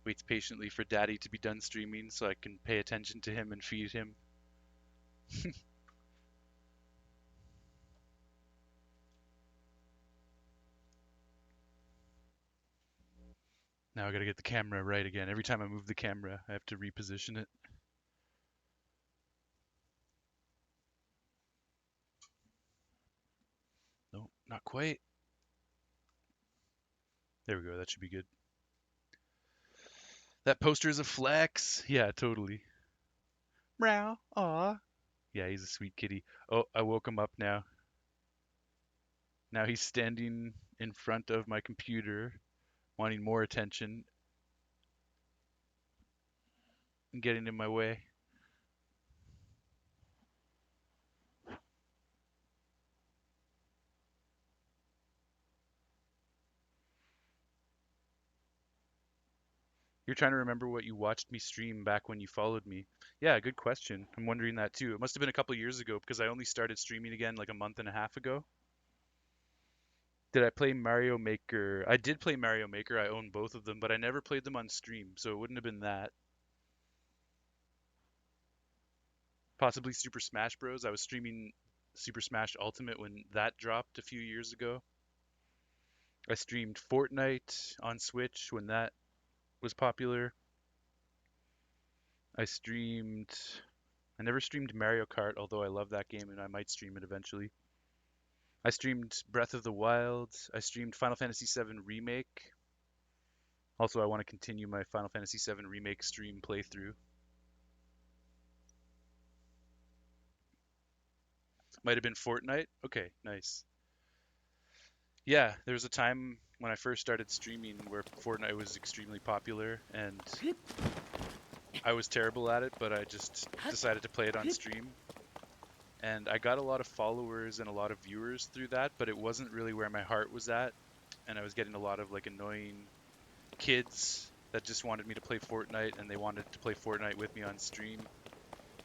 Waits patiently for Daddy to be done streaming so I can pay attention to him and feed him. Now I gotta get the camera right again. Every time I move the camera, I have to reposition it. No, not quite. There we go. That should be good. That poster is a flex. Yeah, totally. Meow. Aw. Yeah, he's a sweet kitty. Oh, I woke him up now. Now he's standing in front of my computer, wanting more attention and getting in my way. You're trying to remember what you watched me stream back when you followed me. Yeah, good question. I'm wondering that too. It must have been a couple years ago because I only started streaming again like a month and a half ago. Did I play Mario Maker? I did play Mario Maker. I own both of them, but I never played them on stream, so it wouldn't have been that. Possibly Super Smash Bros. I was streaming Super Smash Ultimate when that dropped a few years ago. I streamed Fortnite on Switch when that was popular. I streamed. I never streamed Mario Kart, although I love that game and I might stream it eventually. I streamed Breath of the Wild. I streamed Final Fantasy VII Remake. Also, I want to continue my Final Fantasy VII Remake stream playthrough. Might have been Fortnite. Okay, nice. Yeah, there was a time when I first started streaming where Fortnite was extremely popular and I was terrible at it, but I just decided to play it on stream. And I got a lot of followers and a lot of viewers through that, but it wasn't really where my heart was at. And I was getting a lot of like annoying kids that just wanted me to play Fortnite and they wanted to play Fortnite with me on stream,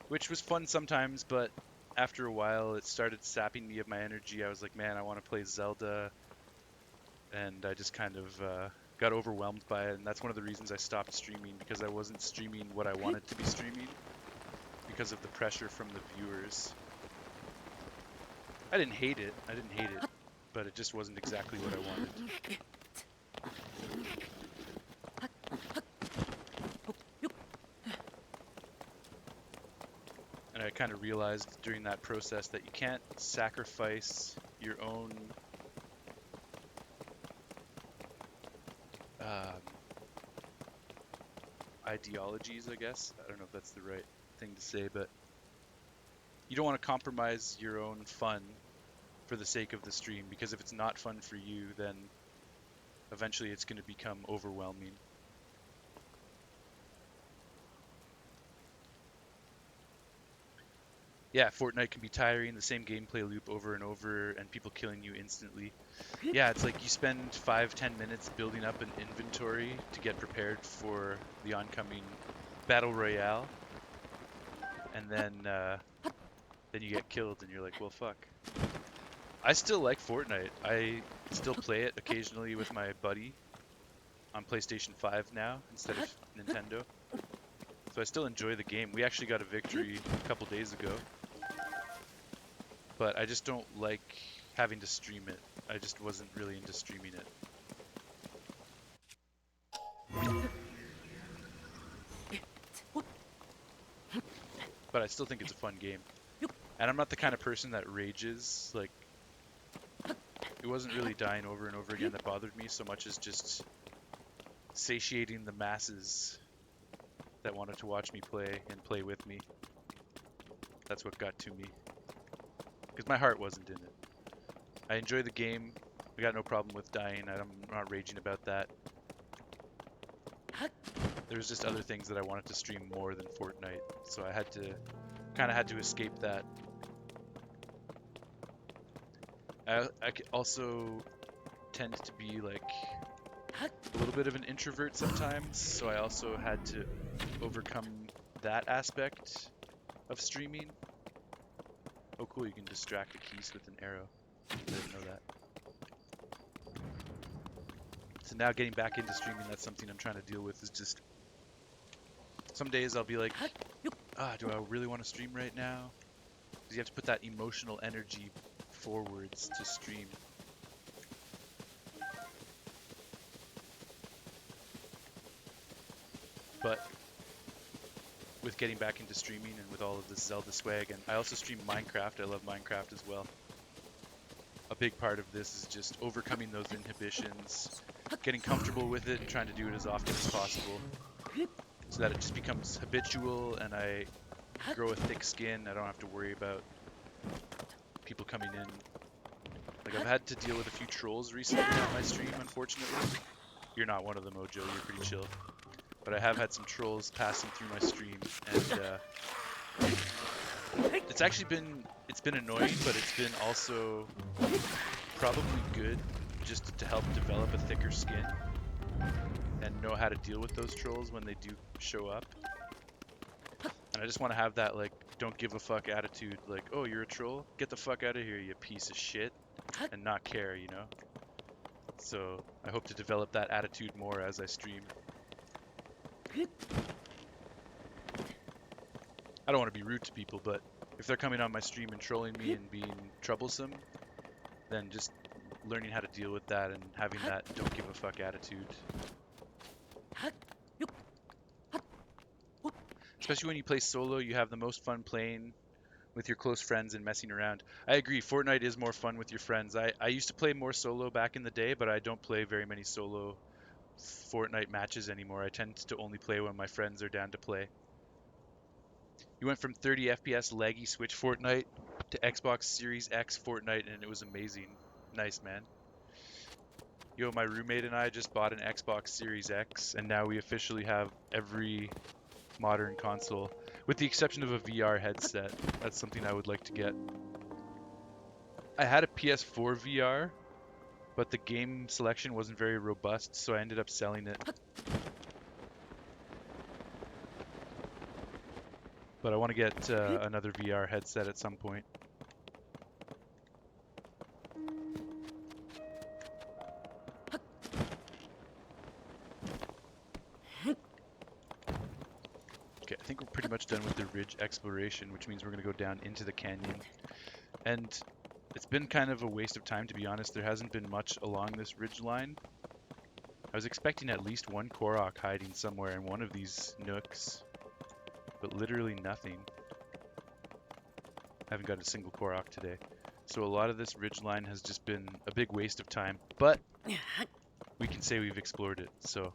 which was fun sometimes, but after a while it started sapping me of my energy. I was like, man, I want to play Zelda, and I just kind of got overwhelmed by it, and that's one of the reasons I stopped streaming, because I wasn't streaming what I wanted to be streaming because of the pressure from the viewers. I didn't hate it, but it just wasn't exactly what I wanted. And I kind of realized during that process that you can't sacrifice your own ideologies, I guess. I don't know if that's the right thing to say, but you don't want to compromise your own fun for the sake of the stream, because if it's not fun for you, then eventually it's going to become overwhelming. Yeah, Fortnite can be tiring, the same gameplay loop over and over, and people killing you instantly. Yeah, it's like you spend 5-10 minutes building up an inventory to get prepared for the oncoming battle royale, and then you get killed, and you're like, well, fuck. I still like Fortnite. I still play it occasionally with my buddy on PlayStation 5 now instead of Nintendo. So I still enjoy the game. We actually got a victory a couple days ago. But I just don't like having to stream it. I just wasn't really into streaming it. But I still think it's a fun game. And I'm not the kind of person that rages. Like, it wasn't really dying over and over again that bothered me so much as just satiating the masses that wanted to watch me play and play with me. That's what got to me. Because my heart wasn't in it. I enjoy the game. I got no problem with dying. I'm not raging about that. There was just other things that I wanted to stream more than Fortnite, so I kind of had to escape that. I also tend to be like a little bit of an introvert sometimes, so I also had to overcome that aspect of streaming. Oh cool, you can distract the keys with an arrow. I didn't know that. So now getting back into streaming, that's something I'm trying to deal with, is just some days I'll be like, do I really want to stream right now? Because you have to put that emotional energy forwards to stream. But with getting back into streaming and with all of this Zelda swag, and I also stream Minecraft, I love Minecraft as well. A big part of this is just overcoming those inhibitions, getting comfortable with it and trying to do it as often as possible so that it just becomes habitual and I grow a thick skin. I don't have to worry about people coming in. Like, I've had to deal with a few trolls recently on my stream, unfortunately. You're not one of them, Ojo, you're pretty chill. But I have had some trolls passing through my stream, and it's actually been annoying, but it's been also probably good just to help develop a thicker skin and know how to deal with those trolls when they do show up. And I just want to have that, like, don't give a fuck attitude, like, oh, you're a troll? Get the fuck out of here, you piece of shit, and not care, you know? So I hope to develop that attitude more as I stream. I don't want to be rude to people, but if they're coming on my stream and trolling me and being troublesome, then just learning how to deal with that and having that don't give a fuck attitude. Especially when you play solo, you have the most fun playing with your close friends and messing around. I agree, Fortnite is more fun with your friends. I used to play more solo back in the day, but I don't play very many solo Fortnite matches anymore. I tend to only play when my friends are down to play. You went from 30 FPS laggy Switch Fortnite to Xbox Series X Fortnite, and it was amazing. Nice, man. Yo, my roommate and I just bought an Xbox Series X, and now we officially have every modern console, with the exception of a VR headset. That's something I would like to get. I had a PS4 VR, but the game selection wasn't very robust, so I ended up selling it. But I want to get another VR headset at some point. Okay, I think we're pretty much done with the ridge exploration, which means we're going to go down into the canyon. And it's been kind of a waste of time, to be honest. There hasn't been much along this ridge line. I was expecting at least one Korok hiding somewhere in one of these nooks, but literally nothing. I haven't got a single Korok today. So a lot of this ridge line has just been a big waste of time, but we can say we've explored it, so.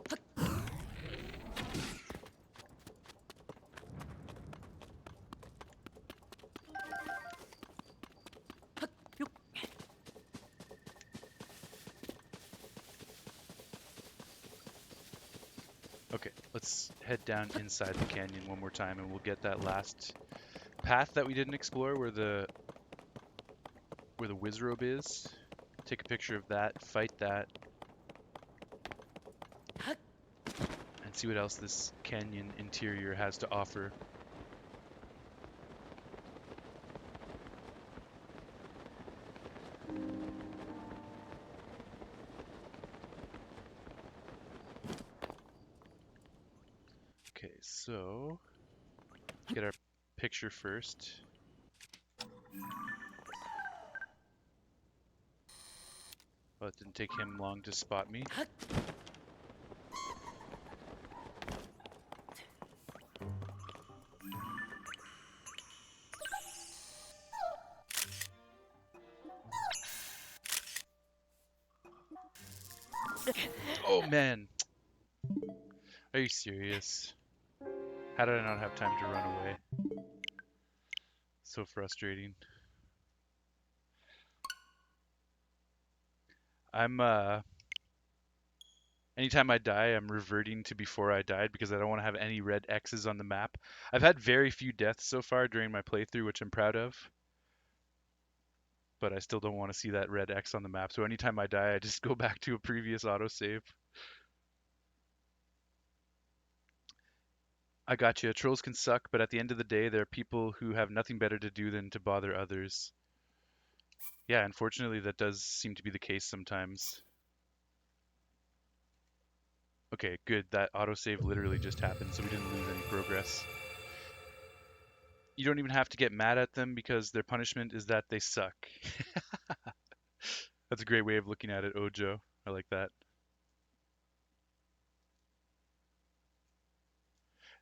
Okay, let's head down inside the canyon one more time and we'll get that last path that we didn't explore where the Wizrobe is. Take a picture of that, fight that, and see what else this canyon interior has to offer. Okay, so get our picture first. Well, it didn't take him long to spot me. Oh man, are you serious? How did I not have time to run away? So frustrating. I'm anytime I die, I'm reverting to before I died because I don't want to have any red X's on the map. I've had very few deaths so far during my playthrough, which I'm proud of. but I still don't want to see that red X on the map. So anytime I die, I just go back to a previous autosave. I got you. Trolls can suck, but at the end of the day, there are people who have nothing better to do than to bother others. Yeah, unfortunately, that does seem to be the case sometimes. Okay, good. That autosave literally just happened, so we didn't lose any progress. You don't even have to get mad at them because their punishment is that they suck. That's a great way of looking at it, Ojo. I like that.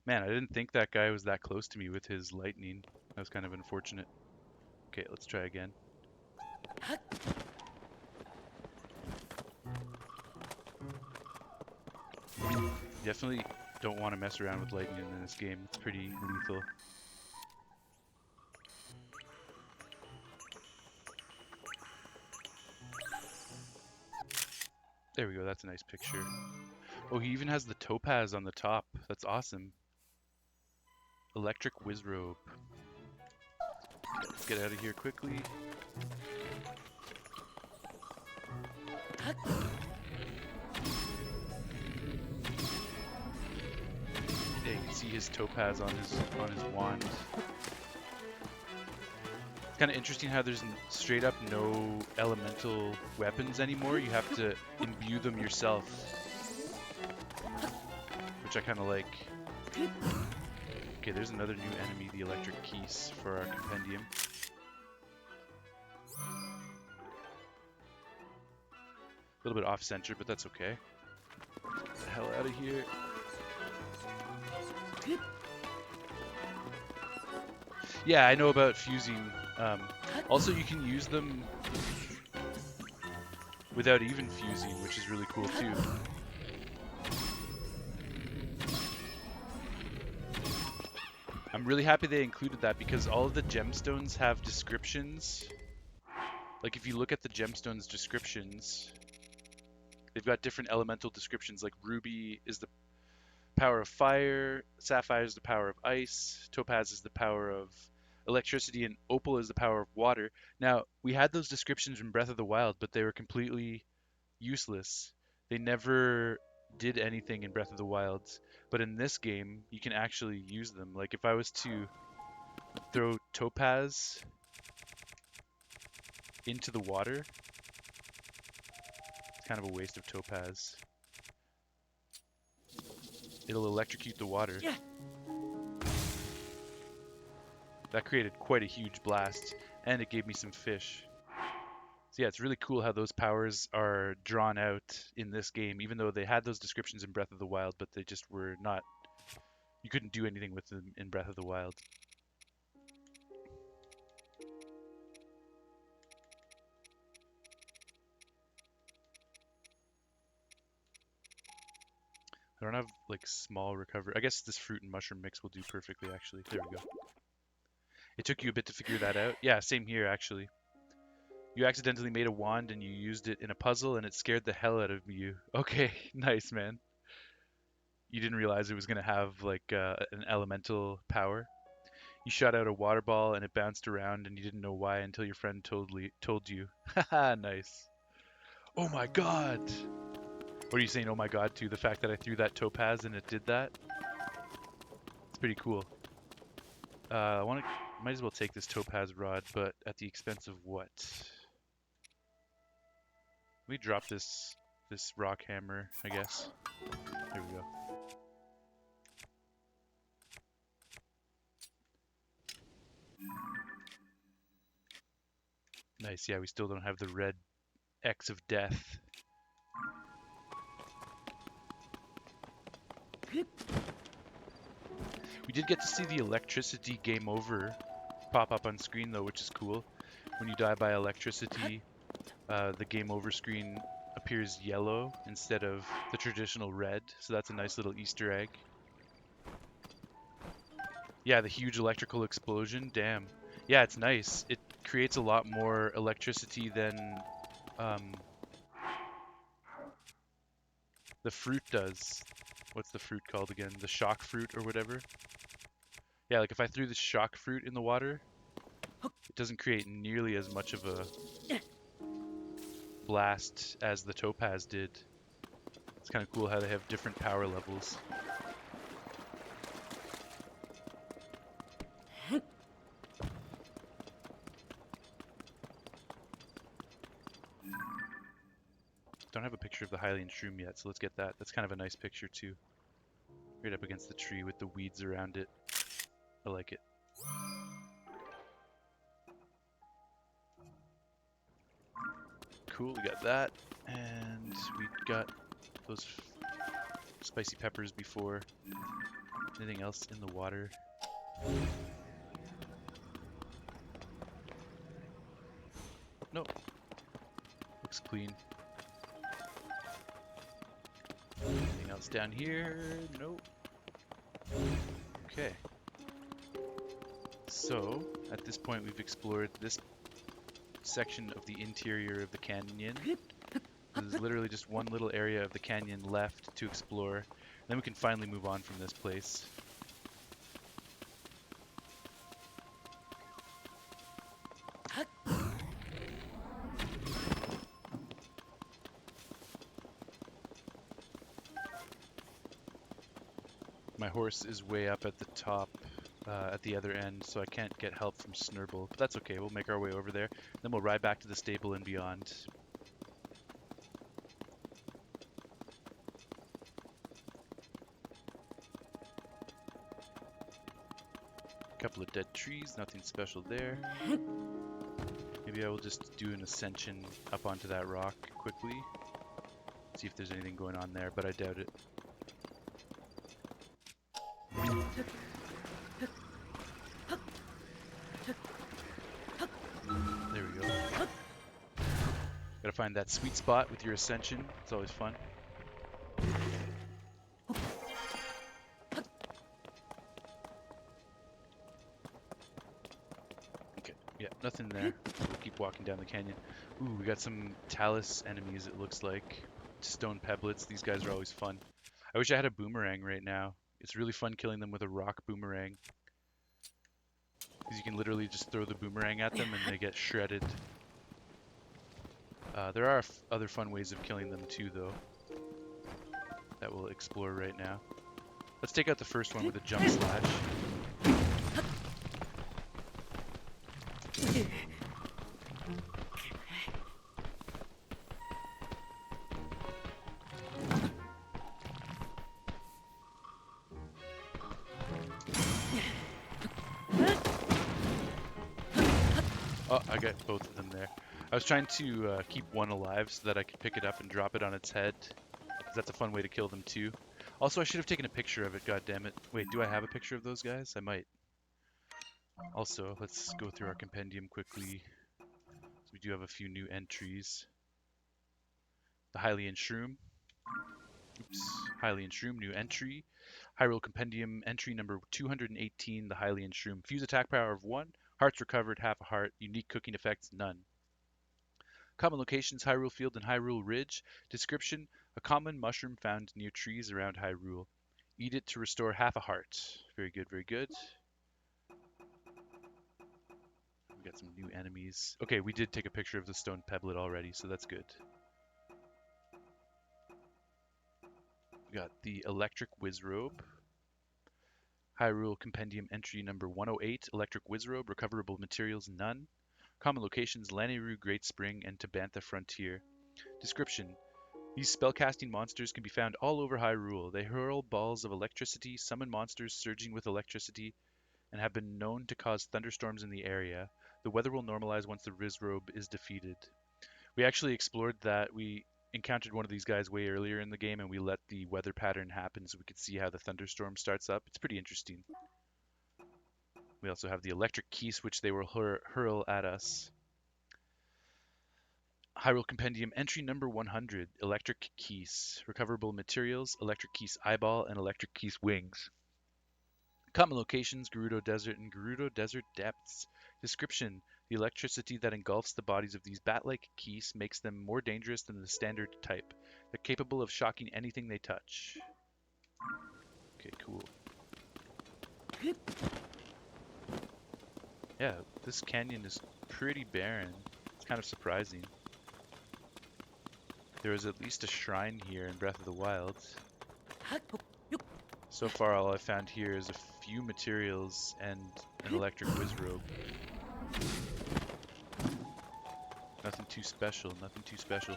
Man, I didn't think that guy was that close to me with his lightning. That was kind of unfortunate. Okay, let's try again. Definitely don't want to mess around with lightning in this game. It's pretty lethal. There we go, that's a nice picture. Oh, he even has the topaz on the top. That's awesome. Electric Wizrobe. Okay, let's get out of here quickly. Yeah, you can see his topaz on his wand. It's kind of interesting how there's straight up no elemental weapons anymore. You have to imbue them yourself, which I kind of like. Okay, there's another new enemy, the Electric Keys, for our Compendium. A little bit off-center, but that's okay. Get the hell out of here. Yeah, I know about fusing. Also, you can use them without even fusing, which is really cool too. I'm really happy they included that because all of the gemstones have descriptions. Like if you look at the gemstones descriptions, they've got different elemental descriptions. Like ruby is the power of fire, sapphire is the power of ice, topaz is the power of electricity, and opal is the power of water. Now, we had those descriptions in Breath of the Wild, but they were completely useless. They never did anything in Breath of the Wild. But in this game, you can actually use them. Like if I was to throw topaz into the water, it's kind of a waste of topaz. It'll electrocute the water. Yeah. That created quite a huge blast, and it gave me some fish. So yeah, it's really cool how those powers are drawn out in this game, even though they had those descriptions in Breath of the Wild, but they just were not... You couldn't do anything with them in Breath of the Wild. I don't have, like, small recovery. I guess this fruit and mushroom mix will do perfectly, actually. There we go. It took you a bit to figure that out. Yeah, same here, actually. You accidentally made a wand and you used it in a puzzle and it scared the hell out of you. Okay, nice, man. You didn't realize it was going to have, like, an elemental power. You shot out a water ball and it bounced around and you didn't know why until your friend told you. Haha, nice. Oh my god! What are you saying, oh my god, to? The fact that I threw that topaz and it did that? It's pretty cool. Might as well take this topaz rod, but at the expense of what? Let me drop this rock hammer, I guess. There we go. Nice, yeah, we still don't have the red X of death. We did get to see the electricity game over pop up on screen though, which is cool. When you die by electricity, the game over screen appears yellow instead of the traditional red, so that's a nice little Easter egg. Yeah, the huge electrical explosion, damn. Yeah, it's nice. It creates a lot more electricity than the fruit does. What's the fruit called again? The shock fruit or whatever? Yeah, like if I threw the shock fruit in the water, It doesn't create nearly as much of a blast as the Topaz did. It's kind of cool how they have different power levels. Don't have a picture of the Hylian Shroom yet, so let's get that. That's kind of a nice picture too. Right up against the tree with the weeds around it. I like it. Cool, we got that. And we got those spicy peppers before. Anything else in the water? Nope. Looks clean. Anything else down here? Nope. Okay. So, at this point we've explored this section of the interior of the canyon. There's literally just one little area of the canyon left to explore. Then we can finally move on from this place. My horse is way up at the top, at the other end, so I can't get help from Snurble. But that's okay, we'll make our way over there. Then we'll ride back to the stable and beyond. Couple of dead trees, nothing special there. Maybe I will just do an ascension up onto that rock quickly. See if there's anything going on there, but I doubt it. There we go. Gotta find that sweet spot with your ascension. It's always fun. Okay, yeah, nothing there. We'll keep walking down the canyon. Ooh, we got some talus enemies, it looks like. Stone peblets. These guys are always fun. I wish I had a boomerang right now. It's really fun killing them with a rock boomerang. Because you can literally just throw the boomerang at them and they get shredded. There are other fun ways of killing them too, though, that we'll explore right now. Let's take out the first one with a jump slash. Oh, I got both of them there. I was trying to keep one alive so that I could pick it up and drop it on its head, because that's a fun way to kill them too. Also, I should have taken a picture of it, god damn it. Wait, do I have a picture of those guys? I might. Also, let's go through our compendium quickly. So we do have a few new entries. The Hylian Shroom. Oops. Hylian Shroom, new entry. Hyrule Compendium entry number 218, the Hylian Shroom. Fuse attack power of 1. Hearts recovered, half a heart. Unique cooking effects, none. Common locations, Hyrule Field and Hyrule Ridge. Description, a common mushroom found near trees around Hyrule. Eat it to restore half a heart. Very good, very good. We got some new enemies. Okay, we did take a picture of the stone peblet already, so that's good. We got the Electric Wizrobe. Hyrule Compendium entry number 108, Electric Wizrobe, recoverable materials, none. Common locations, Lanayru Great Spring and Tabantha Frontier. Description, these spellcasting monsters can be found all over Hyrule. They hurl balls of electricity, summon monsters surging with electricity, and have been known to cause thunderstorms in the area. The weather will normalize once the Wizrobe is defeated. We actually explored that. We encountered one of these guys way earlier in the game, and we let the weather pattern happen so we could see how the thunderstorm starts up. It's pretty interesting. We also have the electric keys, which they will hurl at us. Hyrule Compendium entry number 100, Electric Keys. Recoverable materials, Electric Keys Eyeball and Electric Keys Wings. Common locations, Gerudo Desert and Gerudo Desert Depths. Description, the electricity that engulfs the bodies of these bat-like keys makes them more dangerous than the standard type. They're capable of shocking anything they touch. Okay, cool. Yeah, this canyon is pretty barren. It's kind of surprising. There was at least a shrine here in Breath of the Wild. So far, all I've found here is a few materials and an electric wizrobe. Nothing too special, nothing too special.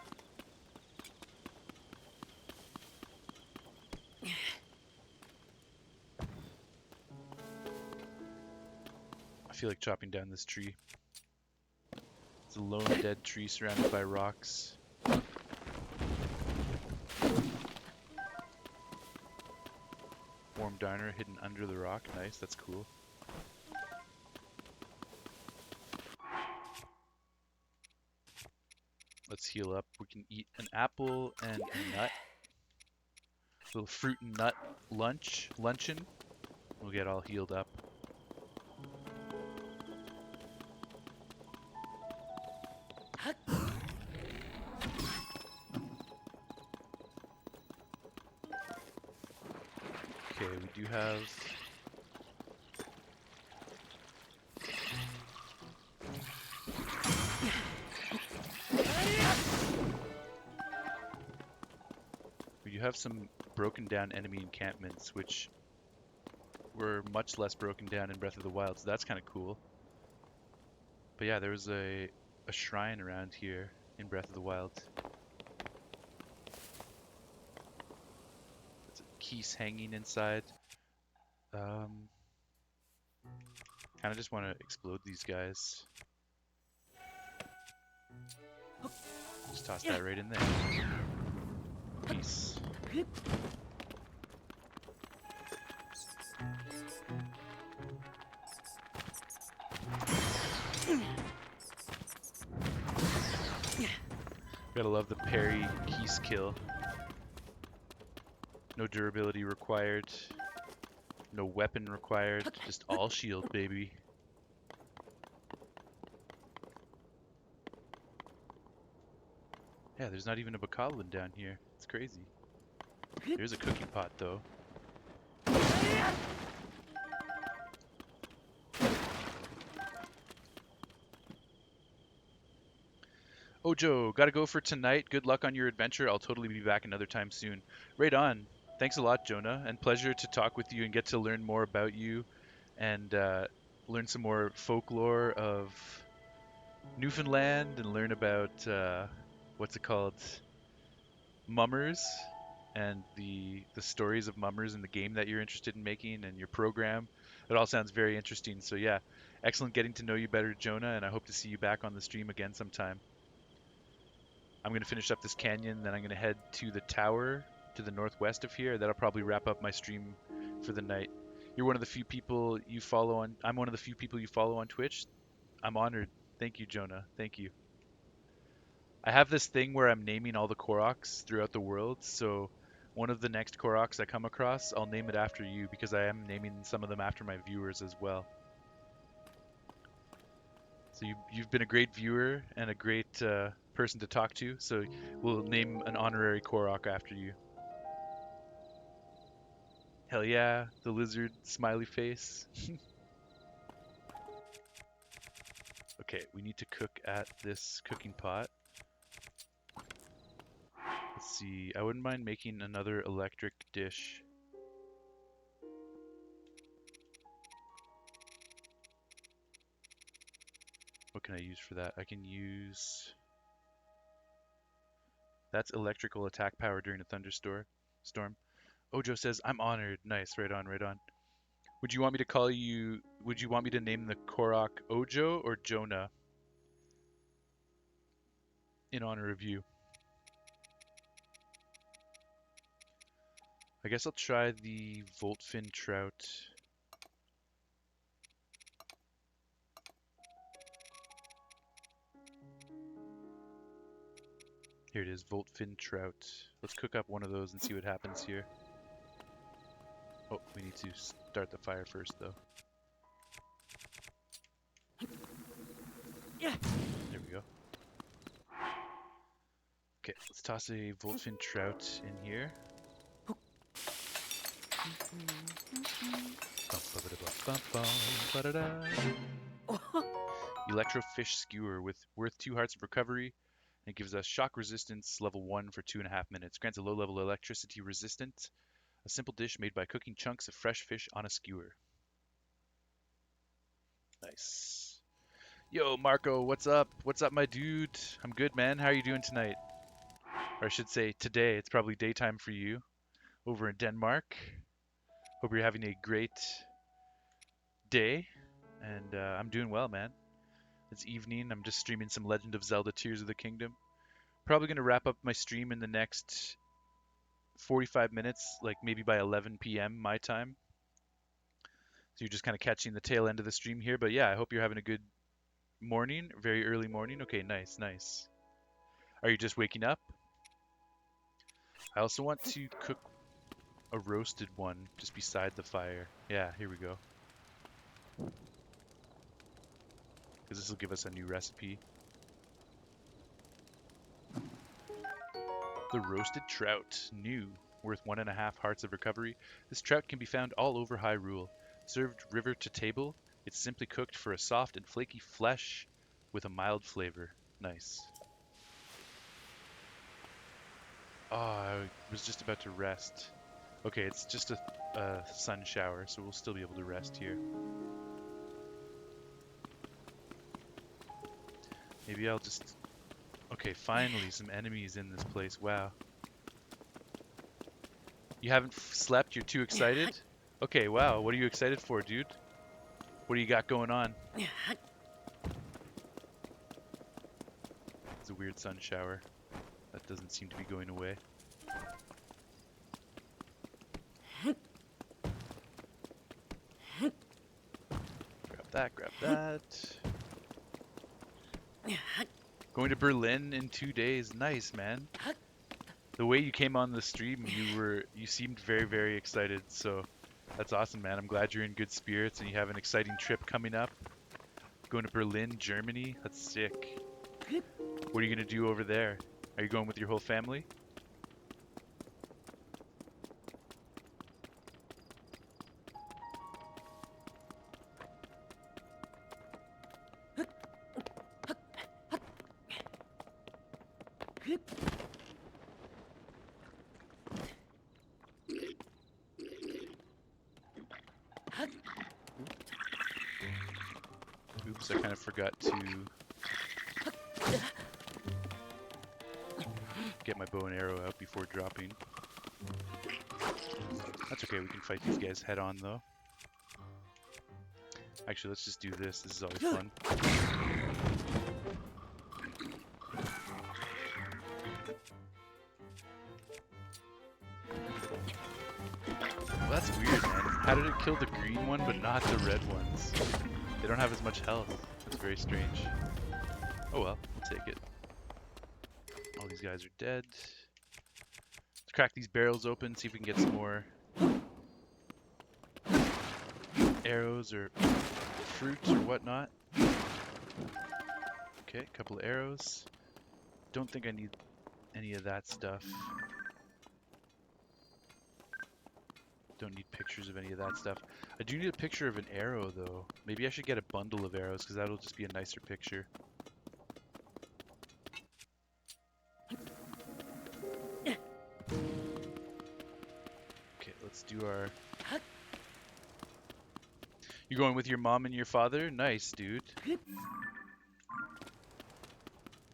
I feel like chopping down this tree. It's a lone dead tree surrounded by rocks. Warm diner hidden under the rock. Nice, that's cool. Let's heal up. We can eat an apple and a nut. Little fruit and nut luncheon. We'll get all healed up. Okay, we do have... We do have some broken down enemy encampments, which were much less broken down in Breath of the Wild, so that's kind of cool. But yeah, there was a shrine around here in Breath of the Wild. There's a keys hanging inside. Kind of just want to explode these guys. Just toss that right in there. Peace. Gotta love the parry key skill. No durability required. No weapon required. Just all shield, baby. Yeah, there's not even a bokoblin down here. It's crazy. There's a cooking pot, though. Ojo, gotta go for tonight. Good luck on your adventure. I'll totally be back another time soon. Right on. Thanks a lot, Jonah, and pleasure to talk with you and get to learn more about you and learn some more folklore of Newfoundland and learn about, what's it called, mummers and the stories of mummers in the game that you're interested in making and your program. It all sounds very interesting. So yeah, excellent getting to know you better, Jonah, and I hope to see you back on the stream again sometime. I'm going to finish up this canyon, then I'm going to head to the tower to the northwest of here. That'll probably wrap up my stream for the night. You're one of the few people you follow on... I'm one of the few people you follow on Twitch. I'm honored. Thank you, Jonah. Thank you. I have this thing where I'm naming all the Koroks throughout the world, so one of the next Koroks I come across, I'll name it after you, because I am naming some of them after my viewers as well. So you've been a great viewer and a great person to talk to, so we'll name an honorary Korok after you. Hell yeah, the lizard smiley face. Okay, we need to cook at this cooking pot. Let's see, I wouldn't mind making another electric dish. What can I use for that? I can use... That's electrical attack power during a thunderstorm. Ojo says, I'm honored. Nice, right on, right on. Would you want me to call you... Would you want me to name the Korok Ojo or Jonah? In honor of you. I guess I'll try the Voltfin Trout. Here it is, Voltfin Trout. Let's cook up one of those and see what happens here. Oh, we need to start the fire first, though. There we go. Okay, let's toss a Voltfin Trout in here. Electrofish Skewer with worth 2 hearts of recovery. It gives us shock resistance level 1 for 2.5 minutes. Grants a low level electricity resistant. A simple dish made by cooking chunks of fresh fish on a skewer. Nice. Yo, Marco, what's up? What's up, my dude? I'm good, man. How are you doing tonight? Or I should say today. It's probably daytime for you over in Denmark. Hope you're having a great day. And I'm doing well, man. It's evening. I'm just streaming some Legend of Zelda Tears of the Kingdom. Probably going to wrap up my stream in the next 45 minutes, like maybe by 11 p.m. my time. So you're just kind of catching the tail end of the stream here. But yeah, I hope you're having a good morning, very early morning. Okay, nice, nice. Are you just waking up? I also want to cook a roasted one just beside the fire. Yeah, here we go. Because this will give us a new recipe. The roasted trout, new, worth 1.5 hearts of recovery. This trout can be found all over Hyrule. Served river to table, it's simply cooked for a soft and flaky flesh with a mild flavor. Nice. Oh, I was just about to rest. Okay, it's just a sun shower, so we'll still be able to rest here. Maybe I'll just... Okay, finally, some enemies in this place. Wow. You haven't slept? You're too excited? Okay, wow. What are you excited for, dude? What do you got going on? It's a weird sun shower. That doesn't seem to be going away. Grab that, grab that. Going to Berlin in 2 days. Nice, man. The way you came on the stream, you seemed very, very excited. So that's awesome, man. I'm glad you're in good spirits and you have an exciting trip coming up. Going to Berlin, Germany. That's sick. What are you gonna do over there? Are you going with your whole family? Oops, I kind of forgot to get my bow and arrow out before dropping. That's okay, we can fight these guys head on though. Actually, let's just do this. This is always fun. Well, that's weird, man. How did it kill the green one but not the red ones? They don't have as much health. That's very strange. Oh well, we'll take it. All these guys are dead. Let's crack these barrels open, see if we can get some more arrows or fruits or whatnot. Okay, a couple of arrows. Don't think I need any of that stuff. Don't need pictures of any of that stuff. I do need a picture of an arrow though. Maybe I should get a bundle of arrows because that'll just be a nicer picture. Okay, let's do our... You going with your mom and your father? Nice, dude.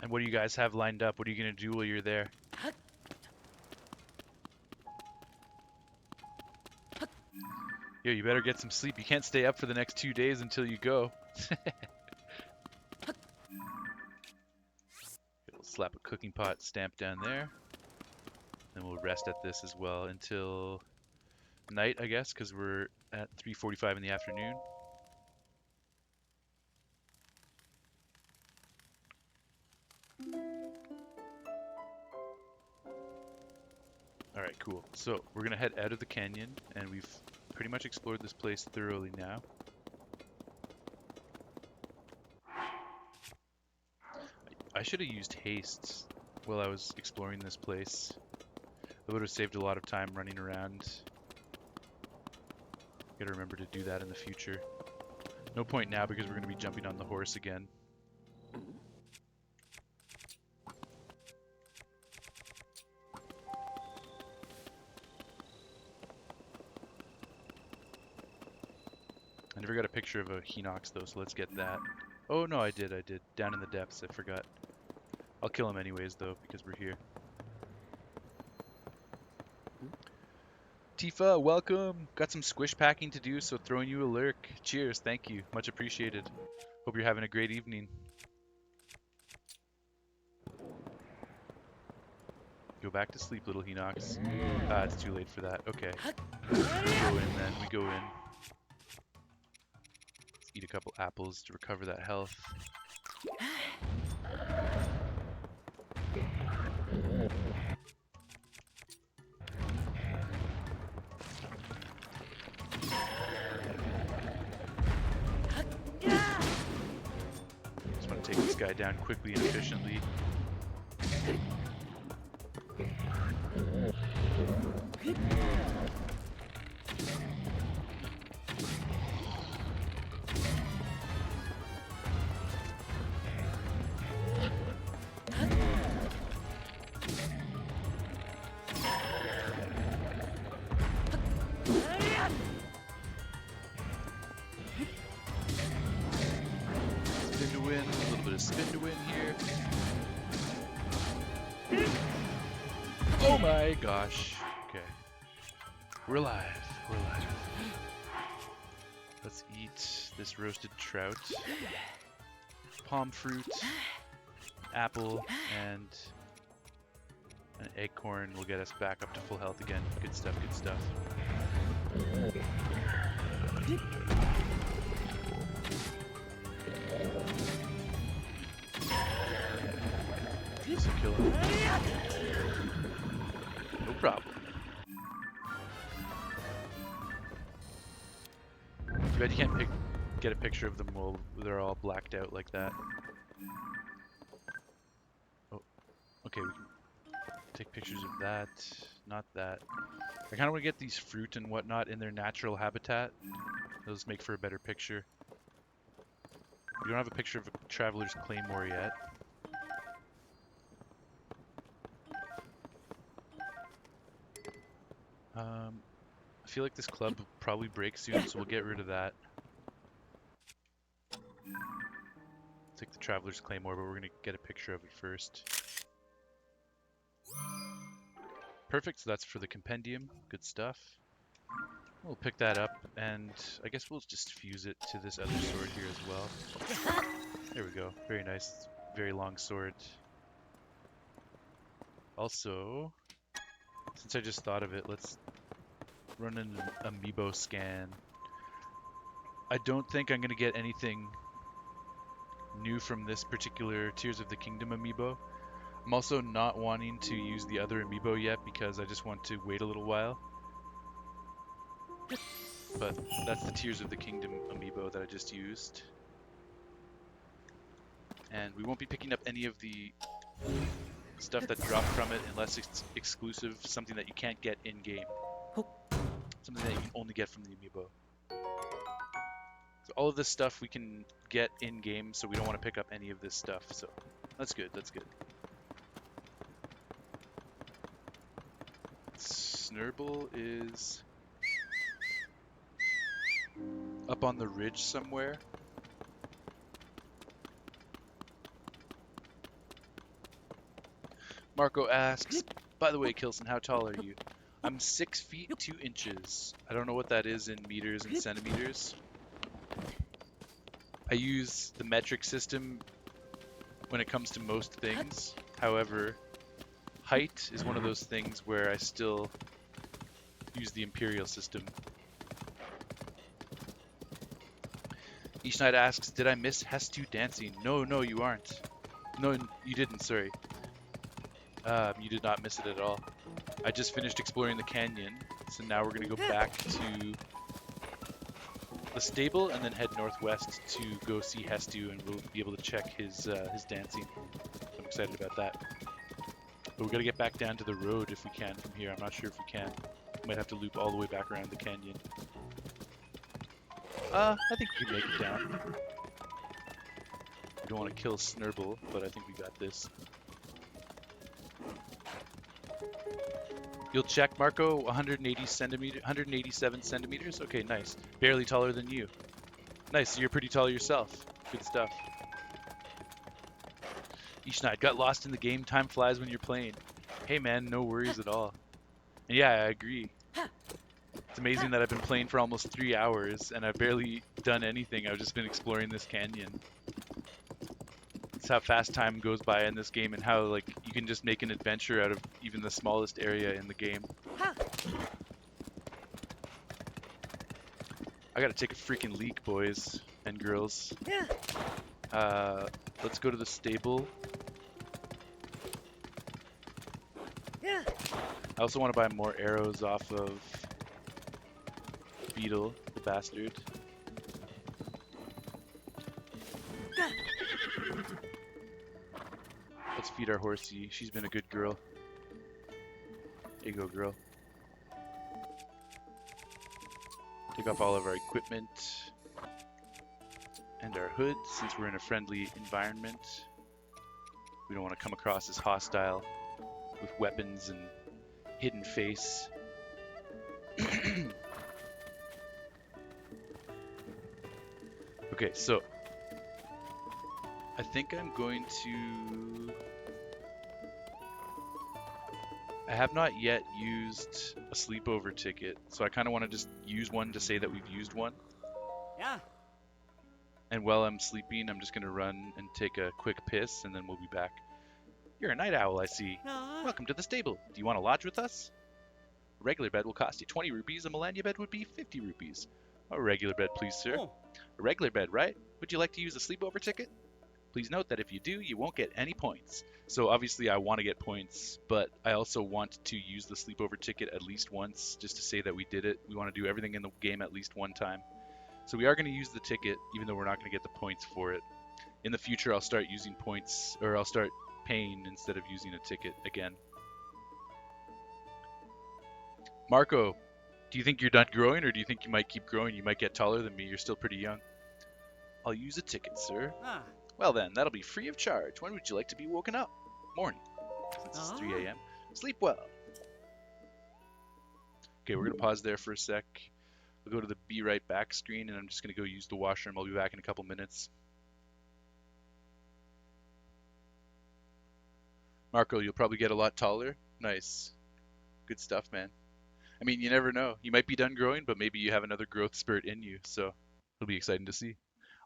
And what do you guys have lined up? What are you gonna do while you're there? Yo, you better get some sleep. You can't stay up for the next 2 days until you go. We'll slap a cooking pot stamp down there. Then we'll rest at this as well until night, I guess, because we're at 3:45 in the afternoon. Alright, cool. So, we're going to head out of the canyon, and we've pretty much explored this place thoroughly now. I should have used haste while I was exploring this place. I would have saved a lot of time running around. Gotta remember to do that in the future. No point now because we're going to be jumping on the horse again. I never got a picture of a Hinox though, so let's get that. Oh no, I did. Down in the depths, I forgot. I'll kill him anyways though, because we're here. Tifa, welcome! Got some squish packing to do, so throwing you a lurk. Cheers, thank you. Much appreciated. Hope you're having a great evening. Go back to sleep, little Hinox. Ah, it's too late for that. Okay. We go in then, we go in. Let's eat a couple apples to recover that health. Just want to take this guy down quickly and efficiently. Spin to win, a little bit of spin to win here. Oh my gosh. Okay. We're alive. We're alive. Let's eat this roasted trout. Palm fruit, apple, and an acorn will get us back up to full health again. Good stuff, good stuff. This will kill him. No problem. Too bad you can't get a picture of them while they're all blacked out like that. Oh, okay, we can take pictures of that, not that. I kind of want to get these fruit and whatnot in their natural habitat. Those make for a better picture. We don't have a picture of a Traveler's Claymore yet. I feel like this club will probably break soon, so we'll get rid of that. Take the Traveler's Claymore, but we're going to get a picture of it first. Perfect, so that's for the Compendium. Good stuff. We'll pick that up, and I guess we'll just fuse it to this other sword here as well. There we go. Very nice. Very long sword. Also, since I just thought of it, let's run an amiibo scan. I don't think I'm going to get anything new from this particular Tears of the Kingdom amiibo. I'm also not wanting to use the other amiibo yet because I just want to wait a little while. But that's the Tears of the Kingdom amiibo that I just used. And we won't be picking up any of the stuff that dropped from it unless it's exclusive, something that you can't get in-game. Something that you can only get from the amiibo. So all of this stuff we can get in-game, so we don't want to pick up any of this stuff. So that's good, that's good. Snurble is up on the ridge somewhere. Marco asks, by the way, Kilson, how tall are you? I'm 6 feet 2 inches. I don't know what that is in meters and centimeters. I use the metric system when it comes to most things. However, height is one of those things where I still use the imperial system. Each Night asks, did I miss Hestu dancing? No, no, you aren't. No, you didn't, sorry. You did not miss it at all. I just finished exploring the canyon, so now we're going to go back to the stable and then head northwest to go see Hestu, and we'll be able to check his dancing. I'm excited about that. But we got to get back down to the road if we can from here. I'm not sure if we can. We might have to loop all the way back around the canyon. I think we can make it down. We don't want to kill Snurble, but I think we got this. You'll check, Marco. 187 centimeters. Okay, nice. Barely taller than you. Nice. So you're pretty tall yourself. Good stuff. Ishnaid, got lost in the game. Time flies when you're playing. Hey man, no worries at all. And yeah, I agree. It's amazing that I've been playing for almost 3 hours and I've barely done anything. I've just been exploring this canyon. It's how fast time goes by in this game and how like you can just make an adventure out of even the smallest area in the game. I gotta take a freaking leak, boys and girls. Let's go to the stable. I also want to buy more arrows off of Beetle, the bastard. Let's feed our horsey. She's been a good girl. Here you go, girl. Take off all of our equipment and our hoods since we're in a friendly environment. We don't want to come across as hostile with weapons and hidden face. Okay, so I think I'm going to... I have not yet used a sleepover ticket, so I kind of want to just use one to say that we've used one. Yeah. And while I'm sleeping, I'm just going to run and take a quick piss, and then we'll be back. You're a night owl, I see. Welcome to the stable. Do you want to lodge with us? A regular bed will cost you 20 rupees. A Millennia bed would be 50 rupees. A regular bed, please, sir. Oh. A regular bed, right? Would you like to use a sleepover ticket? Please note that if you do, you won't get any points. So obviously I want to get points, but I also want to use the sleepover ticket at least once, just to say that we did it. We want to do everything in the game at least one time. So we are going to use the ticket, even though we're not going to get the points for it. In the future, I'll start using points, or I'll start paying instead of using a ticket again. Marco, do you think you're done growing, or do you think you might keep growing? You might get taller than me. You're still pretty young. I'll use a ticket, sir. Well then, that'll be free of charge. When would you like to be woken up? Morning, since it's 3 a.m. Sleep well. Okay, we're going to pause there for a sec. We'll go to the be right back screen, and I'm just going to go use the washroom. I'll be back in a couple minutes. Marco, you'll probably get a lot taller. Nice. Good stuff, man. I mean, you never know. You might be done growing, but maybe you have another growth spurt in you, so it'll be exciting to see.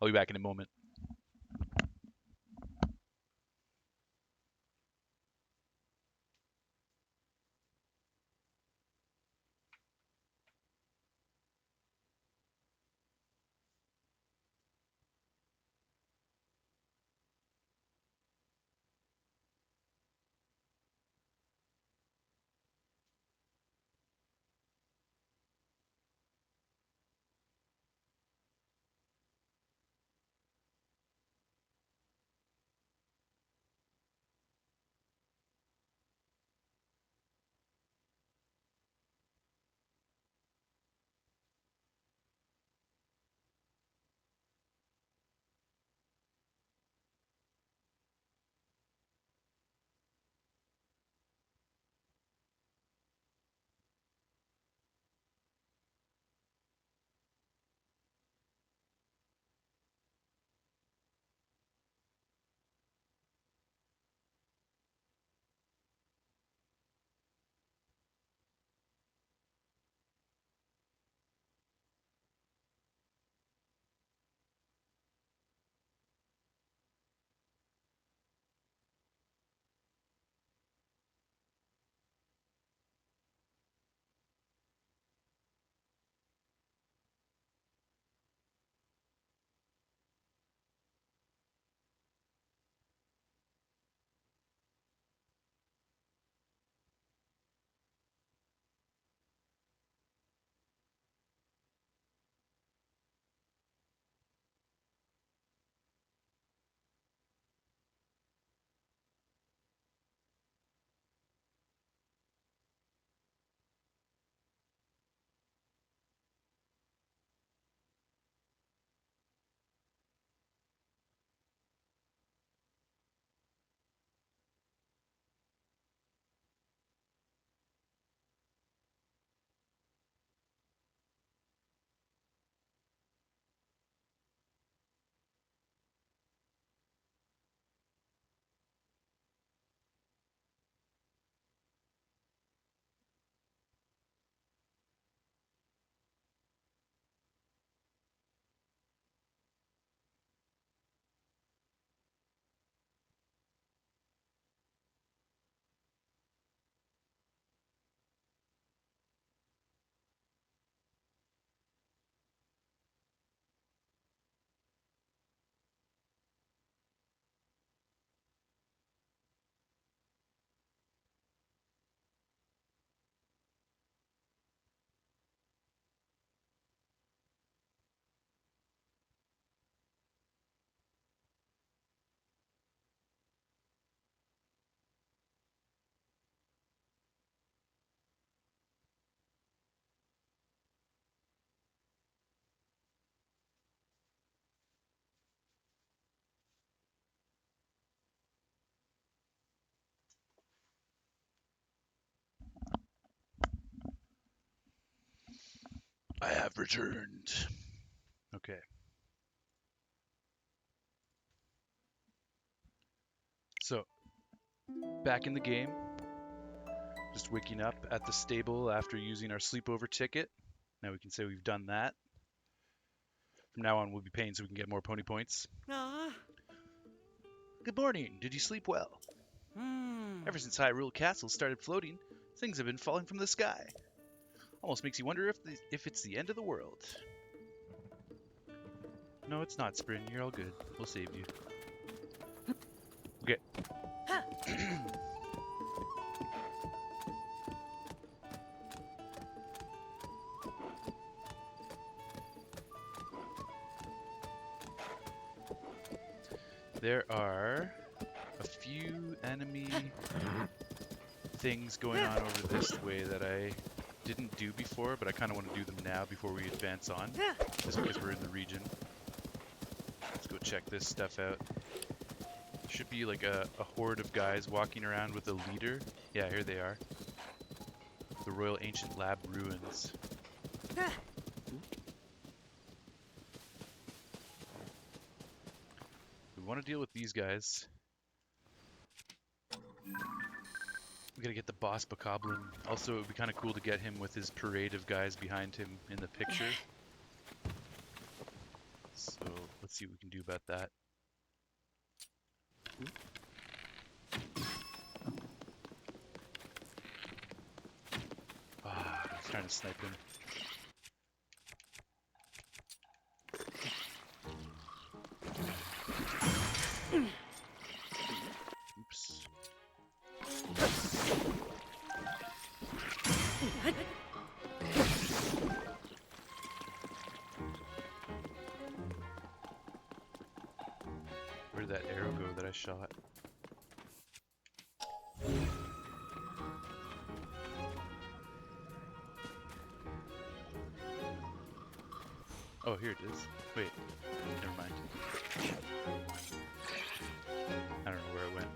I'll be back in a moment. I have returned. Okay. So, back in the game. Just waking up at the stable after using our sleepover ticket. Now we can say we've done that. From now on, we'll be paying so we can get more pony points. Good morning. Did you sleep well? Ever since Hyrule Castle started floating, things have been falling from the sky. Almost makes you wonder if it's the end of the world. No, it's not, Sprin. You're all good. We'll save you. Okay. There are a few enemy things going on over this way that I didn't do before, but I kind of want to do them now before we advance on, just because we're in the region. Let's go check this stuff out. Should be like a horde of guys walking around with a leader. Yeah, here they are. The Royal Ancient Lab Ruins. We want to deal with these guys. We gotta get the boss Bokoblin. Also, it would be kind of cool to get him with his parade of guys behind him in the picture. So, let's see what we can do about that. Ah, I was trying to snipe him. Oops. Where did that arrow go that I shot? Oh, here it is. Wait, never mind. I don't know where it went.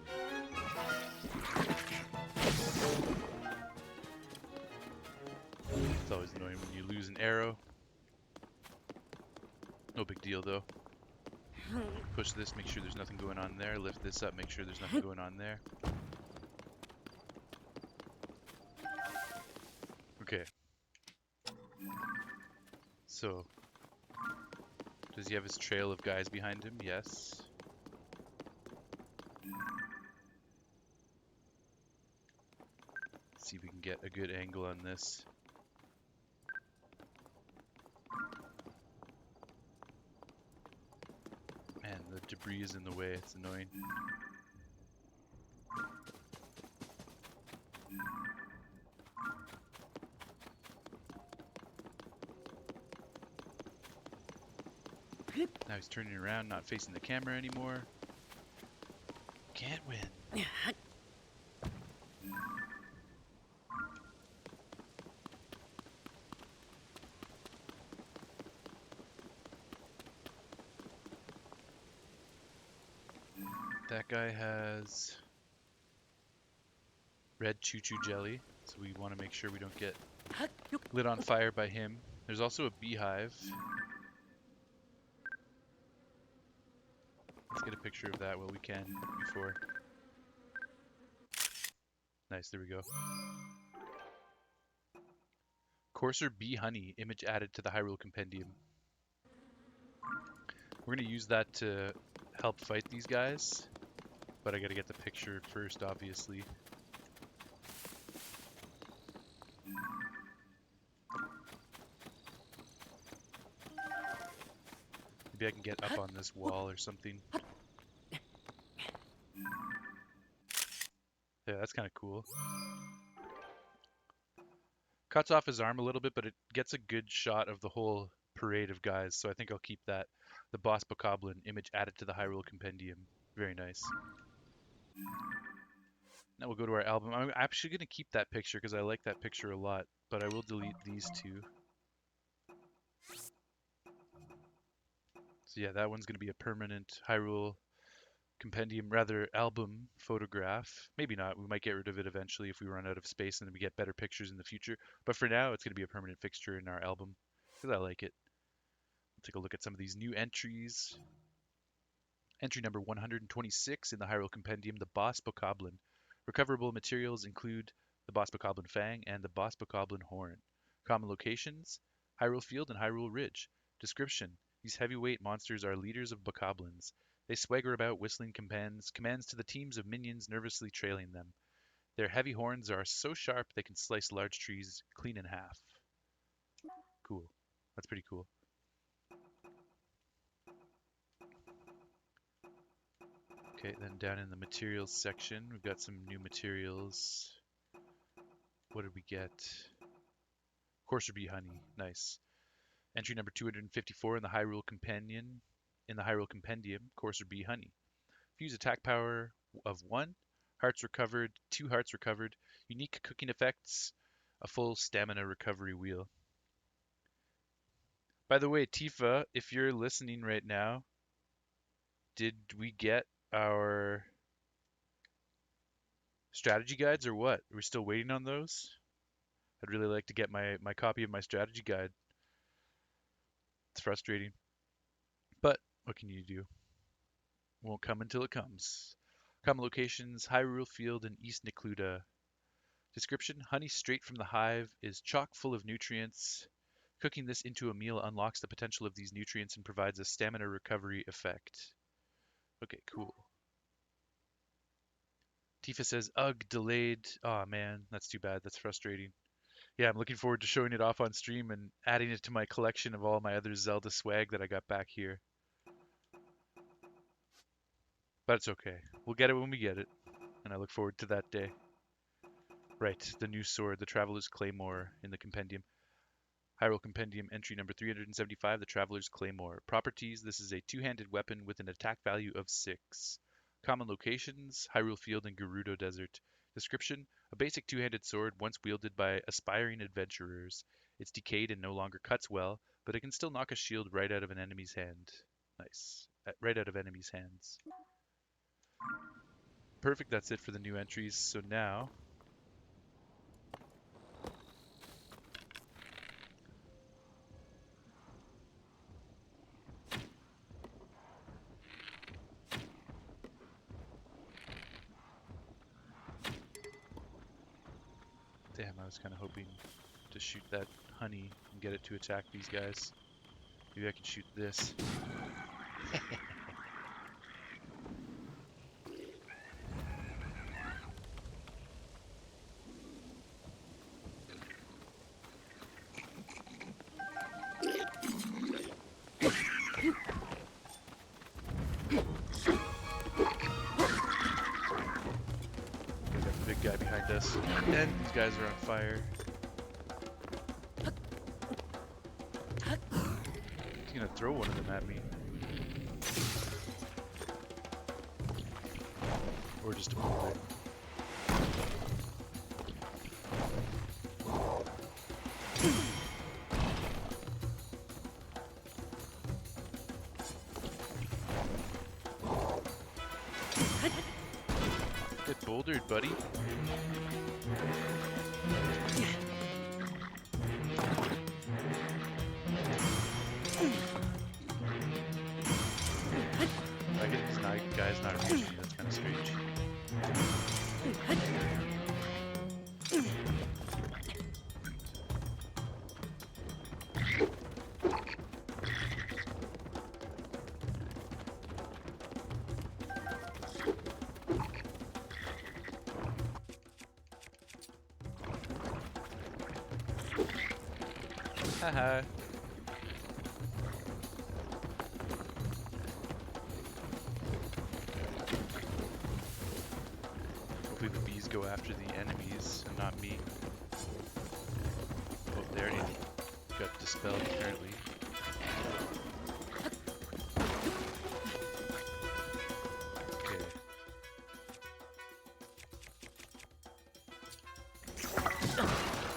It's always annoying when you lose an arrow. No big deal though. Push this, make sure there's nothing going on there. Lift this up, make sure there's nothing going on there. Okay. So, does he have his trail of guys behind him? Yes. Let's see if we can get a good angle on this. Man, the debris is in the way, it's annoying. Now he's turning around, not facing the camera anymore. Can't win. That guy has red choo-choo jelly, so we want to make sure we don't get lit on fire by him. There's also a beehive. Let's get a picture of that while we can before. Nice, there we go. Coarser bee honey, image added to the Hyrule Compendium. We're going to use that to help fight these guys, but I got to get the picture first, obviously. Maybe I can get up on this wall or something. Yeah, that's kind of cool. Cuts off his arm a little bit, but it gets a good shot of the whole parade of guys, so I think I'll keep that. The boss Bokoblin, image added to the Hyrule Compendium. Very nice. Now we'll go to our album. I'm actually going to keep that picture because I like that picture a lot, but I will delete these two. So yeah, that one's going to be a permanent Hyrule Compendium, rather album photograph. Maybe not. We might get rid of it eventually if we run out of space and then we get better pictures in the future. But for now, it's going to be a permanent fixture in our album. because I like it. We'll take a look at some of these new entries. Entry number 126 in the Hyrule Compendium, the Boss Bokoblin. Recoverable materials include the Boss Bokoblin Fang and the Boss Bokoblin Horn. Common locations, Hyrule Field and Hyrule Ridge. Description, these heavyweight monsters are leaders of Bokoblins. They swagger about whistling commands to the teams of minions nervously trailing them. Their heavy horns are so sharp they can slice large trees clean in half. Cool. That's pretty cool. Okay, then down in the materials section, we've got some new materials. What did we get? Courser Bee Honey. Nice. Entry number 254 in the Hyrule Companion. In the Hyrule Compendium, Courser Bee Honey. Fuse attack power of 1. Hearts recovered. 2 hearts recovered. Unique cooking effects. A full stamina recovery wheel. By the way, Tifa, if you're listening right now, did we get our strategy guides or what? Are we still waiting on those? I'd really like to get my copy of my strategy guide. It's frustrating. But what can you do? Won't come until it comes. Common locations, Hyrule Field and East Necluda. Description, honey straight from the hive is chock full of nutrients. Cooking this into a meal unlocks the potential of these nutrients and provides a stamina recovery effect. Okay, cool. Tifa says, ugh, delayed. Aw, man, that's too bad. That's frustrating. Yeah, I'm looking forward to showing it off on stream and adding it to my collection of all my other Zelda swag that I got back here. But it's okay. We'll get it when we get it, and I look forward to that day. Right, the new sword, the Traveler's Claymore in the Compendium. Hyrule Compendium entry number 375, the Traveler's Claymore. Properties, this is a two-handed weapon with an attack value of 6. Common locations, Hyrule Field and Gerudo Desert. Description, a basic two-handed sword once wielded by aspiring adventurers. It's decayed and no longer cuts well, but it can still knock a shield right out of an enemy's hand. Nice. Right out of enemies' hands. Perfect, that's it for the new entries. So now, damn, I was kind of hoping to shoot that honey and get it to attack these guys. Maybe I can shoot this. We got the big guy behind us, and these guys are on fire. He's gonna throw one of them at me. Or just a bullet. Get bouldered, buddy. I get this guy's not reaching me, that's kind of strange. Haha. Hopefully the bees go after the enemies and not me. Oh, they already got dispelled apparently. Okay.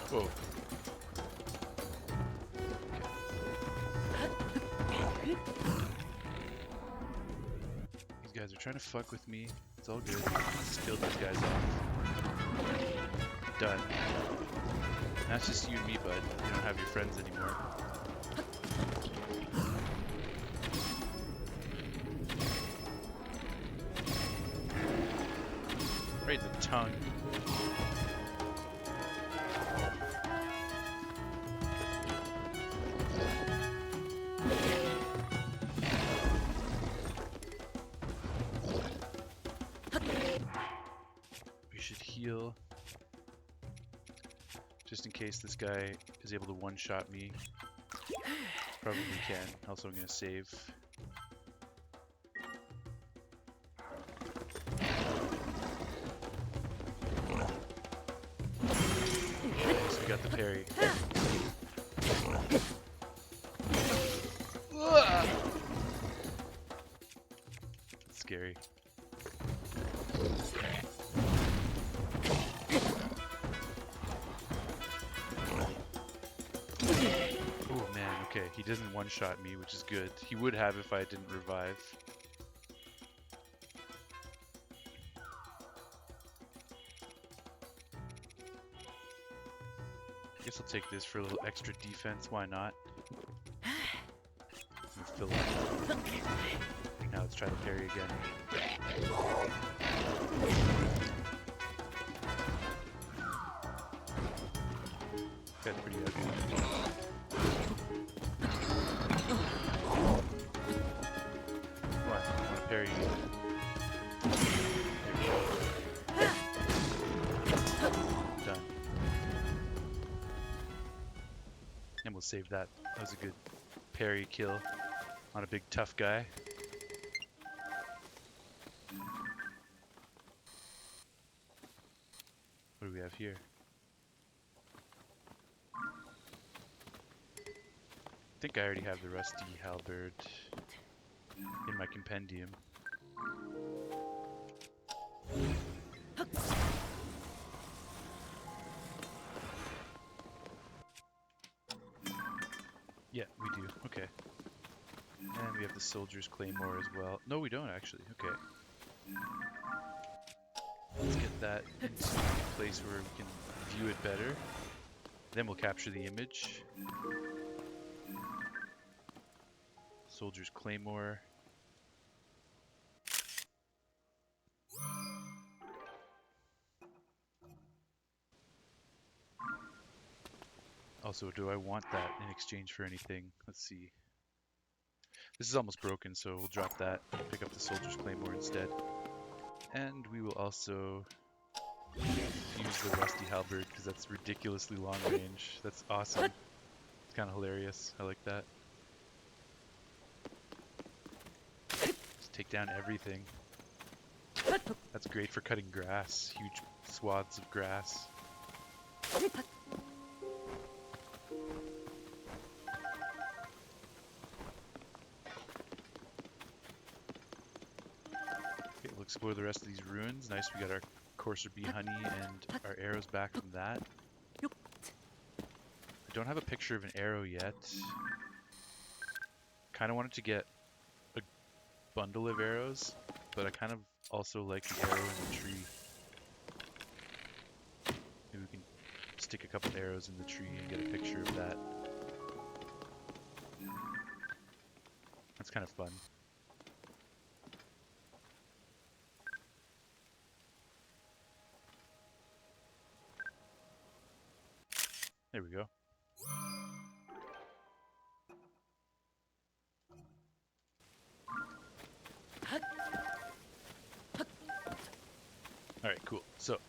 Whoa. These guys are trying to fuck with me. It's all good. Just kill these guys off. Done. That's just you and me, bud. You don't have your friends anymore. tongue. We should heal. Just in case this guy is able to one-shot me. Probably can. Also, I'm going to save. So we got the parry. That's scary. Oh man, okay. He doesn't one-shot me, which is good. He would have if I didn't revive. Guess I'll take this for a little extra defense. Why not? Fill up. Now let's try the parry again. That's pretty ugly. What? I want to parry you. Done. And we'll save that. That was a good parry kill on a big tough guy. What do we have here? I think I already have the rusty halberd in my compendium. Yeah, we do. Okay. And we have the soldier's claymore as well. No, we don't actually. Okay. Let's get that into a place where we can view it better. Then we'll capture the image. Soldier's claymore. Also, do I want that in exchange for anything? Let's see. This is almost broken, so we'll drop that. Pick up the soldier's claymore instead. And we will also use the rusty halberd because that's ridiculously long range. That's awesome. It's kind of hilarious. I like that. Just take down everything. That's great for cutting grass. Huge swaths of grass. Okay, we'll explore the rest of these ruins. Nice, we got our courser bee honey and our arrows back from that. I don't have a picture of an arrow yet. Kind of wanted to get a bundle of arrows, but I kind of also like the arrow in the tree. Maybe we can stick a couple arrows in the tree and get a picture of that. That's kind of fun. There we go. Alright, cool. So,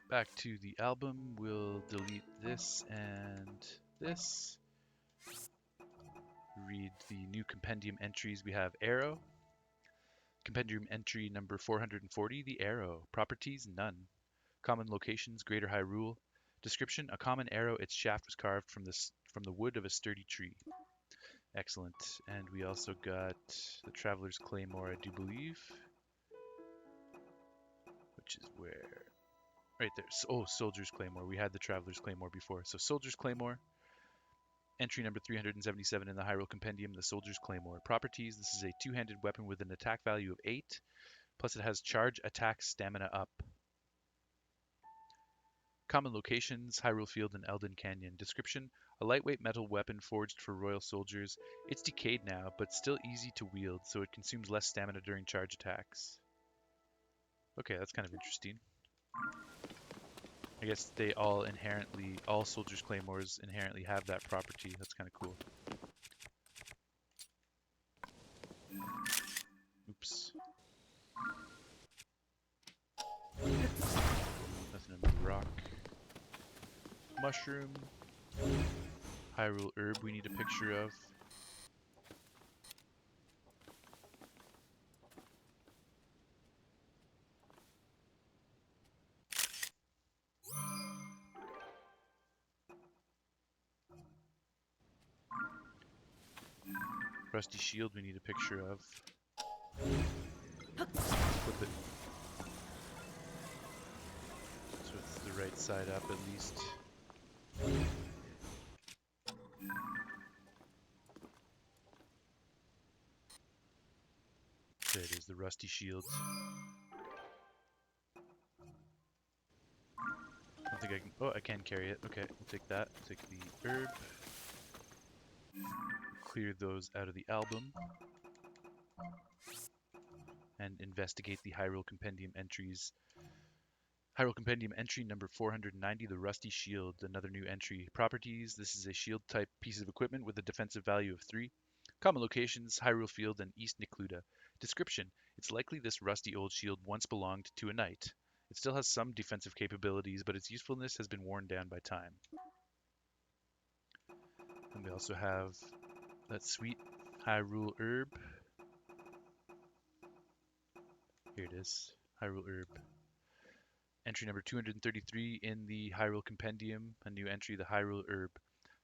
back to the album. We'll delete this and this. Read the new compendium entries. We have arrow. Compendium entry number 440, the arrow. Properties, none. Common locations, Greater Hyrule. Description, a common arrow, its shaft was carved from the wood of a sturdy tree. Excellent. And we also got the Traveler's Claymore, I do believe. Which is where? Right there. Oh, Soldier's Claymore. We had the Traveler's Claymore before. So Soldier's Claymore. Entry number 377 in the Hyrule Compendium, the Soldier's Claymore. Properties, this is a two-handed weapon with an attack value of 8. Plus it has charge, attack, stamina up. Common locations, Hyrule Field and Eldin Canyon. Description, a lightweight metal weapon forged for royal soldiers. It's decayed now, but still easy to wield, so it consumes less stamina during charge attacks. Okay, that's kind of interesting. I guess they all soldiers' claymores inherently have that property. That's kind of cool. Oops. Nothing in the rock. Mushroom. Hyrule herb we need a picture of. Rusty shield we need a picture of. Flip it so it's the right side up at least. There it is, the rusty shield. I don't think I can. Oh, I can carry it. Okay, we'll take that. We'll take the herb. Clear those out of the album. And investigate the Hyrule Compendium entries. Hyrule Compendium entry number 490, the Rusty Shield, another new entry. Properties, this is a shield type piece of equipment with a defensive value of 3. Common locations, Hyrule Field and East Necluda. Description, it's likely this rusty old shield once belonged to a knight. It still has some defensive capabilities, but its usefulness has been worn down by time. And we also have that sweet Hyrule herb. Here it is, Hyrule herb. Entry number 233 in the Hyrule Compendium, a new entry, the Hyrule herb.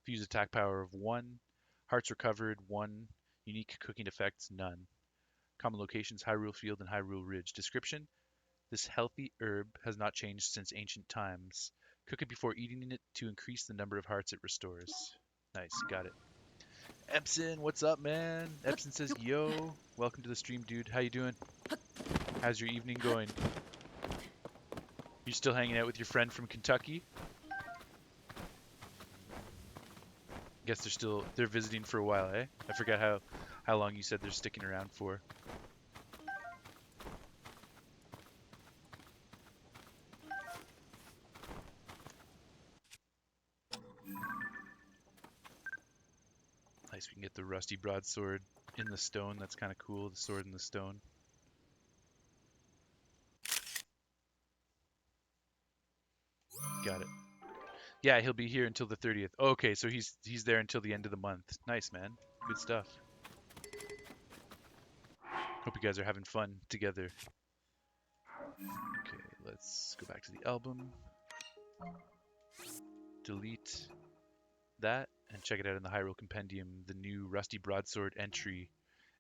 Fuse attack power of 1, hearts recovered 1, unique cooking effects none. Common locations Hyrule Field and Hyrule Ridge. Description, this healthy herb has not changed since ancient times. Cook it before eating it to increase the number of hearts it restores. Nice, got it. Epson, what's up, man? Epson says, yo, welcome to the stream, dude. How you doing? How's your evening going? You still hanging out with your friend from Kentucky? Guess they're visiting for a while, eh? I forgot how long you said they're sticking around for. Nice, we can get the rusty broadsword in the stone. That's kind of cool, the sword in the stone. Got it. Yeah, he'll be here until the 30th. Okay, so he's there until the end of the month. Nice, man. Good stuff. Hope you guys are having fun together. Okay, let's go back to the album. Delete that and check it out in the Hyrule Compendium, the new Rusty Broadsword entry.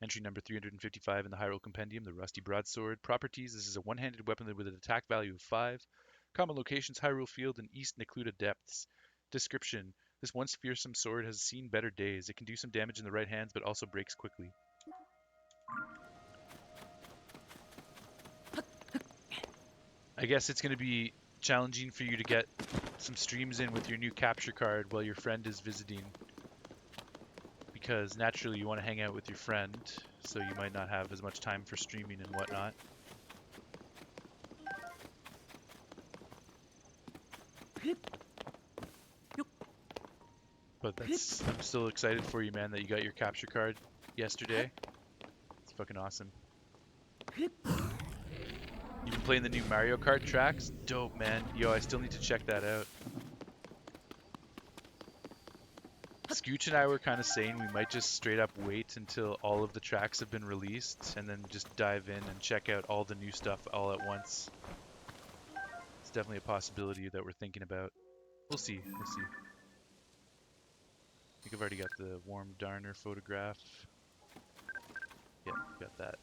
Entry number 355 in the Hyrule Compendium, the Rusty Broadsword. Properties, this is a one-handed weapon with an attack value of 5. Common locations, Hyrule Field and East Necluda Depths. Description, this once fearsome sword has seen better days. It can do some damage in the right hands, but also breaks quickly. I guess it's going to be challenging for you to get some streams in with your new capture card while your friend is visiting. Because naturally you want to hang out with your friend, so you might not have as much time for streaming and whatnot. But I'm still excited for you, man, that you got your capture card yesterday. It's fucking awesome. You've been playing the new Mario Kart tracks? Dope, man. Yo, I still need to check that out. Scooch and I were kind of saying we might just straight up wait until all of the tracks have been released and then just dive in and check out all the new stuff all at once. It's definitely a possibility that we're thinking about. We'll see. We'll see. I think I've already got the Warm Darner photograph. Yeah, got that.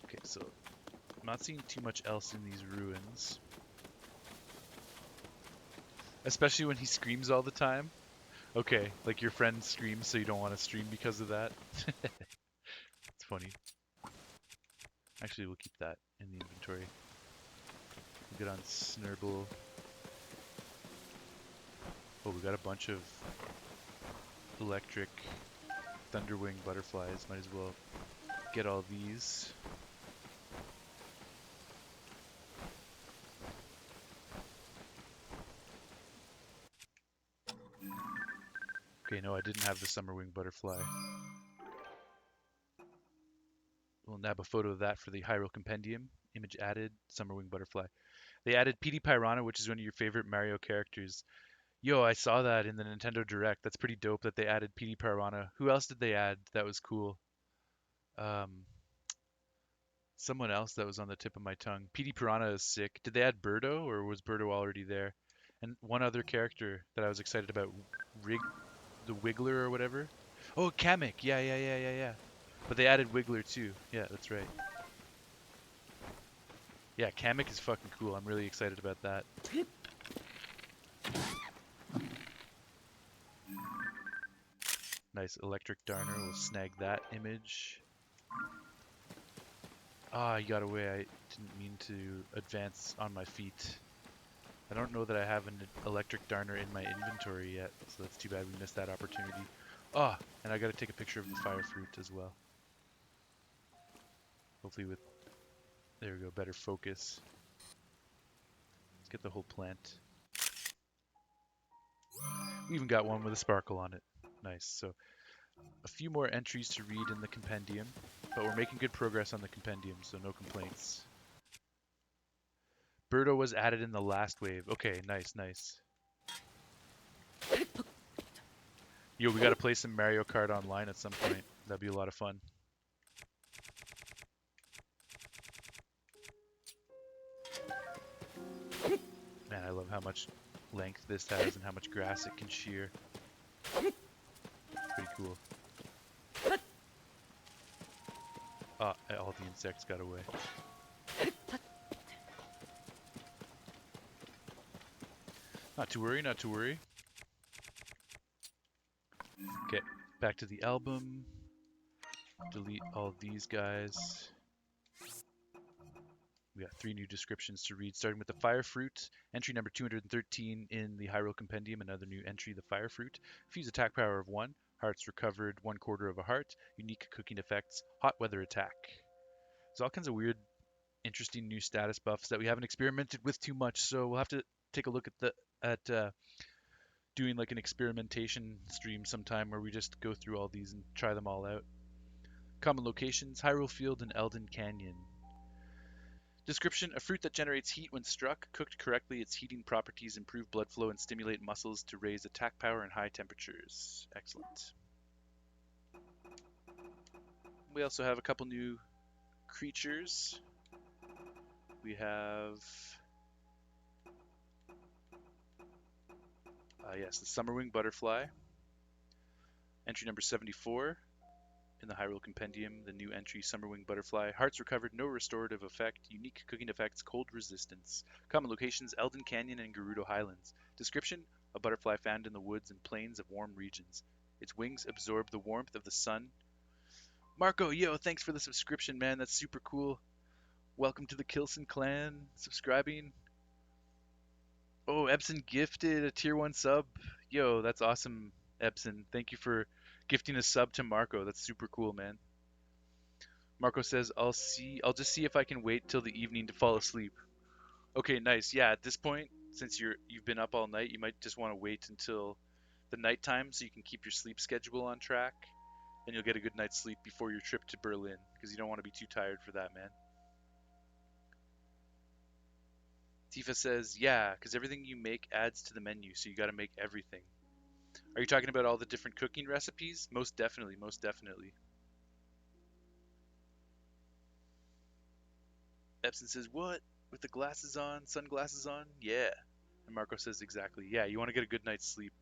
Okay, so I'm not seeing too much else in these ruins. Especially when he screams all the time. Okay, like your friend screams so you don't want to stream because of that. It's funny. Actually, we'll keep that in the inventory. We'll get on Snurble. Oh, we got a bunch of electric Thunderwing butterflies. Might as well get all these. Okay, no, I didn't have the summerwing butterfly. We'll nab a photo of that for the Hyrule Compendium. Image added, summerwing butterfly. They added Petey Piranha, which is one of your favorite Mario characters. Yo, I saw that in the Nintendo Direct. That's pretty dope that they added Petey Piranha. Who else did they add? That was cool. Um, Someone else that was on the tip of my tongue. Petey Piranha is sick. Did they add Birdo, or was Birdo already there? And one other character that I was excited about, Rig, the Wiggler or whatever. Oh, Kamek. Yeah, yeah, yeah, yeah, yeah. But they added Wiggler too. Yeah, that's right. Yeah, Kamek is fucking cool. I'm really excited about that. Nice electric darner. We'll snag that image. Ah, you got away. I didn't mean to advance on my feet. I don't know that I have an electric darner in my inventory yet, so that's too bad we missed that opportunity. Ah, and I gotta take a picture of the fire fruit as well. Hopefully with, there we go, better focus. Let's get the whole plant. We even got one with a sparkle on it. Nice. So a few more entries to read in the compendium, but we're making good progress on the compendium, so no complaints. Birdo was added in the last wave. Okay, nice, nice. Yo, we gotta play some Mario Kart online at some point. That'd be a lot of fun. Man, I love how much length this has and how much grass it can shear. Pretty cool. Ah, all the insects got away. Not to worry, not to worry. Okay, back to the album. Delete all these guys. We got 3 new descriptions to read, starting with the fire fruit. Entry number 213 in the Hyrule Compendium, another new entry, the fire fruit. Fuse attack power of 1, hearts recovered 1/4 of a heart, unique cooking effects, hot weather attack. There's all kinds of weird, interesting new status buffs that we haven't experimented with too much, so we'll have to take a look at doing like an experimentation stream sometime where we just go through all these and try them all out. Common locations, Hyrule Field and Eldin Canyon. Description: a fruit that generates heat when struck. Cooked correctly, its heating properties improve blood flow and stimulate muscles to raise attack power in high temperatures. Excellent. We also have a couple new creatures. We have, yes, the Summerwing Butterfly. Entry number 74 in the Hyrule Compendium, the new entry, Summerwing Butterfly. Hearts recovered, no restorative effect. Unique cooking effects, cold resistance. Common locations, Eldin Canyon and Gerudo Highlands. Description: a butterfly found in the woods and plains of warm regions. Its wings absorb the warmth of the sun. Marco, yo, thanks for the subscription, man. That's super cool. Welcome to the Kilson clan. Subscribing. Oh, Epson gifted a tier 1 sub. Yo, that's awesome, Epson. Thank you for gifting a sub to Marco. That's super cool, man. Marco says, I'll just see if I can wait till the evening to fall asleep. Okay, nice. Yeah, at this point, since you've been up all night, you might just want to wait until the nighttime so you can keep your sleep schedule on track, and you'll get a good night's sleep before your trip to Berlin, because you don't want to be too tired for that, man. Tifa says, yeah, because everything you make adds to the menu, so you got to make everything. Are you talking about all the different cooking recipes? Most definitely, most definitely. Epson says, what? With the glasses on, sunglasses on? Yeah. And Marco says, exactly. Yeah, you want to get a good night's sleep.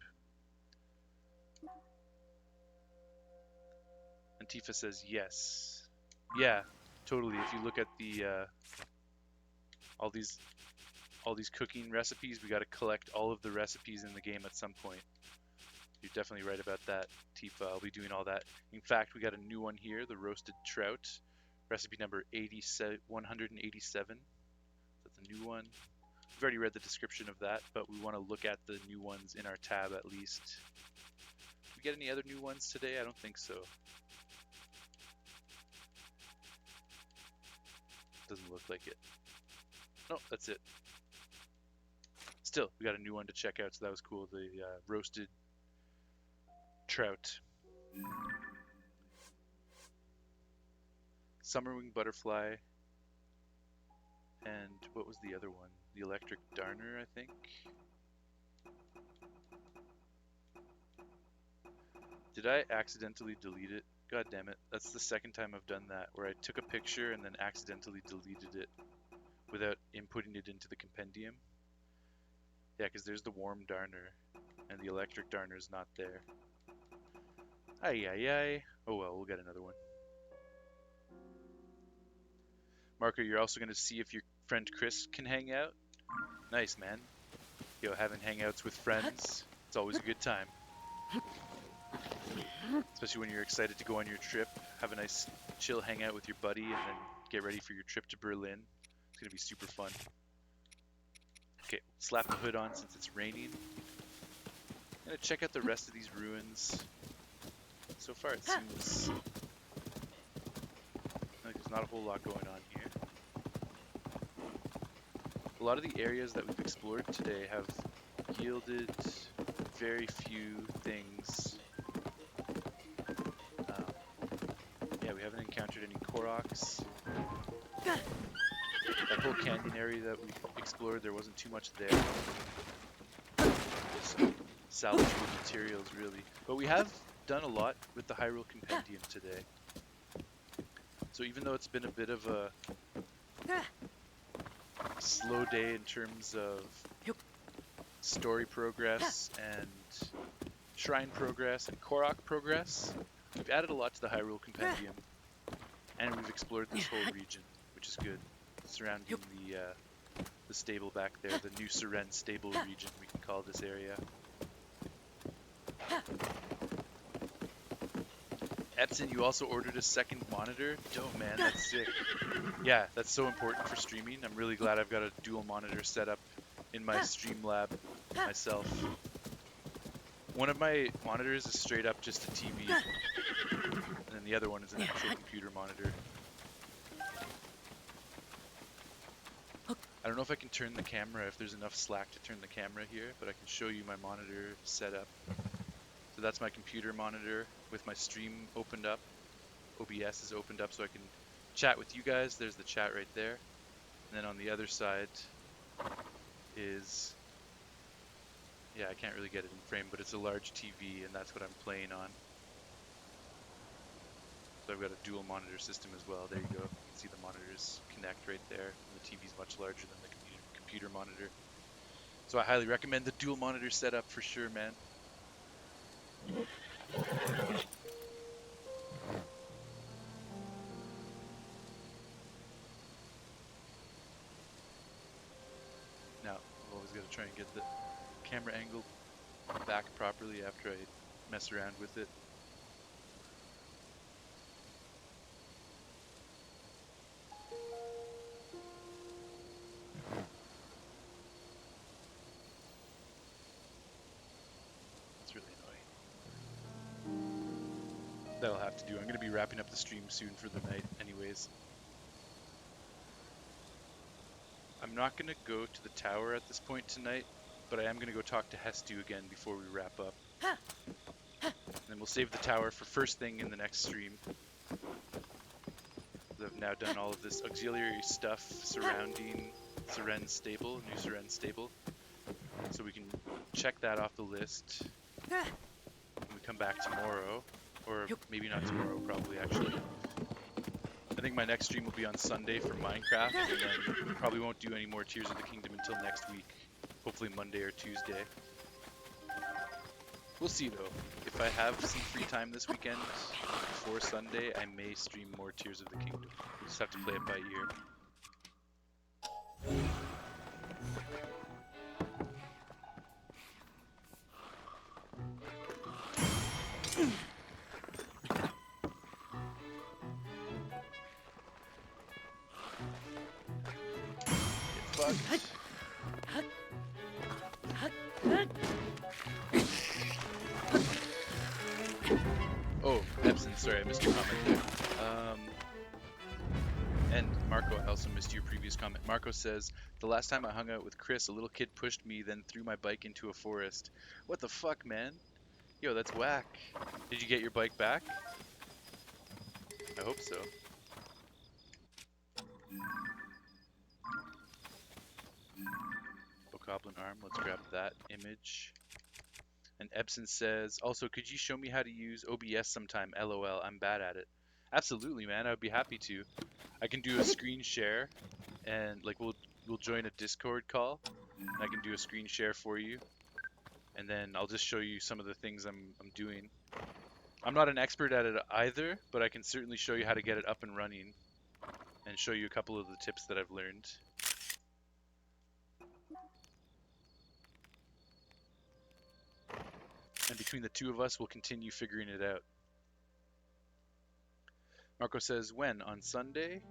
And Tifa says, yes. Yeah, totally. If you look at the all these cooking recipes, we got to collect all of the recipes in the game at some point. You're definitely right about that, Tifa. I'll be doing all that. In fact, we got a new one here, the roasted trout, recipe number 187. That's a new one. We've already read the description of that, but we want to look at the new ones in our tab at least. Did we get any other new ones today? I don't think so. Doesn't look like it. No, that's it. Still, we got a new one to check out, so that was cool. The roasted trout. Summerwing butterfly. And what was the other one? The electric darner, I think. Did I accidentally delete it? God damn it. That's the second time I've done that, where I took a picture and then accidentally deleted it without inputting it into the compendium. Yeah, because there's the warm darner, and the electric darner is not there. Ay, ay, ay. Oh well, we'll get another one. Marco, you're also going to see if your friend Chris can hang out. Nice, man. Yo, having hangouts with friends, it's always a good time. Especially when you're excited to go on your trip, have a nice chill hangout with your buddy, and then get ready for your trip to Berlin. It's going to be super fun. Okay, slap the hood on since it's raining. I'm going to check out the rest of these ruins. So far it seems like there's not a whole lot going on here. A lot of the areas that we've explored today have yielded very few things. Yeah, we haven't encountered any Koroks. That whole canyon area that we explored, there wasn't too much there. So, salvageable materials, really. But we have done a lot with the Hyrule Compendium today. So even though it's been a bit of a slow day in terms of story progress and shrine progress and Korok progress, we've added a lot to the Hyrule Compendium, and we've explored this whole region, which is good. Surrounding the stable back there, the New Seren stable region, we can call this area. Epson, you also ordered a second monitor? Dope, man, that's sick. Yeah, that's so important for streaming. I'm really glad I've got a dual monitor set up in my stream lab myself. One of my monitors is straight up just a TV, and then the other one is an actual computer monitor. I don't know if I can turn the camera, if there's enough slack to turn the camera here, but I can show you my monitor setup. So that's my computer monitor with my stream opened up. OBS is opened up so I can chat with you guys. There's the chat right there. And then on the other side is, yeah, I can't really get it in frame, but it's a large TV, and that's what I'm playing on. So I've got a dual monitor system as well. There you go. You can see the monitors connect right there. And the TV's much larger than the computer monitor. So I highly recommend the dual monitor setup for sure, man. Now, I've always got to try and get the camera angle back properly after I mess around with it. That's really annoying. That'll have to do. I'm going to be wrapping up the stream soon for the night anyways. I'm not going to go to the tower at this point tonight, but I am going to go talk to Hestu again before we wrap up. And then we'll save the tower for first thing in the next stream. I've now done all of this auxiliary stuff surrounding Seren Stable, New Seren Stable. So we can check that off the list when we come back tomorrow. Or maybe not tomorrow, probably actually. I think my next stream will be on Sunday for Minecraft, and then probably won't do any more Tears of the Kingdom until next week. Hopefully Monday or Tuesday. We'll see though. If I have some free time this weekend before Sunday, I may stream more Tears of the Kingdom. We'll just have to play it by ear. Oh, Epson, sorry, I missed your comment there. And Marco, I also missed your previous comment. Marco says, the last time I hung out with Chris, a little kid pushed me, then threw my bike into a forest. What the fuck, man? Yo, that's whack. Did you get your bike back? I hope so. Bokoblin arm, let's grab that image. And Epson says, also, could you show me how to use OBS sometime? LOL, I'm bad at it. Absolutely, man, I would be happy to. I can do a screen share, and like we'll join a Discord call, and I can do a screen share for you, and then I'll just show you some of the things I'm doing. I'm not an expert at it either, but I can certainly show you how to get it up and running, and show you a couple of the tips that I've learned. And between the two of us, we'll continue figuring it out. Marco says, when? On Sunday?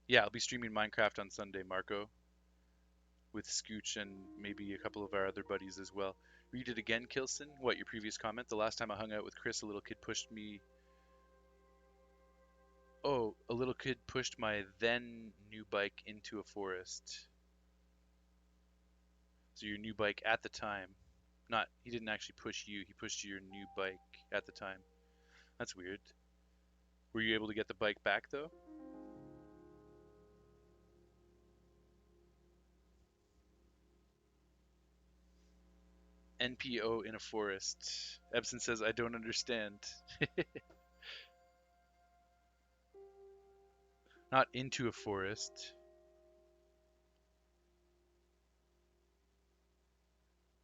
Yeah, I'll be streaming Minecraft on Sunday, Marco, with Scooch and maybe a couple of our other buddies as well. Read it again, Kilson. What, your previous comment? The last time I hung out with Chris, a little kid pushed me... Oh, a little kid pushed my then new bike into a forest. So your new bike at the time. Not, he didn't actually push you, he pushed your new bike at the time. That's weird. Were you able to get the bike back, though? NPO in a forest. Ebson says, I don't understand. Not into a forest.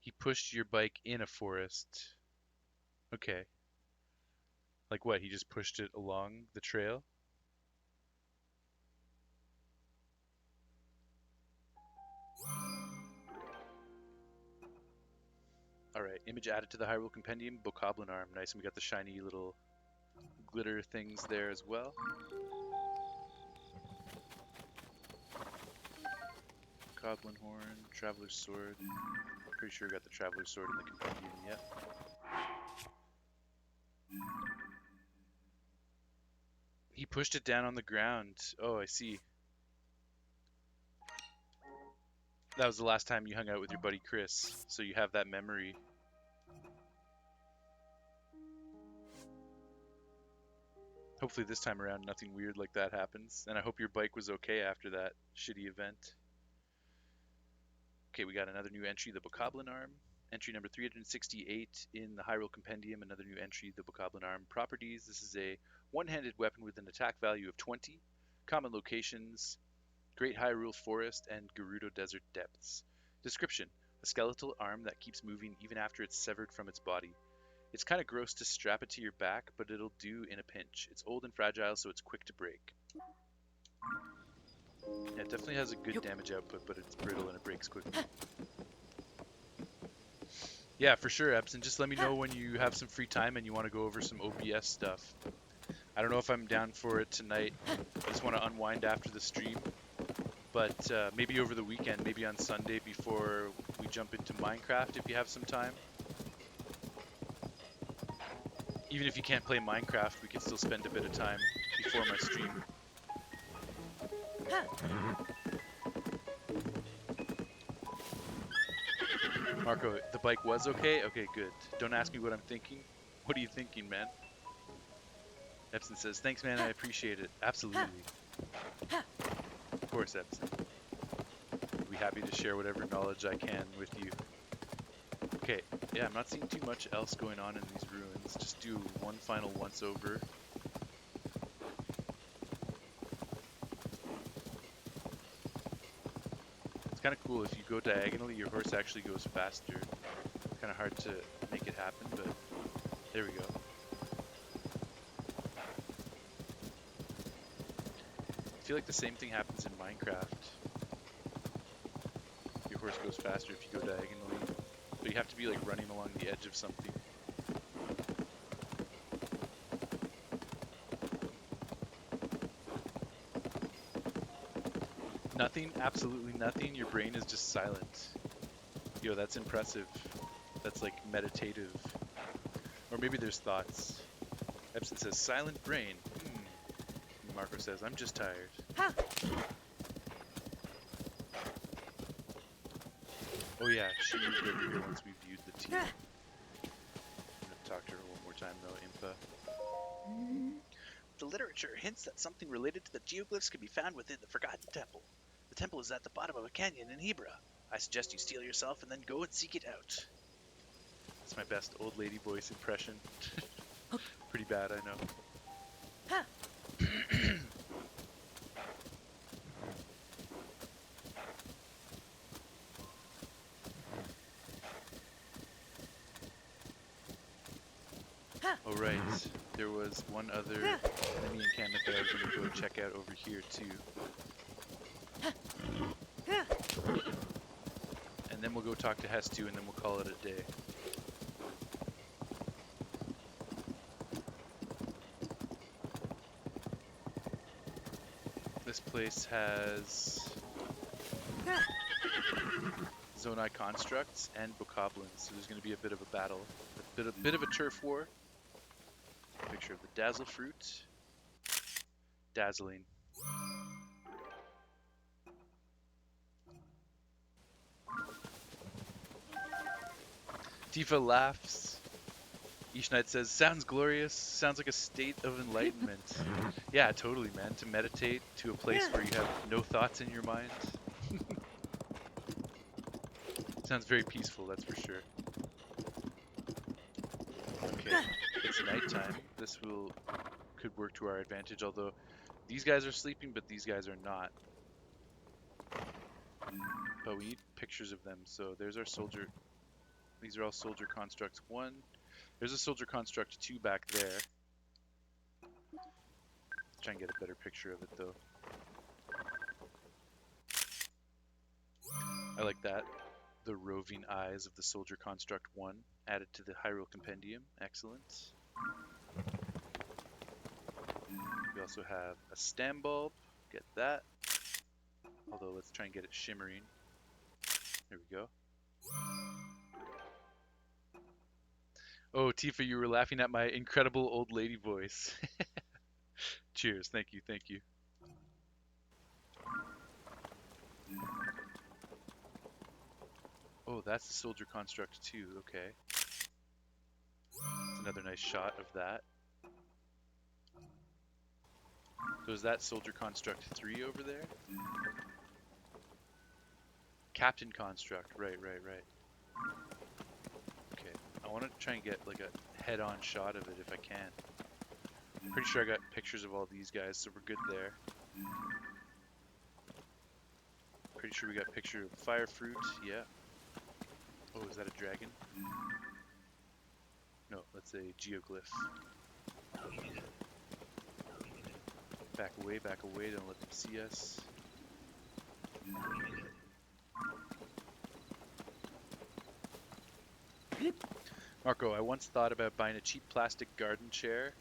He pushed your bike in a forest. Okay. Like what? He just pushed it along the trail? Alright, image added to the Hyrule Compendium. Bokoblin arm. Nice, and we got the shiny little glitter things there as well. Goblin horn, Traveler's sword. Pretty sure we got the Traveler's sword in the Compendium yet. He pushed it down on the ground. Oh, I see. That was the last time you hung out with your buddy Chris, so you have that memory. Hopefully this time around nothing weird like that happens, and I hope your bike was okay after that shitty event. Okay, we got another new entry, the Bokoblin arm. Entry number 368 in the Hyrule Compendium, another new entry, the Bokoblin arm. Properties, this is a one-handed weapon with an attack value of 20. Common locations, Great Hyrule Forest and Gerudo Desert Depths. Description, a skeletal arm that keeps moving even after it's severed from its body. It's kind of gross to strap it to your back, but it'll do in a pinch. It's old and fragile, so it's quick to break. Yeah, it definitely has a good damage output, but it's brittle and it breaks quickly. Yeah, for sure, Epson. Just let me know when you have some free time and you want to go over some OBS stuff. I don't know if I'm down for it tonight. I just want to unwind after the stream. But maybe over the weekend, maybe on Sunday before we jump into Minecraft if you have some time. Even if you can't play Minecraft, we can still spend a bit of time before my stream. Marco, the bike was okay? Okay, good. Don't ask me what I'm thinking. What are you thinking, man? Epson says, thanks, man, I appreciate it. Absolutely. Of course, Epson. I'll be happy to share whatever knowledge I can with you. Okay, yeah, I'm not seeing too much else going on in these ruins. Just do one final once-over. It's kind of cool. If you go diagonally, your horse actually goes faster. Kind of hard to make it happen, but there we go. I feel like the same thing happens in Minecraft. Your horse goes faster if you go diagonally, but you have to be like running along the edge of something. Nothing? Absolutely nothing? Your brain is just silent. Yo, that's impressive. That's like meditative. Or maybe there's thoughts. Epson says, silent brain. Marco says, I'm just tired. Ha! Oh yeah, she moved over here once we viewed the team. I'm gonna talk to her one more time though, Impa. The literature hints that something related to the geoglyphs can be found within the Forgotten Temple. The temple is at the bottom of a canyon in Hebra. I suggest you steel yourself and then go and seek it out. That's my best old lady voice impression. Pretty bad, I know. Ha! Oh right, there was one other enemy encampment that I was going to go check out over here too. And then we'll go talk to Hestu and then we'll call it a day. This place has Zonai constructs and bokoblins, so there's going to be a bit of a battle, a bit of a turf war. Picture of the dazzle fruit, dazzling. Tifa laughs. Ishnight says, sounds glorious, sounds like a state of enlightenment. Yeah, totally, man. To meditate to a place where you have no thoughts in your mind. Sounds very peaceful, that's for sure. Okay, it's nighttime. This could work to our advantage, although these guys are sleeping, but these guys are not. But we need pictures of them, so there's our soldier. These are all soldier constructs 1. There's a soldier construct 2 back there. Try and get a better picture of it though. I like that. The roving eyes of the soldier construct 1 added to the Hyrule Compendium. Excellent. We also have a stem bulb. Get that. Although let's try and get it shimmering. There we go. Oh, Tifa, you were laughing at my incredible old lady voice. Cheers. Thank you. Thank you. Oh, that's the soldier construct too. Okay. That's another nice shot of that. So is that soldier construct 3 over there? Captain construct. Right. Okay. I want to try and get like a head-on shot of it if I can. I'm pretty sure I got pictures of all these guys, so we're good there. Pretty sure we got a picture of fire fruit. Yeah. Oh, is that a dragon? No, that's a geoglyph. Back away, don't let them see us. Marco, I once thought about buying a cheap plastic garden chair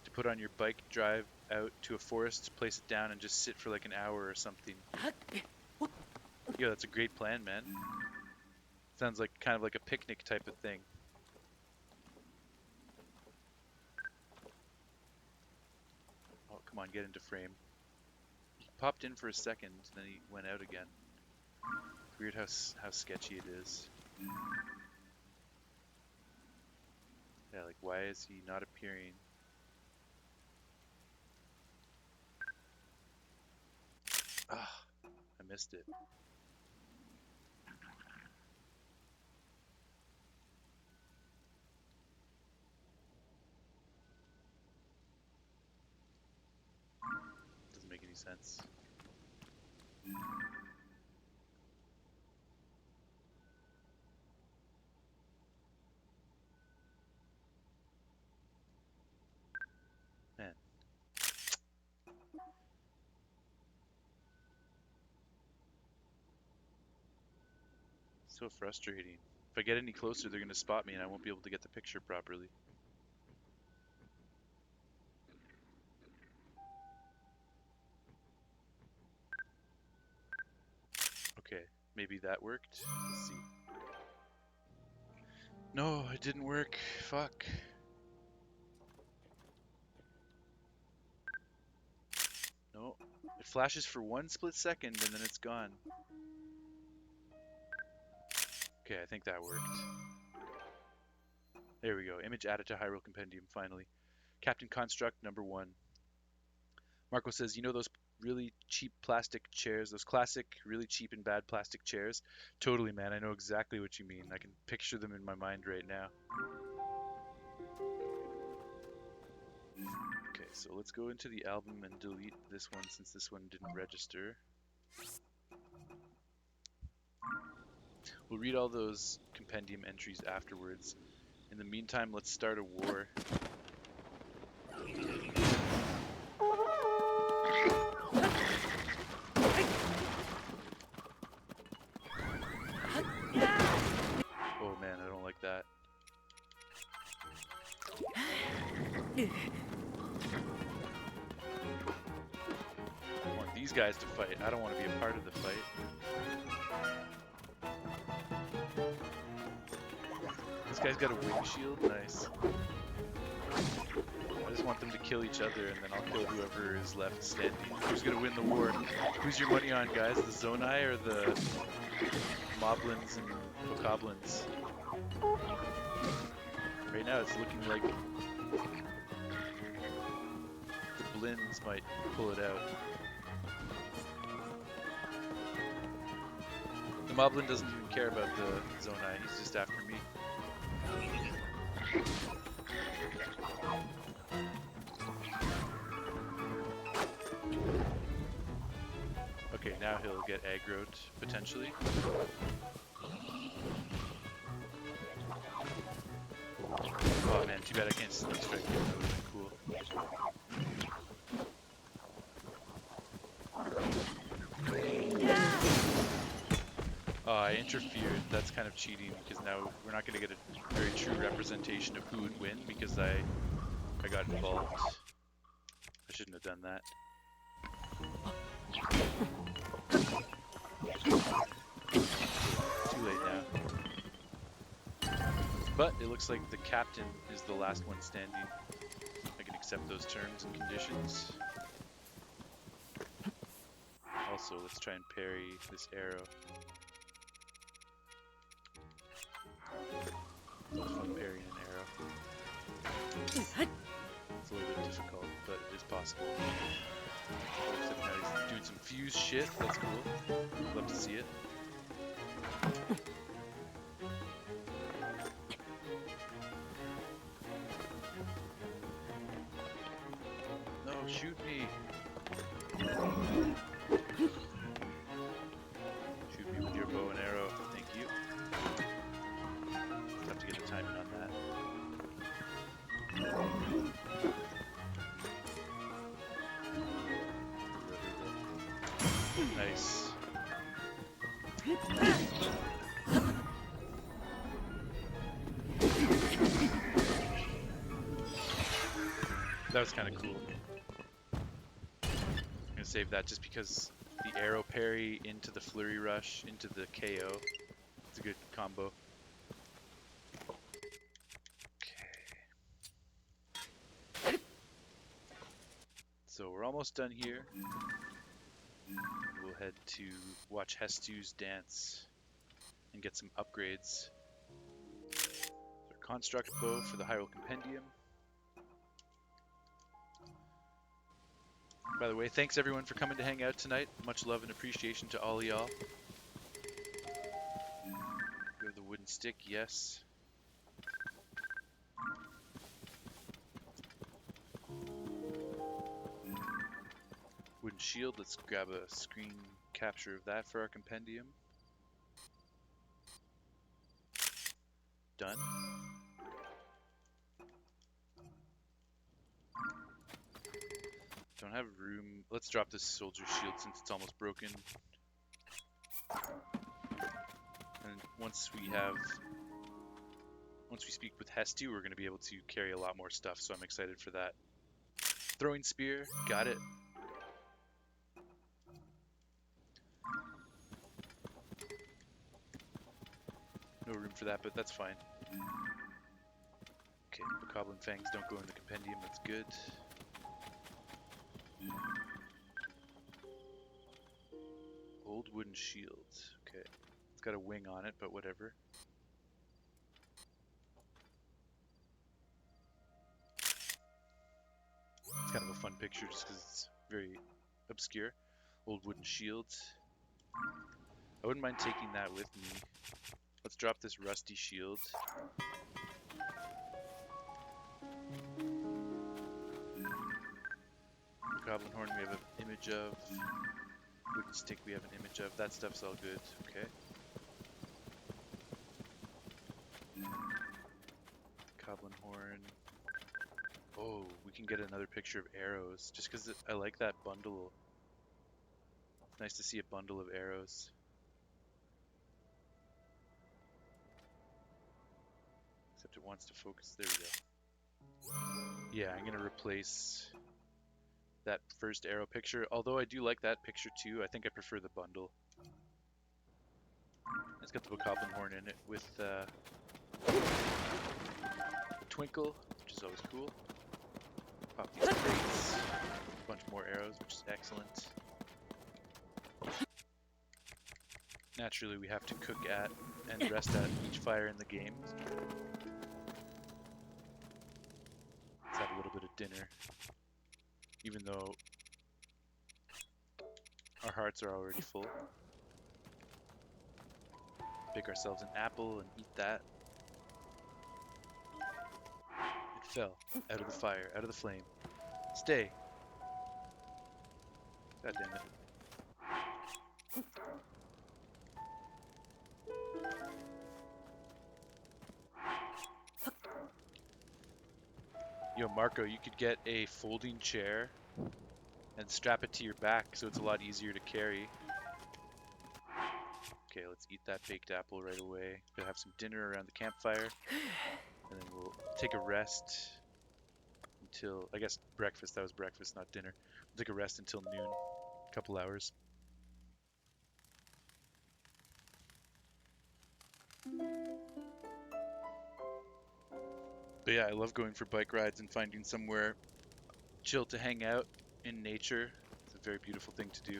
to put on your bike, drive out to a forest, place it down, and just sit for like an hour or something. Yo, that's a great plan, man. Sounds like kind of like a picnic type of thing. Oh, come on, get into frame. He popped in for a second, then he went out again. It's weird how sketchy it is. Yeah, like why is he not appearing? Ah, I missed it. Doesn't make any sense. Man. So frustrating. If I get any closer, they're going to spot me and I won't be able to get the picture properly. Okay, maybe that worked. Let's see. No, it didn't work. Fuck. It flashes for 1 split second and then it's gone. Okay, I think that worked. There we go. Image added to Hyrule Compendium, finally. Captain Construct number 1. Marco says, you know those really cheap plastic chairs, those classic, really cheap and bad plastic chairs? Totally, man. I know exactly what you mean. I can picture them in my mind right now. Okay, so let's go into the album and delete this one since this one didn't register. We'll read all those compendium entries afterwards. In the meantime, let's start a war. Oh man, I don't like that. I want these guys to fight. I don't want to be a part of the fight. This guy's got a wind shield. Nice. I just want them to kill each other, and then I'll kill whoever is left standing. Who's gonna win the war? Who's your money on, guys? The Zonai or the Moblins and Bokoblins? Right now, it's looking like the Blins might pull it out. The Moblin doesn't even care about the Zonai. He's just after me. Okay, now he'll get aggroed, potentially. Oh man, too bad I can't sneak strike him. That would've been cool. Oh, I interfered. That's kind of cheating because now we're not going to get a very true representation of who would win because I got involved. I shouldn't have done that. Too late now. But it looks like the captain is the last one standing. I can accept those terms and conditions. Also, let's try and parry this arrow. It's fun parrying an arrow. It's a little bit difficult, but it is possible. Except now he's doing some fuse shit. That's cool. Love to see it. No, shoot me. Shoot me with your bow and arrow. Thank you. Have to get the timing on that. Nice. That was kind of cool. I'm gonna save that just because the arrow parry into the flurry rush into the KO. It's a good combo. Okay. So we're almost done here. We'll head to watch Hestu's dance and get some upgrades. Our construct bow for the Hyrule Compendium. By the way, thanks everyone for coming to hang out tonight. Much love and appreciation to all y'all. We have the wooden stick, yes. Wooden shield, let's grab a screen capture of that for our compendium. Done. Don't have room. Let's drop this soldier shield since it's almost broken. And once we speak with Hestu, we're going to be able to carry a lot more stuff, so I'm excited for that. Throwing spear, got it. No room for that, but that's fine. Okay, Bokoblin Fangs don't go in the compendium, that's good. Old wooden shield. Okay. It's got a wing on it, but whatever. It's kind of a fun picture just because it's very obscure. Old wooden shield. I wouldn't mind taking that with me. Let's drop this rusty shield. Goblin horn we have an image of. Wooden stick we have an image of. That stuff's all good. Okay. Goblin horn. Oh, we can get another picture of arrows. Just because I like that bundle. It's nice to see a bundle of arrows. Except it wants to focus. There we go. Yeah, I'm going to replace that first arrow picture. Although I do like that picture too. I think I prefer the bundle. It's got the goblin horn in it with twinkle, which is always cool. Pop these crates. A bunch more arrows, which is excellent. Naturally, we have to cook at and rest at each fire in the game. Let's have a little bit of dinner. Even though our hearts are already full. Pick ourselves an apple and eat that. It fell out of the fire, out of the flame. Stay. God damn it. Yo, Marco, you could get a folding chair and strap it to your back so it's a lot easier to carry. Okay, let's eat that baked apple right away. Gonna have some dinner around the campfire, and then we'll take a rest until, I guess, breakfast. That was breakfast, not dinner. We'll take a rest until noon, a couple hours. But yeah, I love going for bike rides and finding somewhere chill to hang out in nature. It's a very beautiful thing to do.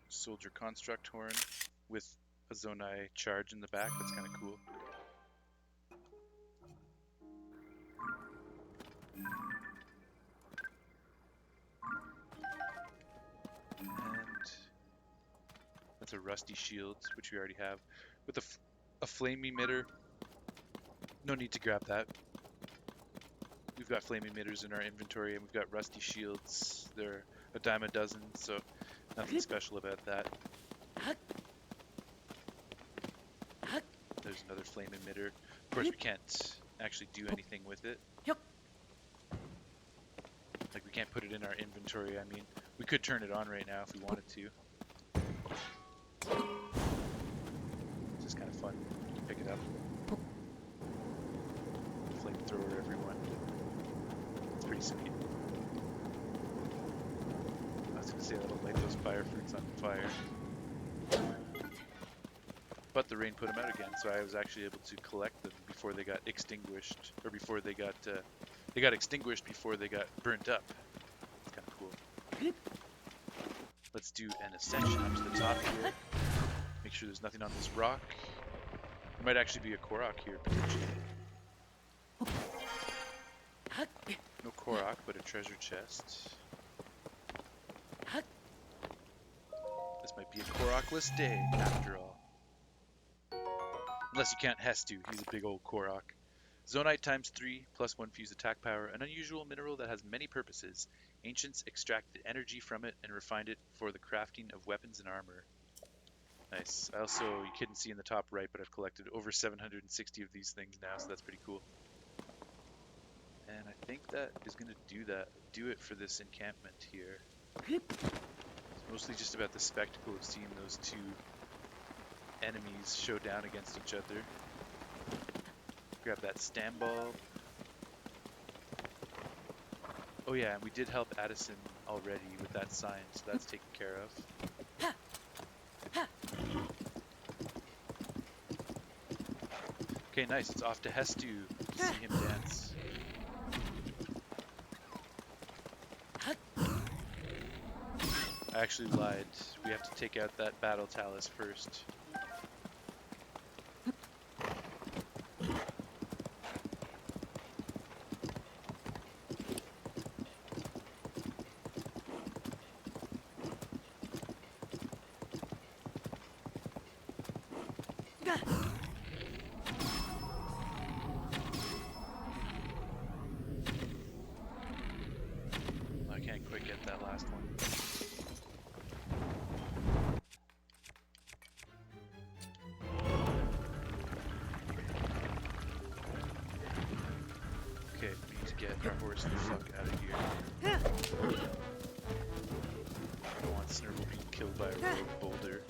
Soldier construct horn with a Zonai charge in the back. That's kind of cool. And that's a rusty shield, which we already have. With a flame emitter. No need to grab that. We've got flame emitters in our inventory, and we've got rusty shields. They're a dime a dozen, so nothing special about that. There's another flame emitter. Of course, we can't actually do anything with it. Like, we can't put it in our inventory, I mean. We could turn it on right now if we wanted to. It's just kind of fun. Pick it up. Flamethrower, everyone. It's pretty sweet. I was going to say that'll light those fire fruits on fire. But the rain put them out again, so I was actually able to collect them before they got extinguished, or before they got extinguished before they got burnt up. It's kind of cool. Let's do an ascension up to the top here. Make sure there's nothing on this rock. There might actually be a Korok here, potentially. No Korok, but a treasure chest. This might be a Korokless day, after all. Unless you count Hestu, he's a big old Korok. Zonite times 3, plus 1 fuse attack power, an unusual mineral that has many purposes. Ancients extracted energy from it and refined it for the crafting of weapons and armor. Nice. I also, you couldn't see in the top right, but I've collected over 760 of these things now, so that's pretty cool. And I think that is going to do it for this encampment here. It's mostly just about the spectacle of seeing those two enemies show down against each other. Grab that stam ball. Oh yeah, and we did help Addison already with that sign, so that's taken care of. Okay, nice. It's off to Hestu to see him dance. I actually lied. We have to take out that battle talus first. I can't quite get that last one. Okay, we need to get our horse the fuck out of here. I don't want Snurble being killed by a rogue boulder.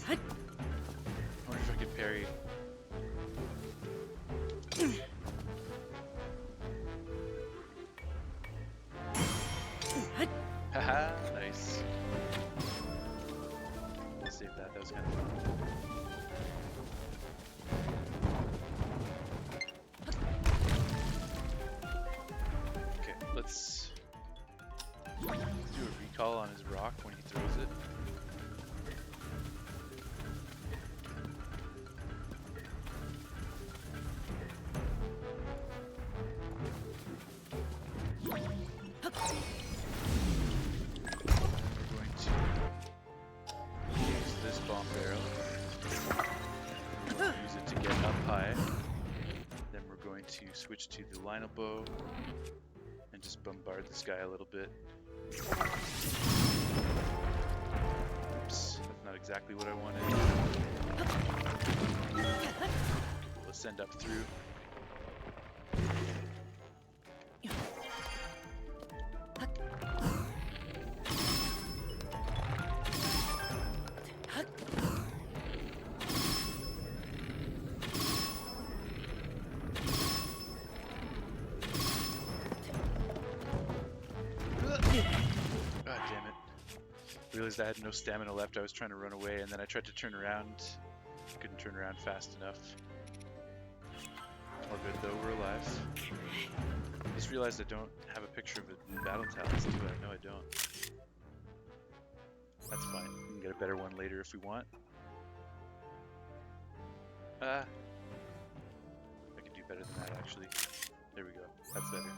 I wonder if I could parry. Haha, nice. I'll save that, that was kind of fun. Okay, let's do a recall on his rock when he throws it. To switch to the Lionel bow and just bombard this guy a little bit. Oops, that's not exactly what I wanted. We'll ascend up through. Realized I had no stamina left. I was trying to run away, and then I tried to turn around. Couldn't turn around fast enough. All good though, we're alive. Just realized I don't have a picture of a battle talus, do I? No, I don't. That's fine. We can get a better one later if we want. I can do better than that, actually. There we go. That's better.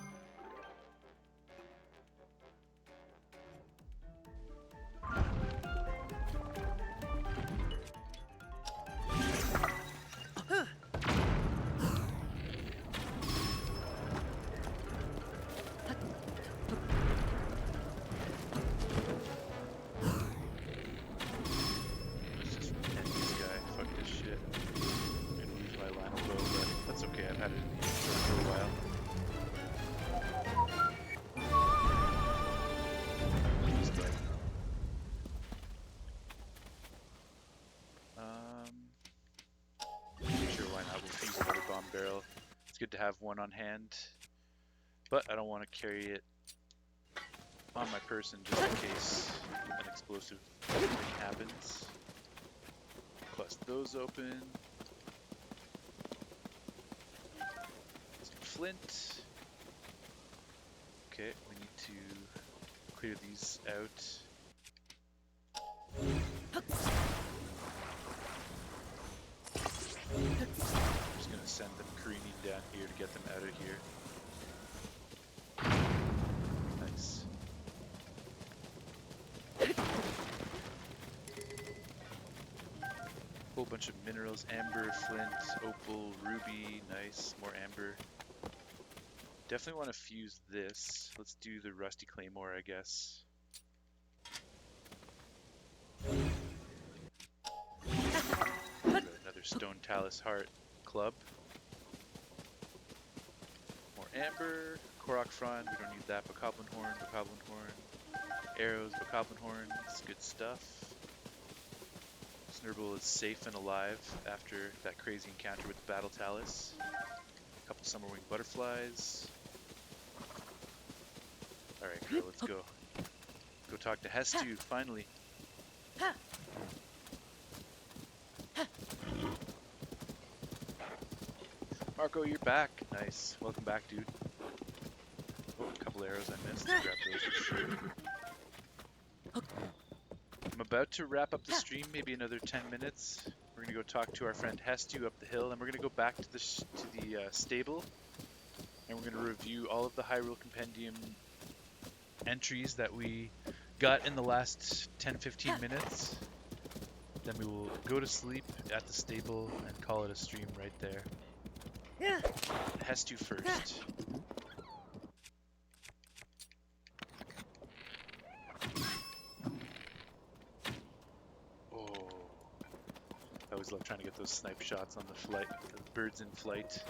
Barrel. It's good to have one on hand, but I don't want to carry it on my person just in case an explosive thing happens. Bust those open. Some flint. Okay, we need to clear these out. Send them careening down here to get them out of here. Nice. Whole bunch of minerals, amber, flint, opal, ruby, nice, more amber. Definitely want to fuse this. Let's do the rusty claymore, I guess. Another stone talus heart club. Amber, Korok Frond, we don't need that. Bokoblin Horn, arrows, Bokoblin Horn, it's good stuff. Snurble is safe and alive after that crazy encounter with the battle talus. A couple summerwing butterflies. Alright, girl, let's go. Go talk to Hestu, finally. Marco, you're back. Nice. Welcome back, dude. Oh, a couple arrows I missed. Grab those for sure. I'm about to wrap up the stream, maybe another 10 minutes. We're gonna go talk to our friend Hestu up the hill, and we're gonna go back to the stable, and we're gonna review all of the Hyrule Compendium entries that we got in the last 10-15 minutes. Then we will go to sleep at the stable and call it a stream right there. Hestu first. Oh, I always love trying to get those snipe shots on the flight, the birds in flight.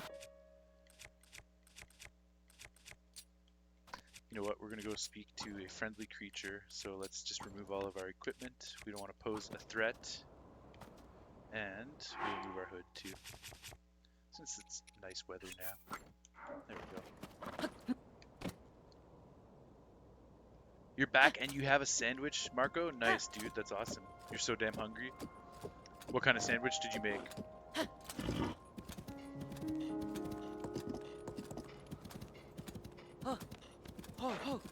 You know what, we're gonna go speak to a friendly creature, so let's just remove all of our equipment. We don't want to pose a threat. And we'll remove our hood too, since it's nice weather now. There we go. You're back and you have a sandwich, Marco? Nice, dude, that's awesome. You're so damn hungry. What kind of sandwich did you make?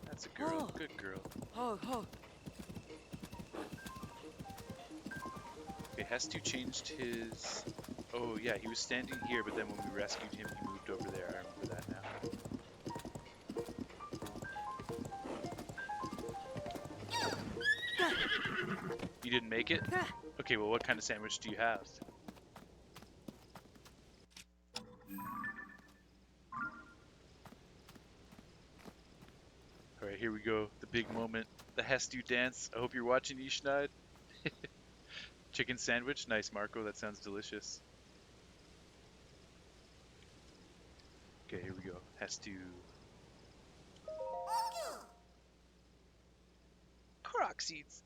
That's a girl, good girl. Okay, Hestu changed his... Oh yeah, he was standing here, but then when we rescued him, he moved over there. I remember that now. You didn't make it? Okay, well what kind of sandwich do you have? Alright, here we go. The big moment. The Hestu dance. I hope you're watching, Ishnaid. Chicken sandwich? Nice, Marco. That sounds delicious. Okay, here we go. Hestu. Korok seeds.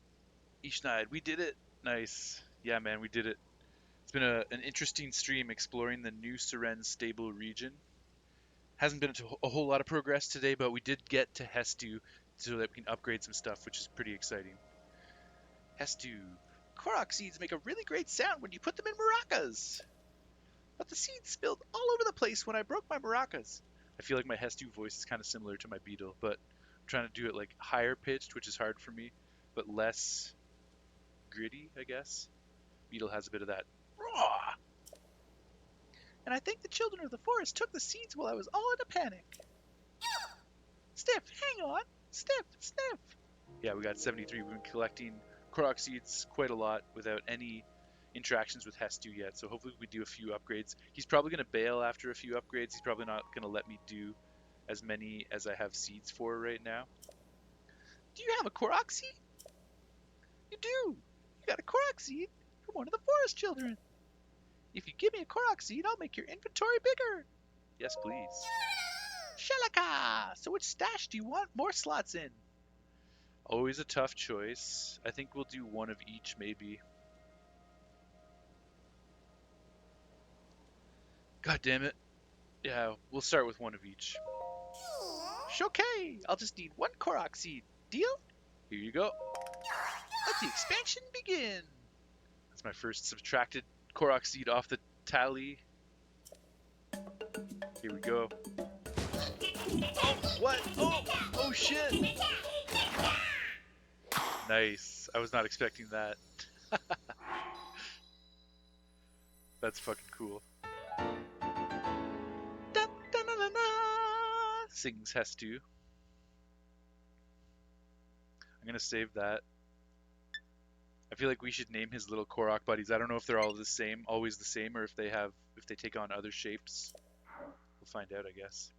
Ishnaid, we did it. Nice. Yeah, man, we did it. It's been an interesting stream exploring the new Seren stable region. Hasn't been a whole lot of progress today, but we did get to Hestu so that we can upgrade some stuff, which is pretty exciting. Hestu. Korok seeds make a really great sound when you put them in maracas. But the seeds spilled all over the place when I broke my maracas. I feel like my Hestu voice is kind of similar to my Beetle, but I'm trying to do it like higher pitched, which is hard for me, but less gritty, I guess. Beetle has a bit of that raw. And I think the children of the forest took the seeds while I was all in a panic. Stiff, hang on. Stiff, sniff. Yeah, we got 73. We've been collecting Korok seeds quite a lot without any interactions with Hestu yet, so hopefully we do a few upgrades. He's probably going to bail after a few upgrades. He's probably not going to let me do as many as I have seeds for right now. Do you have a Korok seed? You do. You got a Korok seed from one of the forest children. If you give me a Korok seed, I'll make your inventory bigger. Yes, please. Shalaka! So which stash do you want more slots in? Always a tough choice. I think we'll do one of each, maybe. God damn it. Yeah, we'll start with one of each. Okay, I'll just need one Korok seed. Deal? Here you go. Let the expansion begin. That's my first subtracted Korok seed off the tally. Here we go. Oh, what? Oh shit. Nice. I was not expecting that. That's fucking cool. Da, da, na, na, na, sings Hestu. I'm gonna save that. I feel like we should name his little Korok buddies. I don't know if they're all the same, always the same, or if they take on other shapes. We'll find out, I guess.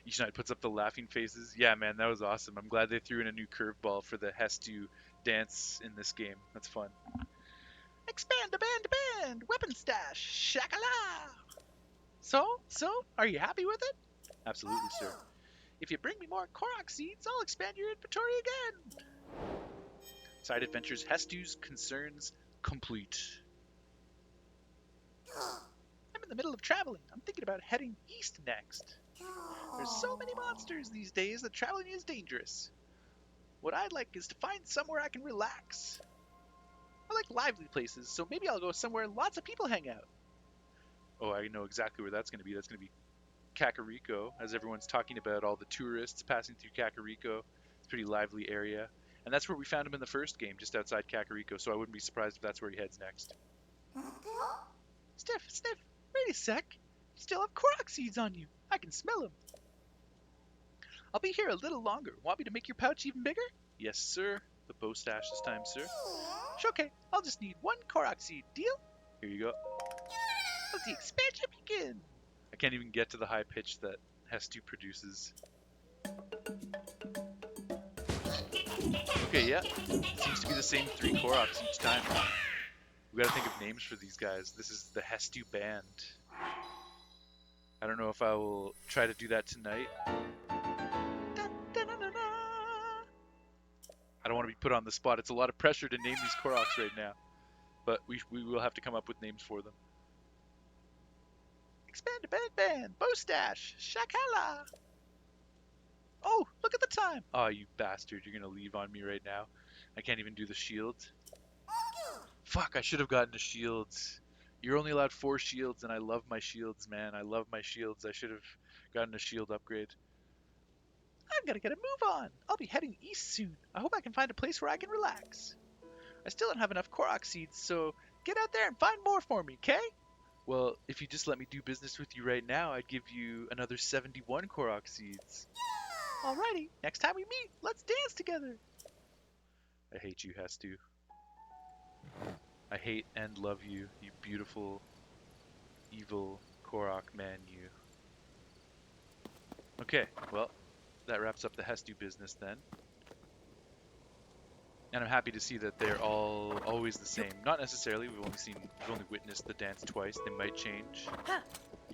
Ishnaid puts up the laughing faces. Yeah, man, that was awesome. I'm glad they threw in a new curveball for the Hestu dance in this game. That's fun. Expand, band, weapon stash, shakala! So, are you happy with it? Absolutely, sir. If you bring me more Korok seeds, I'll expand your inventory again. Side adventures, Hestu's concerns complete. I'm in the middle of traveling. I'm thinking about heading east next. There's so many monsters these days that traveling is dangerous. What I'd like is to find somewhere I can relax. I like lively places, so maybe I'll go somewhere lots of people hang out. Oh, I know exactly where that's going to be. That's going to be Kakariko, as everyone's talking about all the tourists passing through Kakariko. It's a pretty lively area. And that's where we found him in the first game, just outside Kakariko, so I wouldn't be surprised if that's where he heads next. Sniff, wait a sec. You still have Korok seeds on you. I can smell them. I'll be here a little longer. Want me to make your pouch even bigger? Yes, sir. The bow stash this time, sir. Okay, I'll just need 1 Korok seed. Deal? Here you go. Let the expansion begin. I can't even get to the high pitch that Hestu produces. Okay, yeah. Seems to be the same 3 Koroks each time. We gotta think of names for these guys. This is the Hestu Band. I don't know if I will try to do that tonight. I don't want to be put on the spot. It's a lot of pressure to name these Koroks right now. But we will have to come up with names for them. Expand a band, Bowstash, Shakala. Oh, look at the time. Oh, you bastard. You're going to leave on me right now. I can't even do the shields. Fuck, I should have gotten the shields. You're only allowed 4 shields, and I love my shields, man. I love my shields. I should have gotten a shield upgrade. I'm gonna get a move on. I'll be heading east soon. I hope I can find a place where I can relax. I still don't have enough Korok seeds, so get out there and find more for me, okay? Well, if you just let me do business with you right now, I'd give you another 71 Korok seeds. Alrighty, next time we meet, let's dance together. I hate you, Hestu. I hate and love you, you beautiful, evil Korok man, you. Okay, well, that wraps up the Hestu business then. And I'm happy to see that they're all always the same. Not necessarily, we've only witnessed the dance twice. They might change.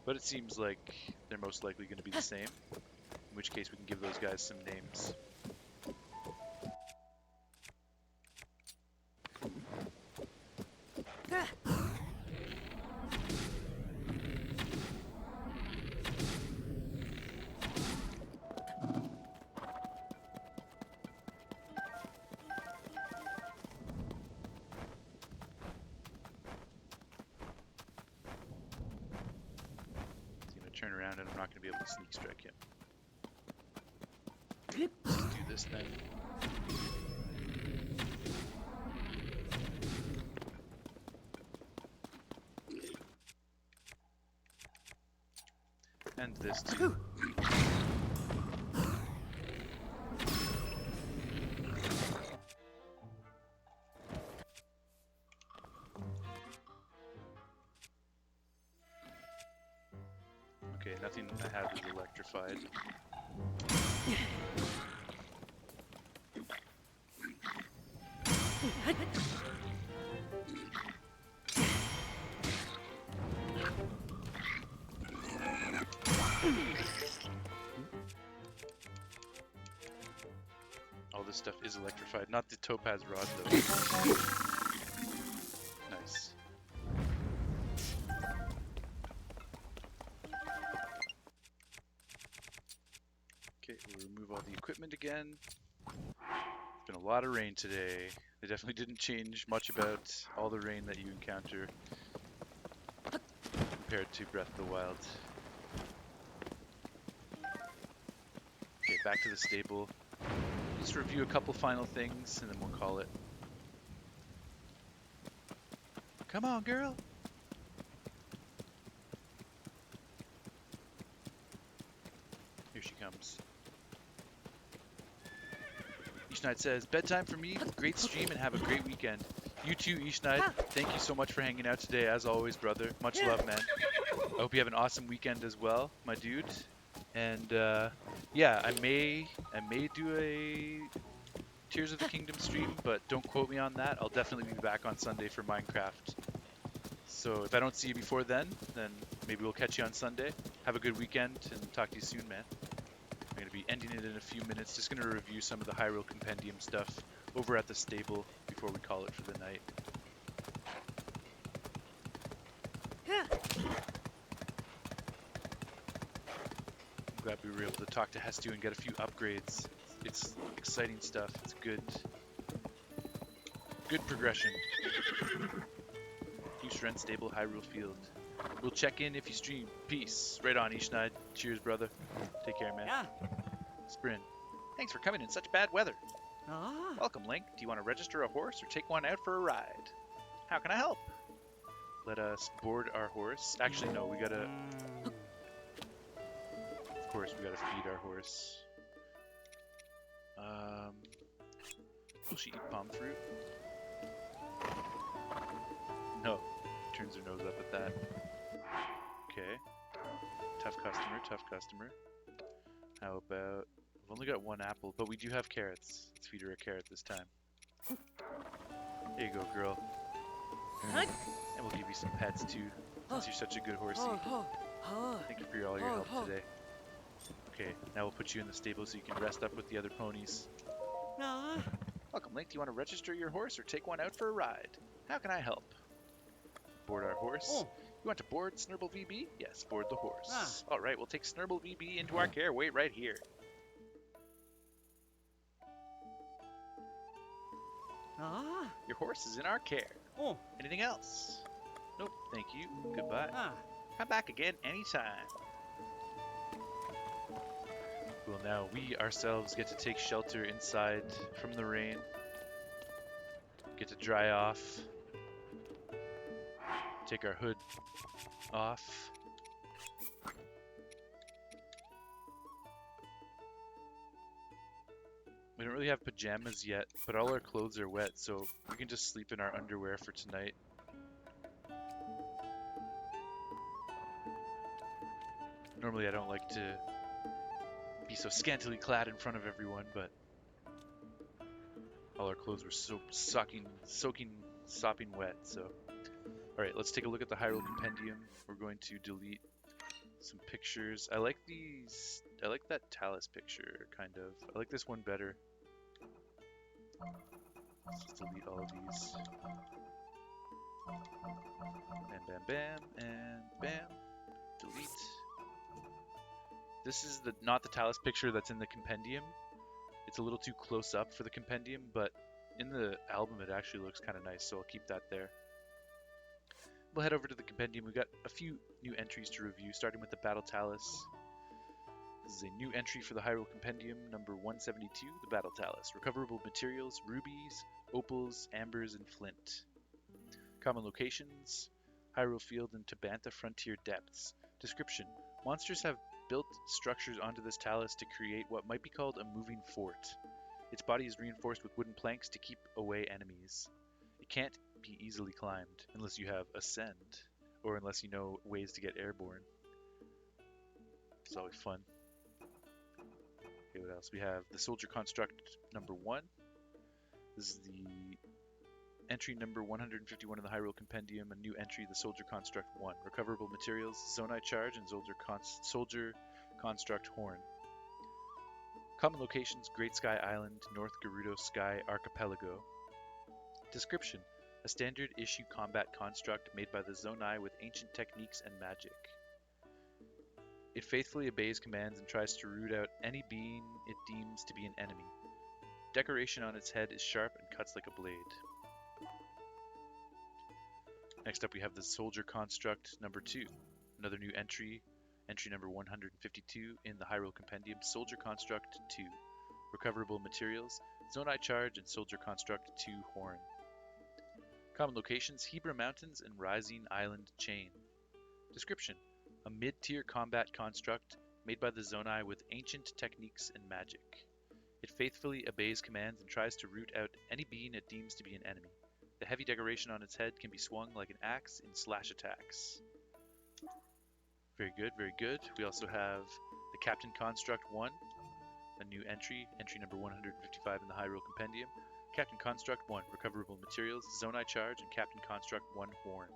But it seems like they're most likely going to be the same. In which case we can give those guys some names. Turn around and I'm not going to be able to sneak strike him. Let's do this then. And this too. Okay, nothing I have is electrified. All this stuff is electrified, not the topaz rod though. Nice. Okay, we'll remove all the equipment again. It's been a lot of rain today. They definitely didn't change much about all the rain that you encounter compared to Breath of the Wild. Okay, back to the stable. Just review a couple final things and then we'll call it. Come on, girl! Here she comes. Ishnight says, bedtime for me, great stream and have a great weekend. You too, Ishnight. Thank you so much for hanging out today, as always, brother. Much love, man. I hope you have an awesome weekend as well, my dude. And yeah, I may do a Tears of the Kingdom stream, but don't quote me on that. I'll definitely be back on Sunday for Minecraft. So if I don't see you before then maybe we'll catch you on Sunday. Have a good weekend and talk to you soon, man. I'm going to be ending it in a few minutes. Just going to review some of the Hyrule Compendium stuff over at the stable before we call it for the night. I'm glad we were able to talk to Hestu and get a few upgrades. It's exciting stuff. It's good progression. Use rent stable Hyrule Field. We'll check in if you stream. Peace. Right on, Ishnaid. Cheers, brother. Take care, man. Yeah. Sprin. Thanks for coming in such bad weather. Ah. Welcome, Link. Do you want to register a horse or take one out for a ride? How can I help? Let us board our horse. Actually, no, we gotta... Of course, we gotta feed our horse. Will she eat palm fruit? No. Turns her nose up at that. Okay. Tough customer, tough customer. How about... We've only got one apple, but we do have carrots. Let's feed her a carrot this time. There you go, girl. And we'll give you some pets too, since you're such a good horsey. Thank you for all your help today. Okay, now we'll put you in the stable so you can rest up with the other ponies. Welcome, Link. Do you want to register your horse or take one out for a ride? How can I help? Board our horse. You want to board Snurble VB? Yes, board the horse. Alright, we'll take Snurble VB into our care. Wait right here. Your horse is in our care. Anything else? Nope, thank you. Goodbye. Come back again anytime. Well, now we ourselves get to take shelter inside from the rain. Get to dry off. Take our hood off. We don't really have pajamas yet, but all our clothes are wet, so we can just sleep in our underwear for tonight. Normally I don't like to be so scantily clad in front of everyone, but all our clothes were so sopping wet, so... Alright, let's take a look at the Hyrule Compendium. We're going to delete some pictures. I like these... I like that Talus picture, kind of. I like this one better. Let's just delete all of these. Bam, bam, bam, and bam. Delete. This is not the Talus picture that's in the Compendium. It's a little too close up for the Compendium, but in the album it actually looks kind of nice, so I'll keep that there. We'll head over to the Compendium. We've got a few new entries to review, starting with the Battle Talus. This is a new entry for the Hyrule Compendium, number 172, the Battle Talus. Recoverable materials, rubies, opals, ambers, and flint. Common locations, Hyrule Field and Tabantha Frontier Depths. Description, monsters have built structures onto this talus to create what might be called a moving fort. Its body is reinforced with wooden planks to keep away enemies. It can't be easily climbed unless you have Ascend, or unless you know ways to get airborne. It's always fun. Okay, what else? We have the Soldier Construct number 1. This is the entry number 151 in the Hyrule Compendium, a new entry, the Soldier Construct 1. Recoverable materials, Zonai Charge and Soldier Construct Horn. Common locations, Great Sky Island, North Gerudo Sky Archipelago. Description, a standard issue combat construct made by the Zonai with ancient techniques and magic. It faithfully obeys commands and tries to root out any being it deems to be an enemy. Decoration on its head is sharp and cuts like a blade. Next up we have the Soldier Construct number 2, another new entry, entry number 152 in the Hyrule Compendium, Soldier Construct 2. Recoverable materials, Zonai Charge and Soldier Construct 2 Horn. Common locations, Hebra Mountains and Rising Island Chain. Description, a mid-tier combat construct made by the Zonai with ancient techniques and magic. It faithfully obeys commands and tries to root out any being it deems to be an enemy. The heavy decoration on its head can be swung like an axe in slash attacks. Very good, very good. We also have the Captain Construct 1, a new entry, entry number 155 in the Hyrule Compendium. Captain Construct 1, recoverable materials, Zonai Charge, and Captain Construct 1 Horn.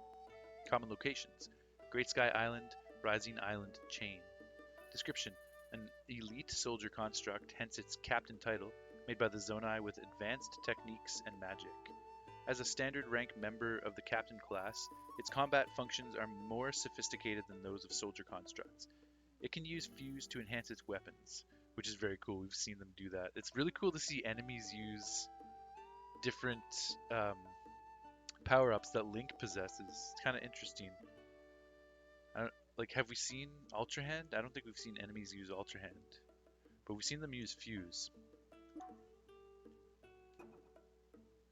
Common locations, Great Sky Island, Rising Island Chain. Description, an elite soldier construct, hence its captain title, made by the Zonai with advanced techniques and magic. As a standard rank member of the captain class, its combat functions are more sophisticated than those of soldier constructs. It can use fuse to enhance its weapons. which is very cool. We've seen them do that. It's really cool to see enemies use different power-ups that Link possesses. It's kind of interesting. I don't, like, have we seen Ultra Hand? I don't think we've seen enemies use Ultra Hand, but we've seen them use Fuse.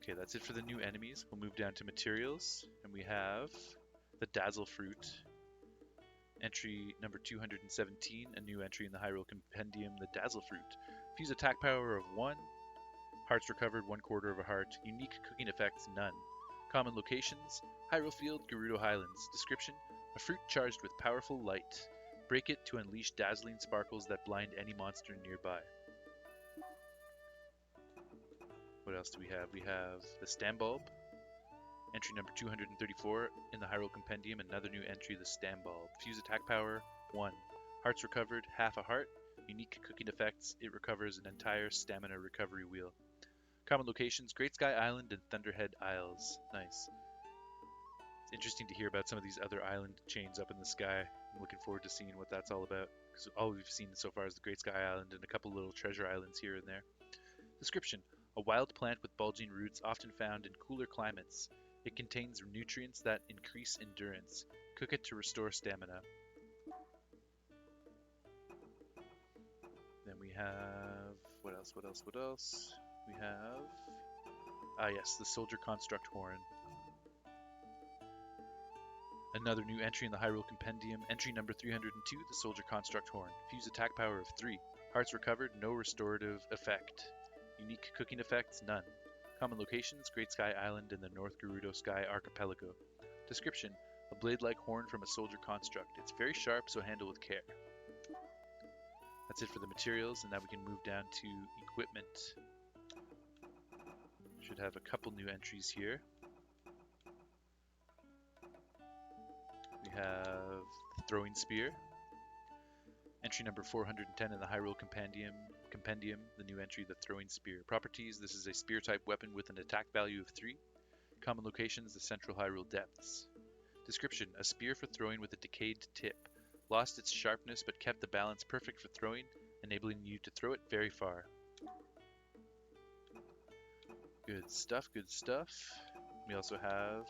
Okay, that's it for the new enemies. We'll move down to materials, and we have the Dazzle Fruit. Entry number 217, a new entry in the Hyrule Compendium, the Dazzle Fruit. Fuse attack power of 1, hearts recovered 1/4 of a heart, unique cooking effects none. Common locations, Hyrule Field, Gerudo Highlands. Description, a fruit charged with powerful light. Break it to unleash dazzling sparkles that blind any monster nearby. What else do we have? We have the Stam Bulb. Entry number 234 in the Hyrule Compendium, another new entry, the Stam Bulb. Fuse attack power 1. Hearts recovered, half a heart. Unique cooking effects, it recovers an entire stamina recovery wheel. Common locations, Great Sky Island and Thunderhead Isles. Nice. It's interesting to hear about some of these other island chains up in the sky. I'm looking forward to seeing what that's all about, because all we've seen so far is the Great Sky Island and a couple little treasure islands here and there. Description, a wild plant with bulging roots often found in cooler climates. It contains nutrients that increase endurance. Cook it to restore stamina. Then we have... What else? We have... yes, the Soldier Construct Horn. Another new entry in the Hyrule Compendium. Entry number 302, the Soldier Construct Horn. Fuse attack power of 3. Hearts recovered, no restorative effect. Unique cooking effects, none. Common locations, Great Sky Island and the North Gerudo Sky Archipelago. Description, a blade-like horn from a soldier construct. It's very sharp, so handle with care. That's it for the materials, and now we can move down to equipment. Should have a couple new entries here. We have the Throwing Spear. Entry number 410 in the Hyrule Compendium, the new entry, the Throwing Spear. Properties, this is a spear-type weapon with an attack value of 3. Common locations, the Central Hyrule Depths. Description, a spear for throwing with a decayed tip. Lost its sharpness but kept the balance perfect for throwing, enabling you to throw it very far. Good stuff, good stuff. We also have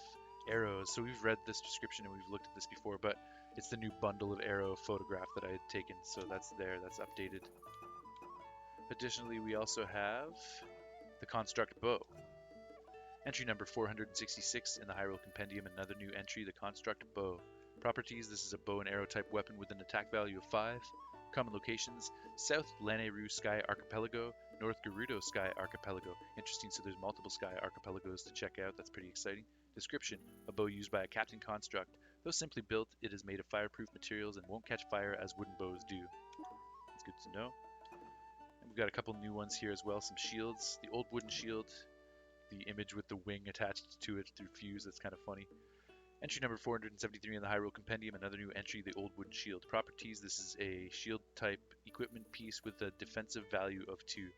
arrows. So we've read this description and we've looked at this before, but it's the new bundle of arrow photograph that I had taken, so that's there, that's updated. Additionally, we also have the Construct Bow. Entry number 466 in the Hyrule Compendium, another new entry, the Construct Bow. Properties, this is a bow and arrow type weapon with an attack value of 5. Common locations, South Lanayru Sky Archipelago, North Gerudo Sky Archipelago. Interesting, so there's multiple Sky Archipelagos to check out, that's pretty exciting. Description, a bow used by a Captain Construct. Though simply built, it is made of fireproof materials and won't catch fire as wooden bows do. That's good to know. And we've got a couple new ones here as well, some shields. The old wooden shield, the image with the wing attached to it through fuse, that's kind of funny. Entry number 473 in the Hyrule Compendium, another new entry, the old wooden shield. Properties, this is a shield type equipment piece with a defensive value of 2.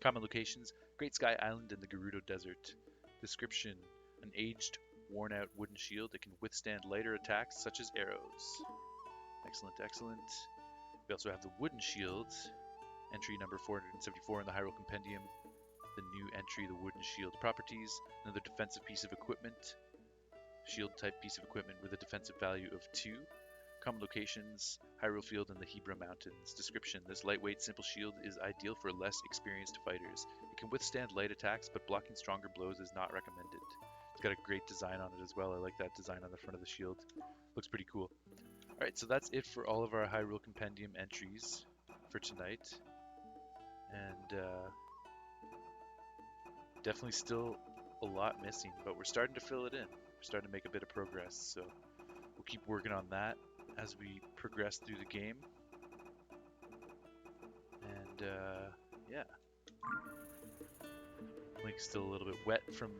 Common locations, Great Sky Island and the Gerudo Desert. Description, an aged, worn out wooden shield that can withstand lighter attacks such as arrows. Excellent, excellent. We also have the wooden shield, entry number 474 in the Hyrule Compendium, the new entry, the wooden shield. Properties, another defensive piece of equipment, shield type piece of equipment with a defensive value of 2. Common locations, Hyrule Field and the Hebra Mountains. Description, this lightweight simple shield is ideal for less experienced fighters. It can withstand light attacks, but blocking stronger blows is not recommended. It's got a great design on it as well. I like that design on the front of the shield. Looks pretty cool. Alright, so that's it for all of our Hyrule Compendium entries for tonight. And definitely still a lot missing, but we're starting to fill it in. We're starting to make a bit of progress, so we'll keep working on that as we progress through the game. And yeah. Link's still a little bit wet from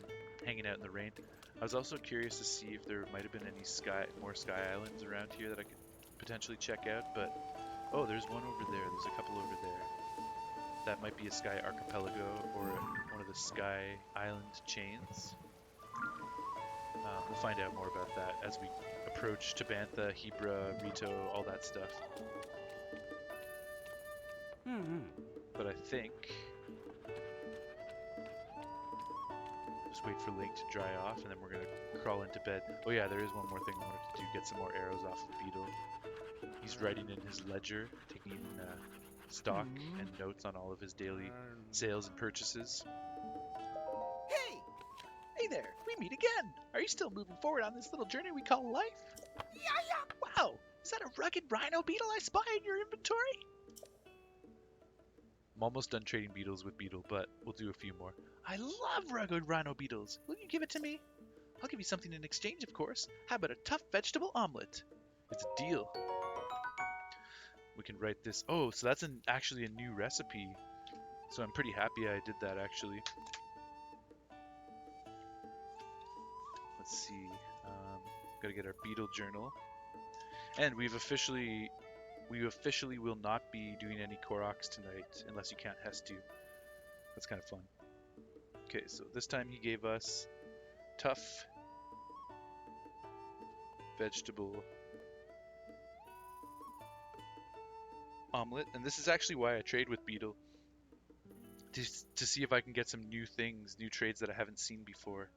hanging out in the rain. I was also curious to see if there might have been any more sky islands around here that I could potentially check out, but oh, there's one over there. There's a couple over there. That might be a sky archipelago or one of the sky island chains. We'll find out more about that as we approach Tabantha, Hebra, Rito, all that stuff. But I think... Just wait for Link to dry off, and then we're going to crawl into bed. Oh yeah, there is one more thing I wanted to do. Get some more arrows off of Beetle. He's writing in his ledger, taking stock and notes on all of his daily sales and purchases. Hey! Hey there! We meet again! Are you still moving forward on this little journey we call life? Yeah! Wow! Is that a rugged rhino beetle I spy in your inventory? I'm almost done trading beetles with Beetle, but we'll do a few more. I love rugged rhino beetles. Will you give it to me? I'll give you something in exchange, of course. How about a tough vegetable omelet? It's a deal. We can write this. Oh, so that's actually a new recipe. So I'm pretty happy I did that, actually. Let's see. Gotta get our Beetle journal. And we officially will not be doing any Koroks tonight, unless you count Hestu. That's kind of fun. Okay, so this time he gave us tough vegetable omelet, and this is actually why I trade with Beetle, to see if I can get some new things, new trades that I haven't seen before.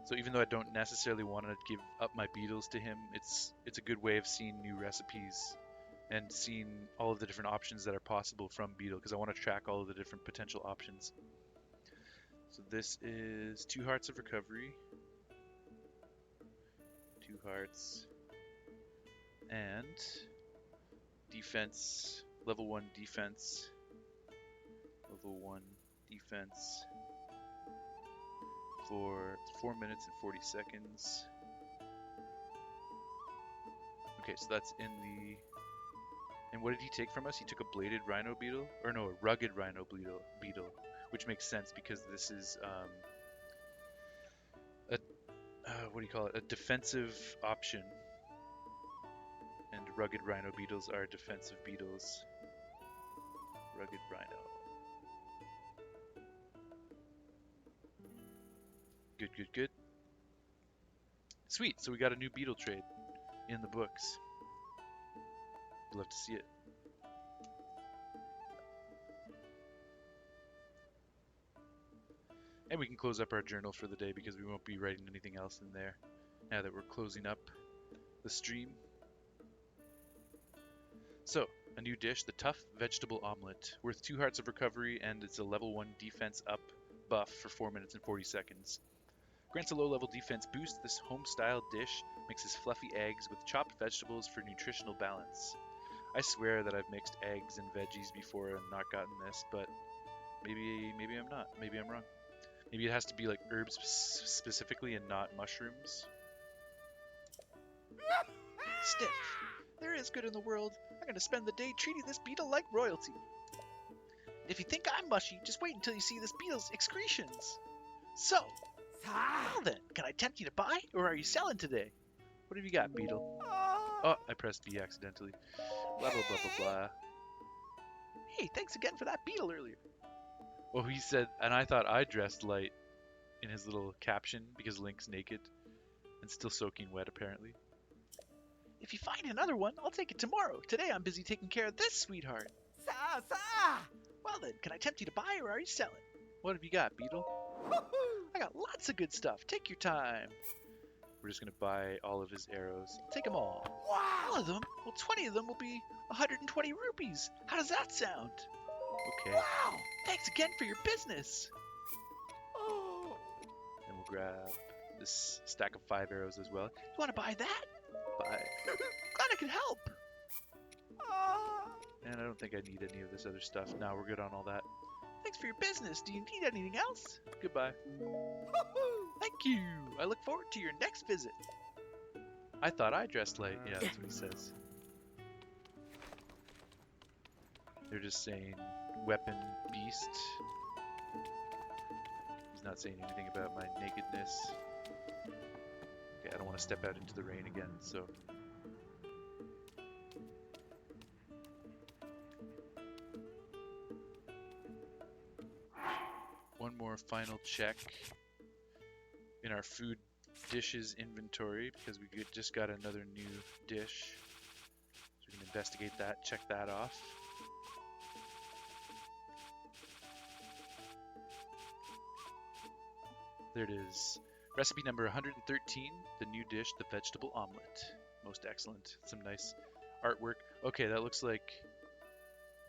So even though I don't necessarily want to give up my beetles to him, it's a good way of seeing new recipes and seeing all of the different options that are possible from Beetle, because I want to track all of the different potential options. So this is 2 hearts of recovery, 2 hearts, and defense, level 1 defense, level 1 defense for 4 minutes and 40 seconds. Okay, so that's in the... And what did he take from us? He took a bladed rhino beetle? Or no, a rugged rhino beetle, which makes sense because this is what do you call it? A defensive option. And rugged rhino beetles are defensive beetles. Rugged rhino. Good, good, good. Sweet, so we got a new beetle trade in the books. Love to see it. And we can close up our journal for the day because we won't be writing anything else in there now that we're closing up the stream. So, a new dish, the tough vegetable omelet, worth 2 hearts of recovery, and it's a level 1 defense up buff for 4 minutes and 40 seconds. Grants a low-level defense boost. This home-style dish mixes fluffy eggs with chopped vegetables for nutritional balance. I swear that I've mixed eggs and veggies before and not gotten this, but maybe I'm not. Maybe I'm wrong. Maybe it has to be like herbs specifically and not mushrooms. Sniff. There is good in the world. I'm gonna spend the day treating this beetle like royalty. And if you think I'm mushy, just wait until you see this beetle's excretions. So, well then, can I tempt you to buy, or are you selling today? What have you got, Beetle? Oh, I pressed B accidentally. Blah, blah, blah, blah, blah. Hey, thanks again for that beetle earlier. Well, he said, and I thought I dressed light in his little caption because Link's naked and still soaking wet, apparently. If you find another one, I'll take it tomorrow. Today I'm busy taking care of this sweetheart. Well then, can I tempt you to buy, or are you selling? What have you got, Beetle? I got lots of good stuff. Take your time. We're just going to buy all of his arrows. Take them all. Wow! All of them? Well, 20 of them will be 120 rupees. How does that sound? Okay. Wow! Thanks again for your business. And we'll grab this stack of 5 arrows as well. You want to buy that? Buy. Glad I could help. And I don't think I need any of this other stuff. Now we're good on all that. Thanks for your business. Do you need anything else? Goodbye. Thank you. I look forward to your next visit. I thought I dressed light. Yeah, that's what he says. They're just saying weapon beast. He's not saying anything about my nakedness. Okay, I don't want to step out into the rain again, so... One more final check in our food dishes inventory because we just got another new dish. So we can investigate that, check that off. There it is. Recipe number 113, the new dish, the vegetable omelet. Most excellent. Some nice artwork. Okay, that looks like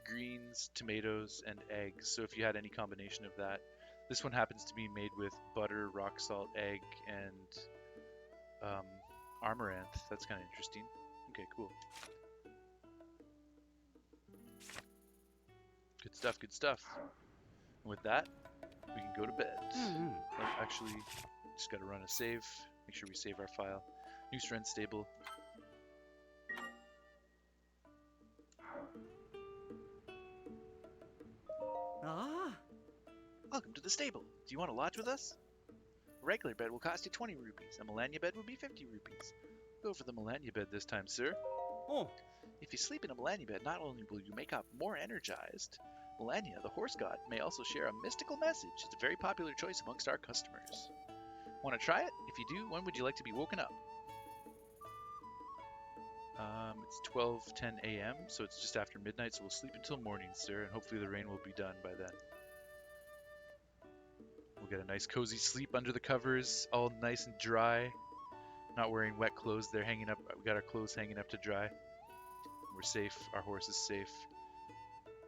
greens, tomatoes, and eggs. So if you had any combination of that. This one happens to be made with butter, rock salt, egg, and amaranth. That's kind of interesting. Okay, cool. Good stuff, good stuff. And with that, we can go to bed. Oh, actually, just got to run a save. Make sure we save our file. New strand stable. Welcome to the stable. Do you want to lodge with us? A regular bed will cost you 20 rupees. A Melania bed will be 50 rupees. Go for the Melania bed this time, sir. Oh. If you sleep in a Melania bed, not only will you make up more energized, Melania, the horse god, may also share a mystical message. It's a very popular choice amongst our customers. Want to try it? If you do, when would you like to be woken up? It's 12:10 a.m., so it's just after midnight, so we'll sleep until morning, sir, and hopefully the rain will be done by then. We'll get a nice cozy sleep under the covers, all nice and dry. Not wearing wet clothes, they're hanging up. We got our clothes hanging up to dry. We're safe, our horse is safe.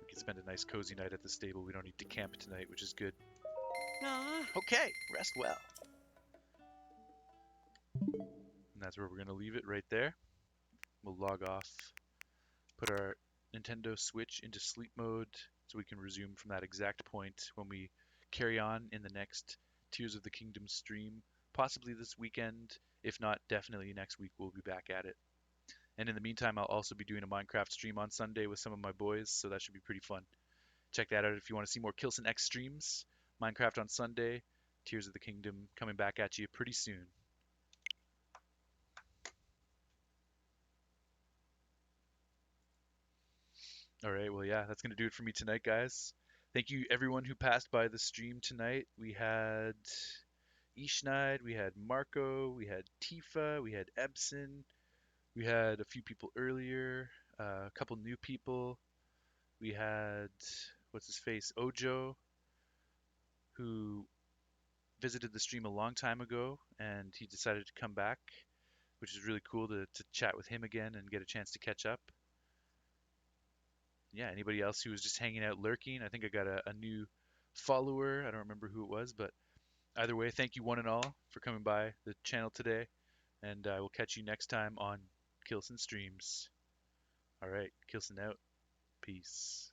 We can spend a nice cozy night at the stable. We don't need to camp tonight, which is good. Okay, rest well. And that's where we're going to leave it, right there. We'll log off, put our Nintendo Switch into sleep mode so we can resume from that exact point when we carry on in the next Tears of the Kingdom stream, possibly this weekend. If not, definitely next week we'll be back at it. And in the meantime, I'll also be doing a Minecraft stream on Sunday with some of my boys, so that should be pretty fun. Check that out if you want to see more Kilson X streams. Minecraft on Sunday, Tears of the Kingdom coming back at you pretty soon. All right, well, yeah, that's going to do it for me tonight, guys. Thank you, everyone who passed by the stream tonight. We had Ishnaid, we had Marco, we had Tifa, we had Ebson, we had a few people earlier, a couple new people. We had, what's his face, Ojo, who visited the stream a long time ago, and he decided to come back, which is really cool to chat with him again and get a chance to catch up. Yeah, anybody else who was just hanging out lurking. I think I got a new follower. I don't remember who it was, but either way, thank you one and all for coming by the channel today, and I will catch you next time on Kilson Streams. All right, Kilson out. Peace.